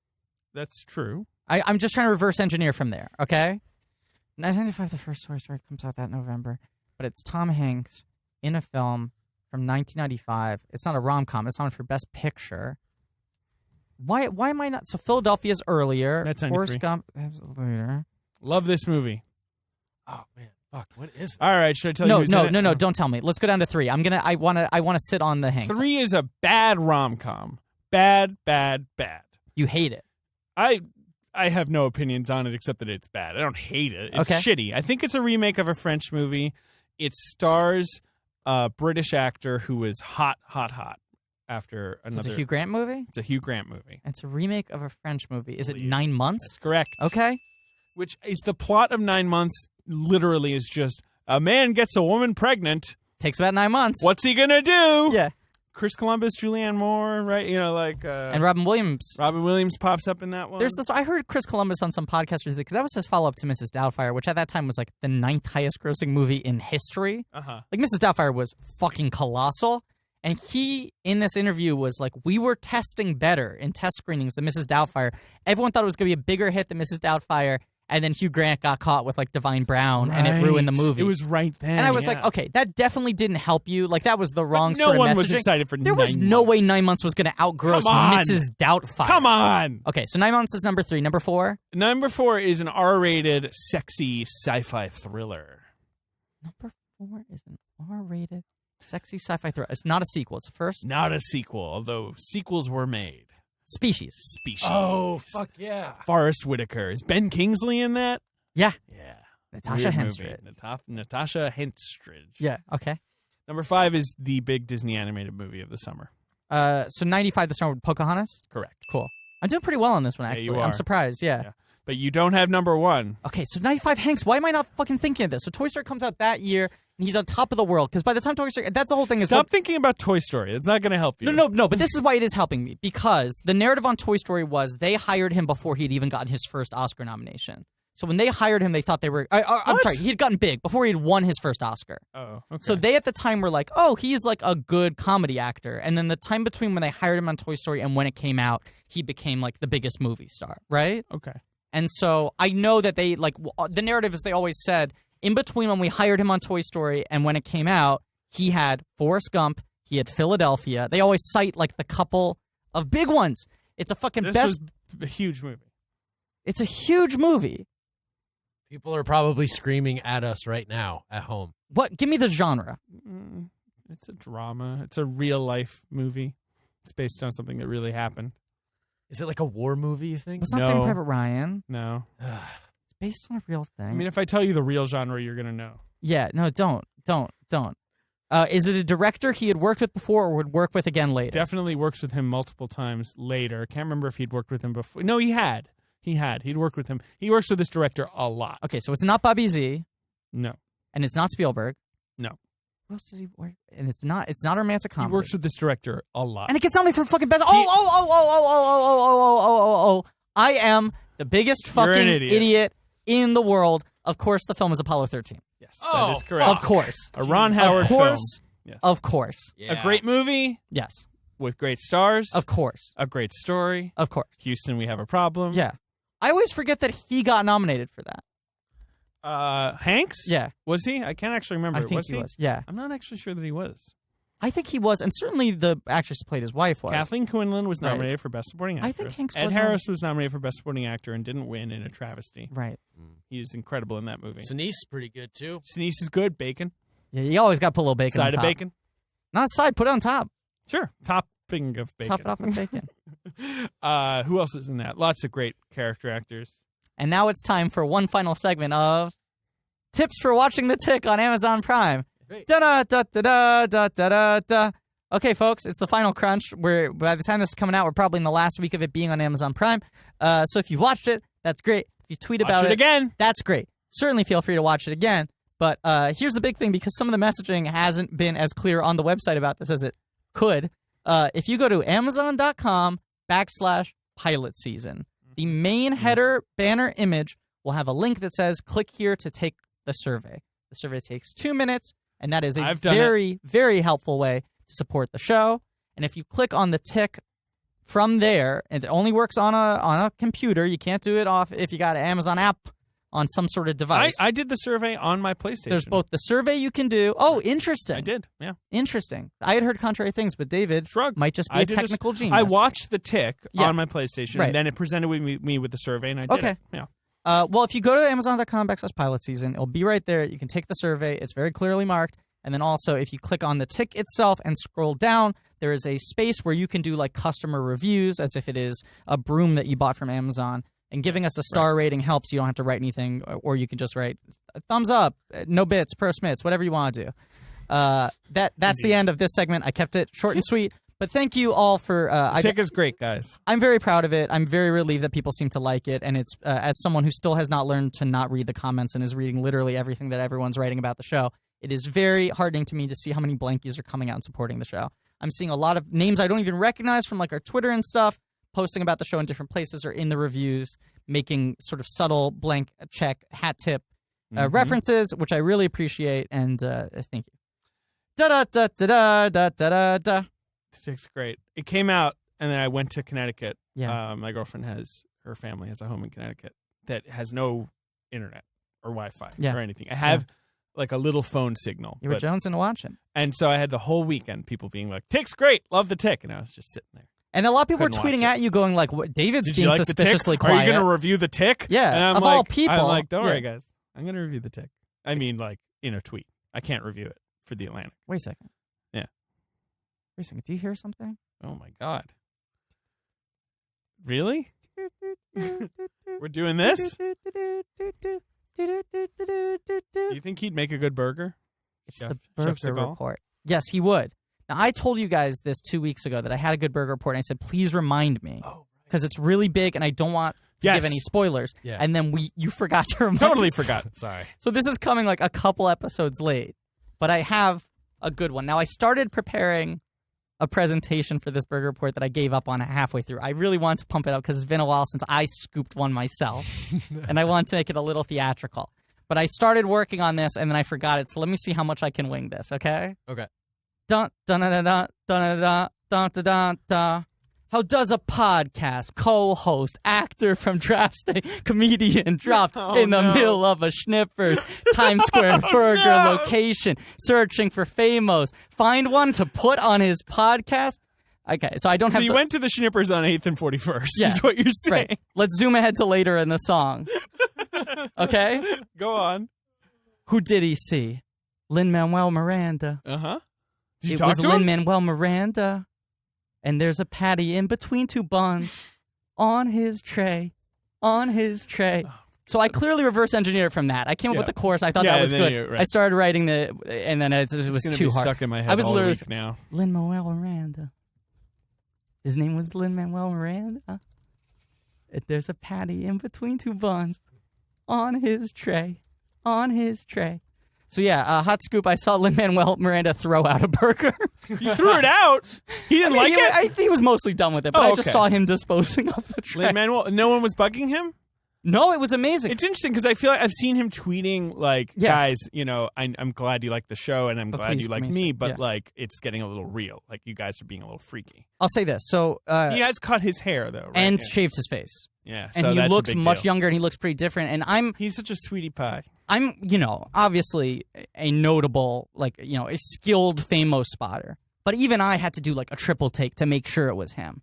That's true. I'm just trying to reverse engineer from there, okay? 1995, the first Toy Story comes out that November, but it's Tom Hanks in a film from 1995. It's not a rom-com. It's on for Best Picture. Why am I not? So Philadelphia's earlier. That's 93. Forrest Gump is later. Love this movie. Oh man, fuck! What is this? All right, should I tell you who's in it? No, don't tell me. Let's go down to 3. I want to sit on the Hanks. 3 is a bad rom-com. Bad. You hate it. I have no opinions on it except that it's bad. I don't hate it. It's Okay. shitty. I think it's a remake of a French movie. It stars a British actor who was hot after another. It's a Hugh Grant movie. It's a Hugh Grant movie. It's a remake of a French movie. Is it 9 months? That's correct. Okay. Which is the plot of 9 months. Literally, is just a man gets a woman pregnant. Takes about 9 months. What's he gonna do? Yeah. Chris Columbus, Julianne Moore, right? And Robin Williams. Robin Williams pops up in that one. There's this. I heard Chris Columbus on some podcast because that was his follow-up to Mrs. Doubtfire, which at that time was like the 9th highest-grossing movie in history. Like Mrs. Doubtfire was fucking colossal, and he in this interview was like, "We were testing better in test screenings than Mrs. Doubtfire. Everyone thought it was going to be a bigger hit than Mrs. Doubtfire." And then Hugh Grant got caught with like Divine Brown, and it ruined the movie. It was right then. And I was like, okay, that definitely didn't help you. Like that was the wrong But no sort of one messaging. was excited for There 9 was no months. way 9 months was going to outgross Come on. Mrs. Doubtfire. Come on. Okay, so 9 months is number 3. Number 4? Number 4 is an R-rated, sexy sci-fi thriller. Number 4 is an R-rated, sexy sci-fi thriller. It's not a sequel. It's a first. Not a sequel, although sequels were made. Species. Oh fuck yeah! Forrest Whitaker. Is Ben Kingsley in that? Yeah. Yeah. Natasha Weird Henstridge. movie. Natasha Henstridge. Yeah, okay. Number 5 is the big Disney animated movie of the summer. So 95, the star with Pocahontas? Correct. Cool. I'm doing pretty well on this one, Yeah, actually. you I'm are. surprised, yeah. But you don't have number 1. Okay, so 95 Hanks, why am I not fucking thinking of this? So Toy Story comes out that year, and he's on top of the world. Because by the time Toy Story... That's the whole thing. Stop thinking about Toy Story. It's not going to help you. No, but this is why it is helping me. Because the narrative on Toy Story was they hired him before he'd even gotten his first Oscar nomination. So when they hired him, they thought they were... I'm sorry, he had gotten big before he had won his first Oscar. Oh, okay. So they at the time were like, oh, he's like a good comedy actor. And then the time between when they hired him on Toy Story and when it came out, he became like the biggest movie star, right? Okay. And so I know that they, like, the narrative is they always said, in between when we hired him on Toy Story and when it came out, he had Forrest Gump, he had Philadelphia. They always cite, like, the couple of big ones. It's a fucking This best... was a huge movie. It's a huge movie. People are probably screaming at us right now at home. What? Give me the genre. It's a drama. It's a real-life movie. It's based on something that really happened. Is it like a war movie, you think? It's not No. Saving Private Ryan. No. It's based on a real thing. I mean, if I tell you the real genre, you're going to know. Yeah, no, don't. Is it a director he had worked with before or would work with again later? Definitely works with him multiple times later. Can't remember if he'd worked with him before. No, he had. He'd worked with him. He works with this director a lot. Okay, so it's not Bobby Z, No. and it's not Spielberg. No. Who else does he work? And it's not a romantic comedy. He works with this director a lot. And it gets nominated for fucking best. I am the biggest You're fucking an idiot. in the world. Of course, the film is Apollo 13. Yes, that is correct. Of course. A Ron Howard Of course. film. Yes. Of course. Yeah. A great movie Yes. with great stars. Of course. A great story. Of course. Houston, we have a problem. Yeah. I always forget that he got nominated for that. Hanks? Yeah. Was he? I can't actually remember. I think was he was. Yeah. I'm not actually sure that he was. I think he was, and certainly the actress who played his wife was. Kathleen Quinlan was Right. nominated for Best Supporting Actress. I think Hanks Ed was Harris was nominated for Best Supporting Actor and didn't win in a travesty. Right. He's incredible in that movie. Sinise pretty good too. Sinise is good. Bacon. Yeah, you always got to put a little bacon on Side of top. bacon. Not side, put it on top. Sure. Topping of bacon. Top it off with bacon. Who else is in that? Lots of great character actors. And now it's time for one final segment of tips for watching The Tick on Amazon Prime. Great. Da-da-da-da-da-da-da-da. Okay, folks, it's the final crunch. By the time this is coming out, we're probably in the last week of it being on Amazon Prime. So if you watched it, that's great. If you tweet about Watch it again. that's great. Certainly feel free to watch it again. But here's the big thing, because some of the messaging hasn't been as clear on the website about this as it could. If you go to Amazon.com/pilot season, the main header banner image will have a link that says, click here to take the survey. The survey takes 2 minutes, and that is a I've done very, very helpful way to support the show. And if you click on the tick from there, and it only works on a computer. You can't do it off if you got an Amazon app on some sort of device. I did the survey on my PlayStation. There's both the survey you can do. Oh, interesting. I did, yeah. Interesting. I had heard contrary things, but David Shrug. might just be I a did technical genius. I watched the tick Yeah. on my PlayStation, Right. and then it presented me with the survey, and I did Okay. it. Yeah. Well, if you go to Amazon.com/pilot season, it'll be right there. You can take the survey. It's very clearly marked. And then also, if you click on the tick itself and scroll down, there is a space where you can do like customer reviews as if it is a broom that you bought from Amazon. And giving us a star rating helps. You don't have to write anything, or you can just write thumbs up, no bits, pro smits, whatever you want to do. That's the end of this segment. I kept it short and sweet. But thank you all for... Tick is great, guys. I'm very proud of it. I'm very relieved that people seem to like it. And it's as someone who still has not learned to not read the comments and is reading literally everything that everyone's writing about the show, it is very heartening to me to see how many blankies are coming out and supporting the show. I'm seeing a lot of names I don't even recognize from like our Twitter and stuff, posting about the show in different places or in the reviews, making sort of subtle blank check, hat tip references, which I really appreciate. And thank you. Da-da-da-da-da-da-da-da. Tick's great. It came out, and then I went to Connecticut. Yeah. My girlfriend her family has a home in Connecticut that has no internet or Wi-Fi or anything. I have like a little phone signal. You were jonesing to watch it. And so I had the whole weekend people being like, Tick's great, love the Tick. And I was just sitting there. And a lot of people Couldn't were tweeting watch at you going like, what, David's Did being you like suspiciously the Tick? quiet. Are you going to review the Tick? Yeah, and I'm of like, all people. I'm like, don't Yeah. worry, guys. I'm going to review the Tick. I mean, like, in a tweet. I can't review it for the Atlantic. Wait a second. Yeah. Wait a second. Do you hear something? Oh, my God. Really? We're doing this? Do you think he'd make a good burger? It's Chef- the Chef burger Seagal? report. Yes, he would. Now, I told you guys this 2 weeks ago that I had a good burger report, and I said, please remind me. Oh, Because it's really big, and I don't want give any spoilers. Yeah. And then you forgot to remind Totally forgot. Sorry. So this is coming like a couple episodes late, but I have a good one. Now, I started preparing a presentation for this burger report that I gave up on halfway through. I really wanted to pump it up because it's been a while since I scooped one myself, and I wanted to make it a little theatrical. But I started working on this, and then I forgot it, so let me see how much I can wing this, okay? Okay. Dun, dun, dun, dun, dun, dun, dun, dun, dun, dun. How does a podcast co-host, actor from Draft State, comedian dropped in the middle of a Schnippers Times Square burger location, searching for Famos, find one to put on his podcast? Okay, so I don't have. So you went to the Schnippers on 8th and 41st. Yeah, is what you're saying. Right. Let's zoom ahead to later in the song. Okay. Go on. Who did he see? Lin-Manuel Miranda. Uh-huh. Did you It talk was to him? Lin-Manuel Miranda. And there's a patty in between two buns on his tray. On his tray. So I clearly reverse engineered from that. I came up with the chorus. I thought that was good. Right. I started writing and then it was gonna too be hard. Stuck in my head I was all literally week now. Lin-Manuel Miranda. His name was Lin-Manuel Miranda. There's a patty in between two buns on his tray. On his tray. So yeah, hot scoop, I saw Lin-Manuel Miranda throw out a burger. You threw it out? He didn't like it? I think he was mostly done with it, but I just saw him disposing of the tray. Lin-Manuel, no one was bugging him? No, it was amazing. It's interesting because I feel like I've seen him tweeting like, guys, you know, I'm glad you like the show and I'm glad you like me, but like it's getting a little real. Like you guys are being a little freaky. I'll say this. So he has cut his hair though, right? And shaved his face. Yeah, and so he that's looks a big much deal. younger and he looks pretty different. And he's such a sweetie pie. I'm, you know, obviously a notable, like, you know, a skilled Famos spotter. But even I had to do like a triple take to make sure it was him.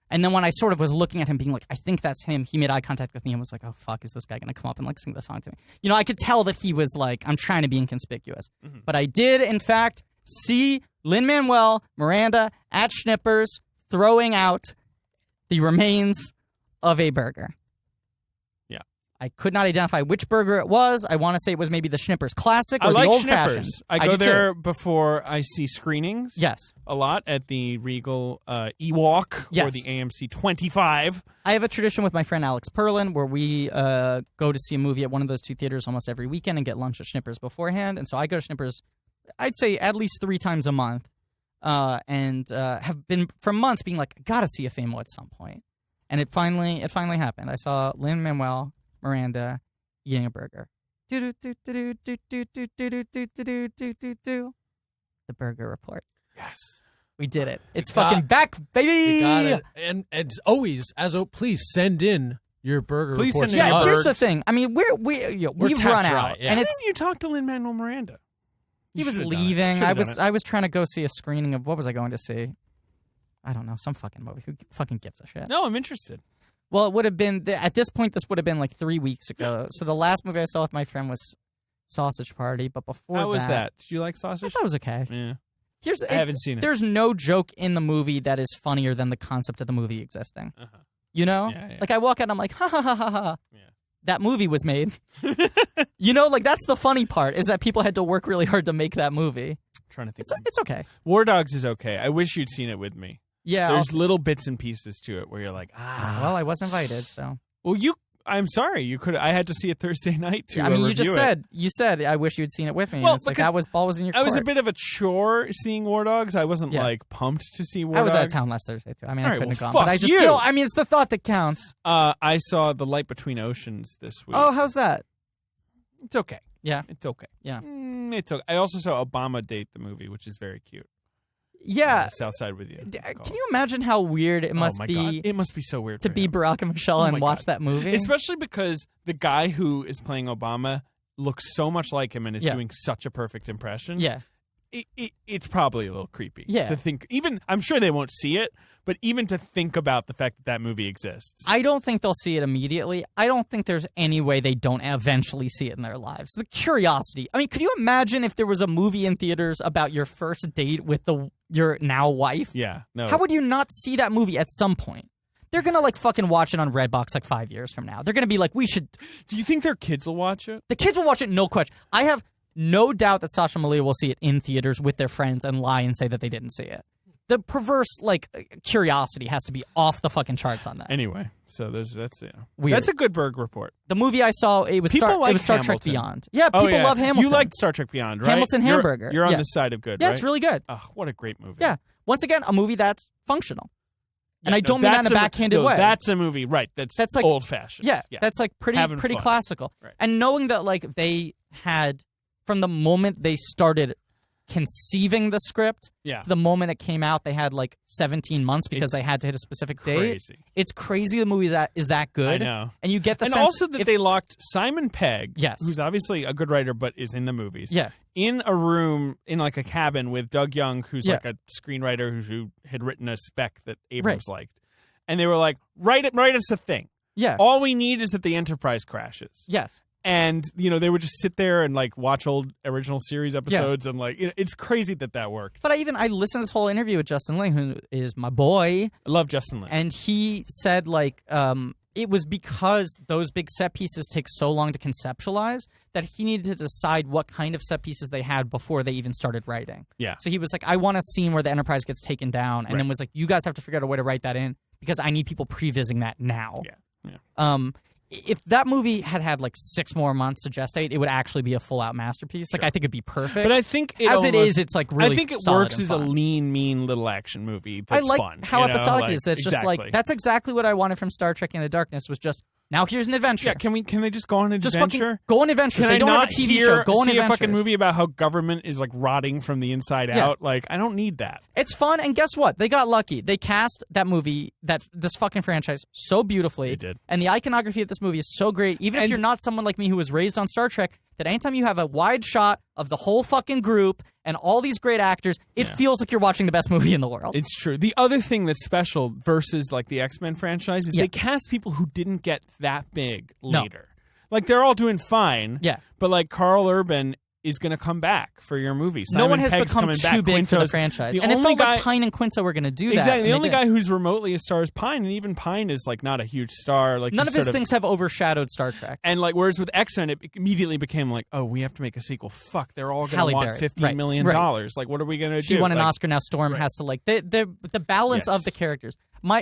And then when I sort of was looking at him being like, I think that's him, he made eye contact with me and was like, oh, fuck, is this guy going to come up and like sing the song to me? You know, I could tell that he was like, I'm trying to be inconspicuous. Mm-hmm. But I did, in fact, see Lin-Manuel Miranda at Schnippers throwing out the remains of a burger. Yeah. I could not identify which burger it was. I want to say it was maybe the Schnippers Classic or I like the Old Fashioned. I go there before I see screenings. Yes. A lot at the Regal Ewok or the AMC 25. I have a tradition with my friend Alex Perlin where we go to see a movie at one of those two theaters almost every weekend and get lunch at Schnippers beforehand. And so I go to Schnippers, I'd say at least 3 times a month, and have been for months being like, I gotta see a Famo at some point. And it finally happened. I saw Lin-Manuel Miranda eating a burger. The burger report. Yes. We did it. It's fucking back, baby. You got it. And as always, please send in your burger Please reports. send in Yeah, your here's the thing. I mean, we've run out. Yeah. And Why didn't you talk to Lin-Manuel Miranda? he was leaving. I was trying to go see a screening of, what was I going to see? I don't know, some fucking movie. Who fucking gives a shit? No, I'm interested. Well, it would have been, at this point, this would have been like 3 weeks ago. So the last movie I saw with my friend was Sausage Party, but before How was that? Did you like I sausage? thought it was okay. Yeah. I haven't seen it. There's no joke in the movie that is funnier than the concept of the movie existing. Uh-huh. You know? Yeah. Like, I walk out and I'm like, ha, ha, ha, ha, ha. Yeah. That movie was made. You know, like, that's the funny part, is that people had to work really hard to make that movie. Trying to think. It's okay. War Dogs is okay. I wish you'd seen it with me. Yeah. There's little bits and pieces to it where you're like, Well, I was invited, so. Well, I'm sorry. You could. I had to see it Thursday night to I mean, you review just it. said, I wish you'd seen it with me. Well, and it's like, because that was ball was in your court. I was a bit of a chore seeing War Dogs. I wasn't like pumped to see War I Dogs. was out of town last Thursday too. I mean, All I right, couldn't well, have gone. But I fuck just you. still. I mean, it's the thought that counts. I saw The Light Between Oceans this week. Oh, how's that? It's okay. Yeah. It's okay. Yeah. It's okay. I also saw Obama Date the movie, which is very cute. Yeah. Southside with You. Can you imagine how weird it must be? God. It must be so weird to for be him. Barack and Michelle and watch that movie. Especially because the guy who is playing Obama looks so much like him and is doing such a perfect impression. Yeah. It's probably a little creepy. Yeah. To think, even, I'm sure they won't see it, but even to think about the fact that that movie exists. I don't think they'll see it immediately. I don't think there's any way they don't eventually see it in their lives. The curiosity. I mean, could you imagine if there was a movie in theaters about your first date with your now wife? Yeah. No. How would you not see that movie at some point? They're going to like fucking watch it on Redbox like 5 years from now. They're going to be like, we should. Do you think their kids will watch it? The kids will watch it, no question. I have no doubt that Sasha Malia will see it in theaters with their friends and lie and say that they didn't see it. the perverse like curiosity has to be off the fucking charts on that. Anyway, so that's Weird. That's a good Berg report. The movie I saw, it was Star Trek Hamilton. Beyond. Yeah, people love Hamilton. You liked Star Trek Beyond, right? Hamilton Hamburger. You're on the side of good, Yeah, right? it's really good. Oh, what a great movie. Yeah. Once again, a movie that's functional. And I don't mean that in a backhanded way. That's a movie, right? That's like old-fashioned. Yeah, that's like pretty classical. Right. And knowing that like they had, from the moment they started conceiving the script to the moment it came out, they had like 17 months because they had to hit a specific date. It's crazy the movie that is that good. I know. And you get the sense... And also that they locked Simon Pegg, yes, who's obviously a good writer but is in the movies, yeah, in a room, in like a cabin with Doug Young, who's like a screenwriter who had written a spec that Abrams liked. And they were like, write us a thing. Yeah. All we need is that the Enterprise crashes. Yes. And, they would just sit there and, like, watch old original series episodes. And, like, it's crazy that worked. But I listened to this whole interview with Justin Lin, who is my boy. I love Justin Lin. And he said, like, it was because those big set pieces take so long to conceptualize that he needed to decide what kind of set pieces they had before they even started writing. Yeah. So he was like, I want a scene where the Enterprise gets taken down. And then was like, you guys have to figure out a way to write that in because I need people prevising that now. Yeah. If that movie had like 6 more months to gestate, it would actually be a full-out masterpiece. Like, I think it'd be perfect. But I think it's like really I think it works as a lean, mean little action movie that's I like fun. how episodic it is. That's just like, that's exactly what I wanted from Star Trek Into Darkness was just, now here's an adventure. Yeah, can they just go on an just adventure? Go on adventures. They don't have a TV show. Go on see adventures. A fucking movie about how government is like rotting from the inside out. Like, I don't need that. It's fun, and guess what? They got lucky. They cast that movie, this fucking franchise, so beautifully. They did. And the iconography of this movie is so great. Even if you're not someone like me who was raised on Star Trek, that anytime you have a wide shot of the whole fucking group and all these great actors, it feels like you're watching the best movie in the world. It's true. The other thing that's special versus like the X-Men franchise is they cast people who didn't get that big later. Like, they're all doing fine. Yeah. But like Carl Urban is going to come back for your movie. Simon no one has Pegg's become coming too back. big for the Quinto's, franchise. The And it only felt guy, like Pine and Quinto were going to do that. Exactly. The only guy who's remotely a star is Pine, and even Pine is like not a huge star. Like, none of his things have overshadowed Star Trek. And like, whereas with X-Men, it immediately became like, oh, we have to make a sequel. Fuck, they're all going to want $50 million. Like, what are we going to do? She won an Oscar. Now Storm has to like the balance of the characters.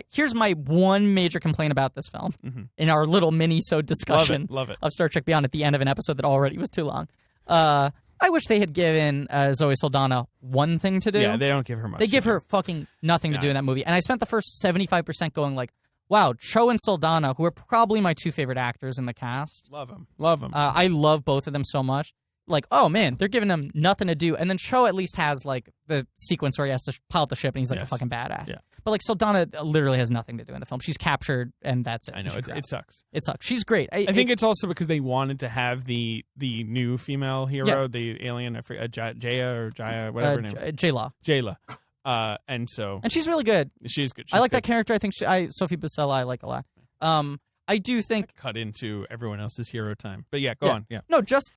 Here's my one major complaint about this film in our little mini-sode discussion Love it. of Star Trek Beyond at the end of an episode that already was too long. I wish they had given Zoe Saldana one thing to do. Yeah, they don't give her much. They give her fucking nothing to do in that movie. And I spent the first 75% going like, wow, Cho and Saldana, who are probably my 2 favorite actors in the cast. Love them. I love both of them so much. Like, oh man, they're giving him nothing to do. And then Cho at least has like the sequence where he has to pilot the ship and he's like a fucking badass. Yeah. But like Saldana literally has nothing to do in the film. She's captured and that's it. I know, it sucks. It sucks. She's great. I think it's also because they wanted to have the new female hero, the alien, I forget, Jaya, whatever her name. Jayla. And she's really good. She's good. I like that character. I think Sophie Bacella I like a lot. I do think cut into everyone else's hero time. But yeah, go on. Yeah. No, just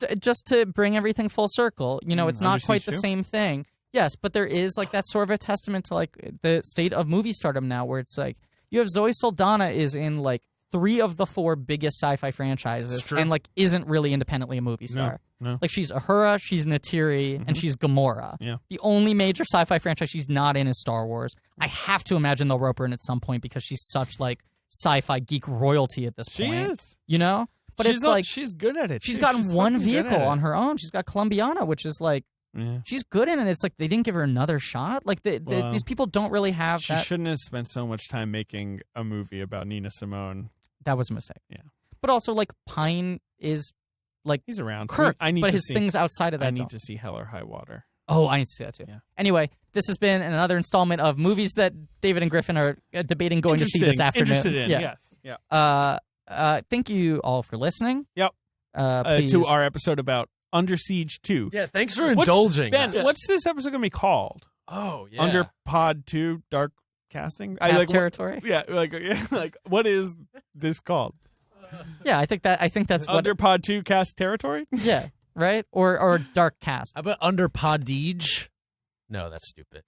to bring everything full circle, it's not quite the same thing. Yes, but there is like that sort of a testament to like the state of movie stardom now where it's like you have Zoe Saldana is in like 3 of the 4 biggest sci-fi franchises and like isn't really independently a movie star. No. Like she's Uhura, she's Neytiri, and she's Gamora. Yeah. The only major sci-fi franchise she's not in is Star Wars. I have to imagine they'll rope her in at some point because she's such like sci-fi geek royalty at this point. She is. But it's like she's good at it. She's gotten one vehicle on her own. She's got Columbiana, which is like she's good in it. It's like they didn't give her another shot. Like these people don't really have she that. She shouldn't have spent so much time making a movie about Nina Simone. That was a mistake. Yeah. But also like Pine is like he's around. Kirk, I need but to his see, things outside of that. I need to see Hell or High Water. Oh, I need to see that too. Yeah. Anyway, this has been another installment of movies that David and Griffin are debating going to see this afternoon. Interested in, yes. Yeah. Thank you all for listening. Yep. To our episode about Under Siege 2. Yeah, thanks for indulging Ben, us. what's this episode going to be called? Oh, yeah. Under Pod 2 Dark Casting? Cast Territory? Like what is this called? Yeah, I think that's what Under Pod 2 Cast Territory? Yeah, right? Or Dark Cast. How about Under Podage? No, that's stupid.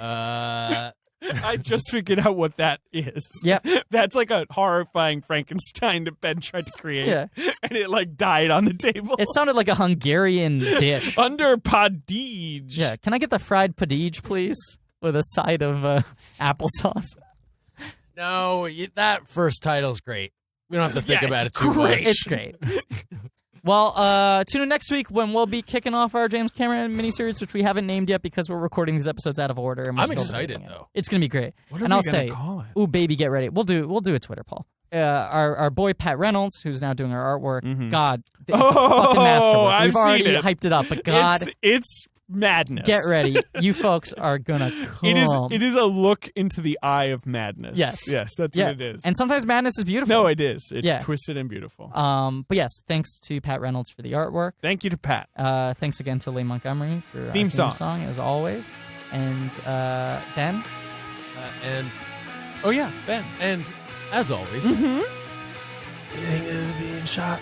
I just figured out what that is. Yep. That's like a horrifying Frankenstein that Ben tried to create. Yeah. And it like died on the table. It sounded like a Hungarian dish. Under Podage. Yeah. Can I get the fried podage, please? with a side of applesauce. No, that first title's great. We don't have to think about it too much. It's great. Well, tune in next week when we'll be kicking off our James Cameron miniseries, which we haven't named yet because we're recording these episodes out of order. And I'm excited, though. It's going to be great. What are and we I'll gonna say, call it? ooh, baby, get ready. We'll do a Twitter poll. Our boy Pat Reynolds, who's now doing our artwork, God, it's a fucking masterwork. I've We've already seen it. hyped it up, but God, it's madness. get ready. You folks are gonna come. It is a look into the eye of madness. Yes. that's what it is. And sometimes madness is beautiful. No, it is. It's twisted and beautiful. But yes, thanks to Pat Reynolds for the artwork. Thank you to Pat. Thanks again to Lee Montgomery for our theme song as always. And Ben. And Oh yeah, Ben. and as always, You think this is being shot?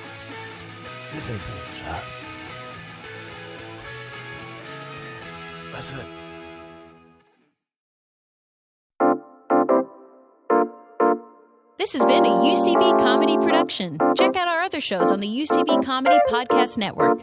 This ain't being shot. That's it. This has been a UCB comedy production. Check out our other shows on the UCB Comedy Podcast Network.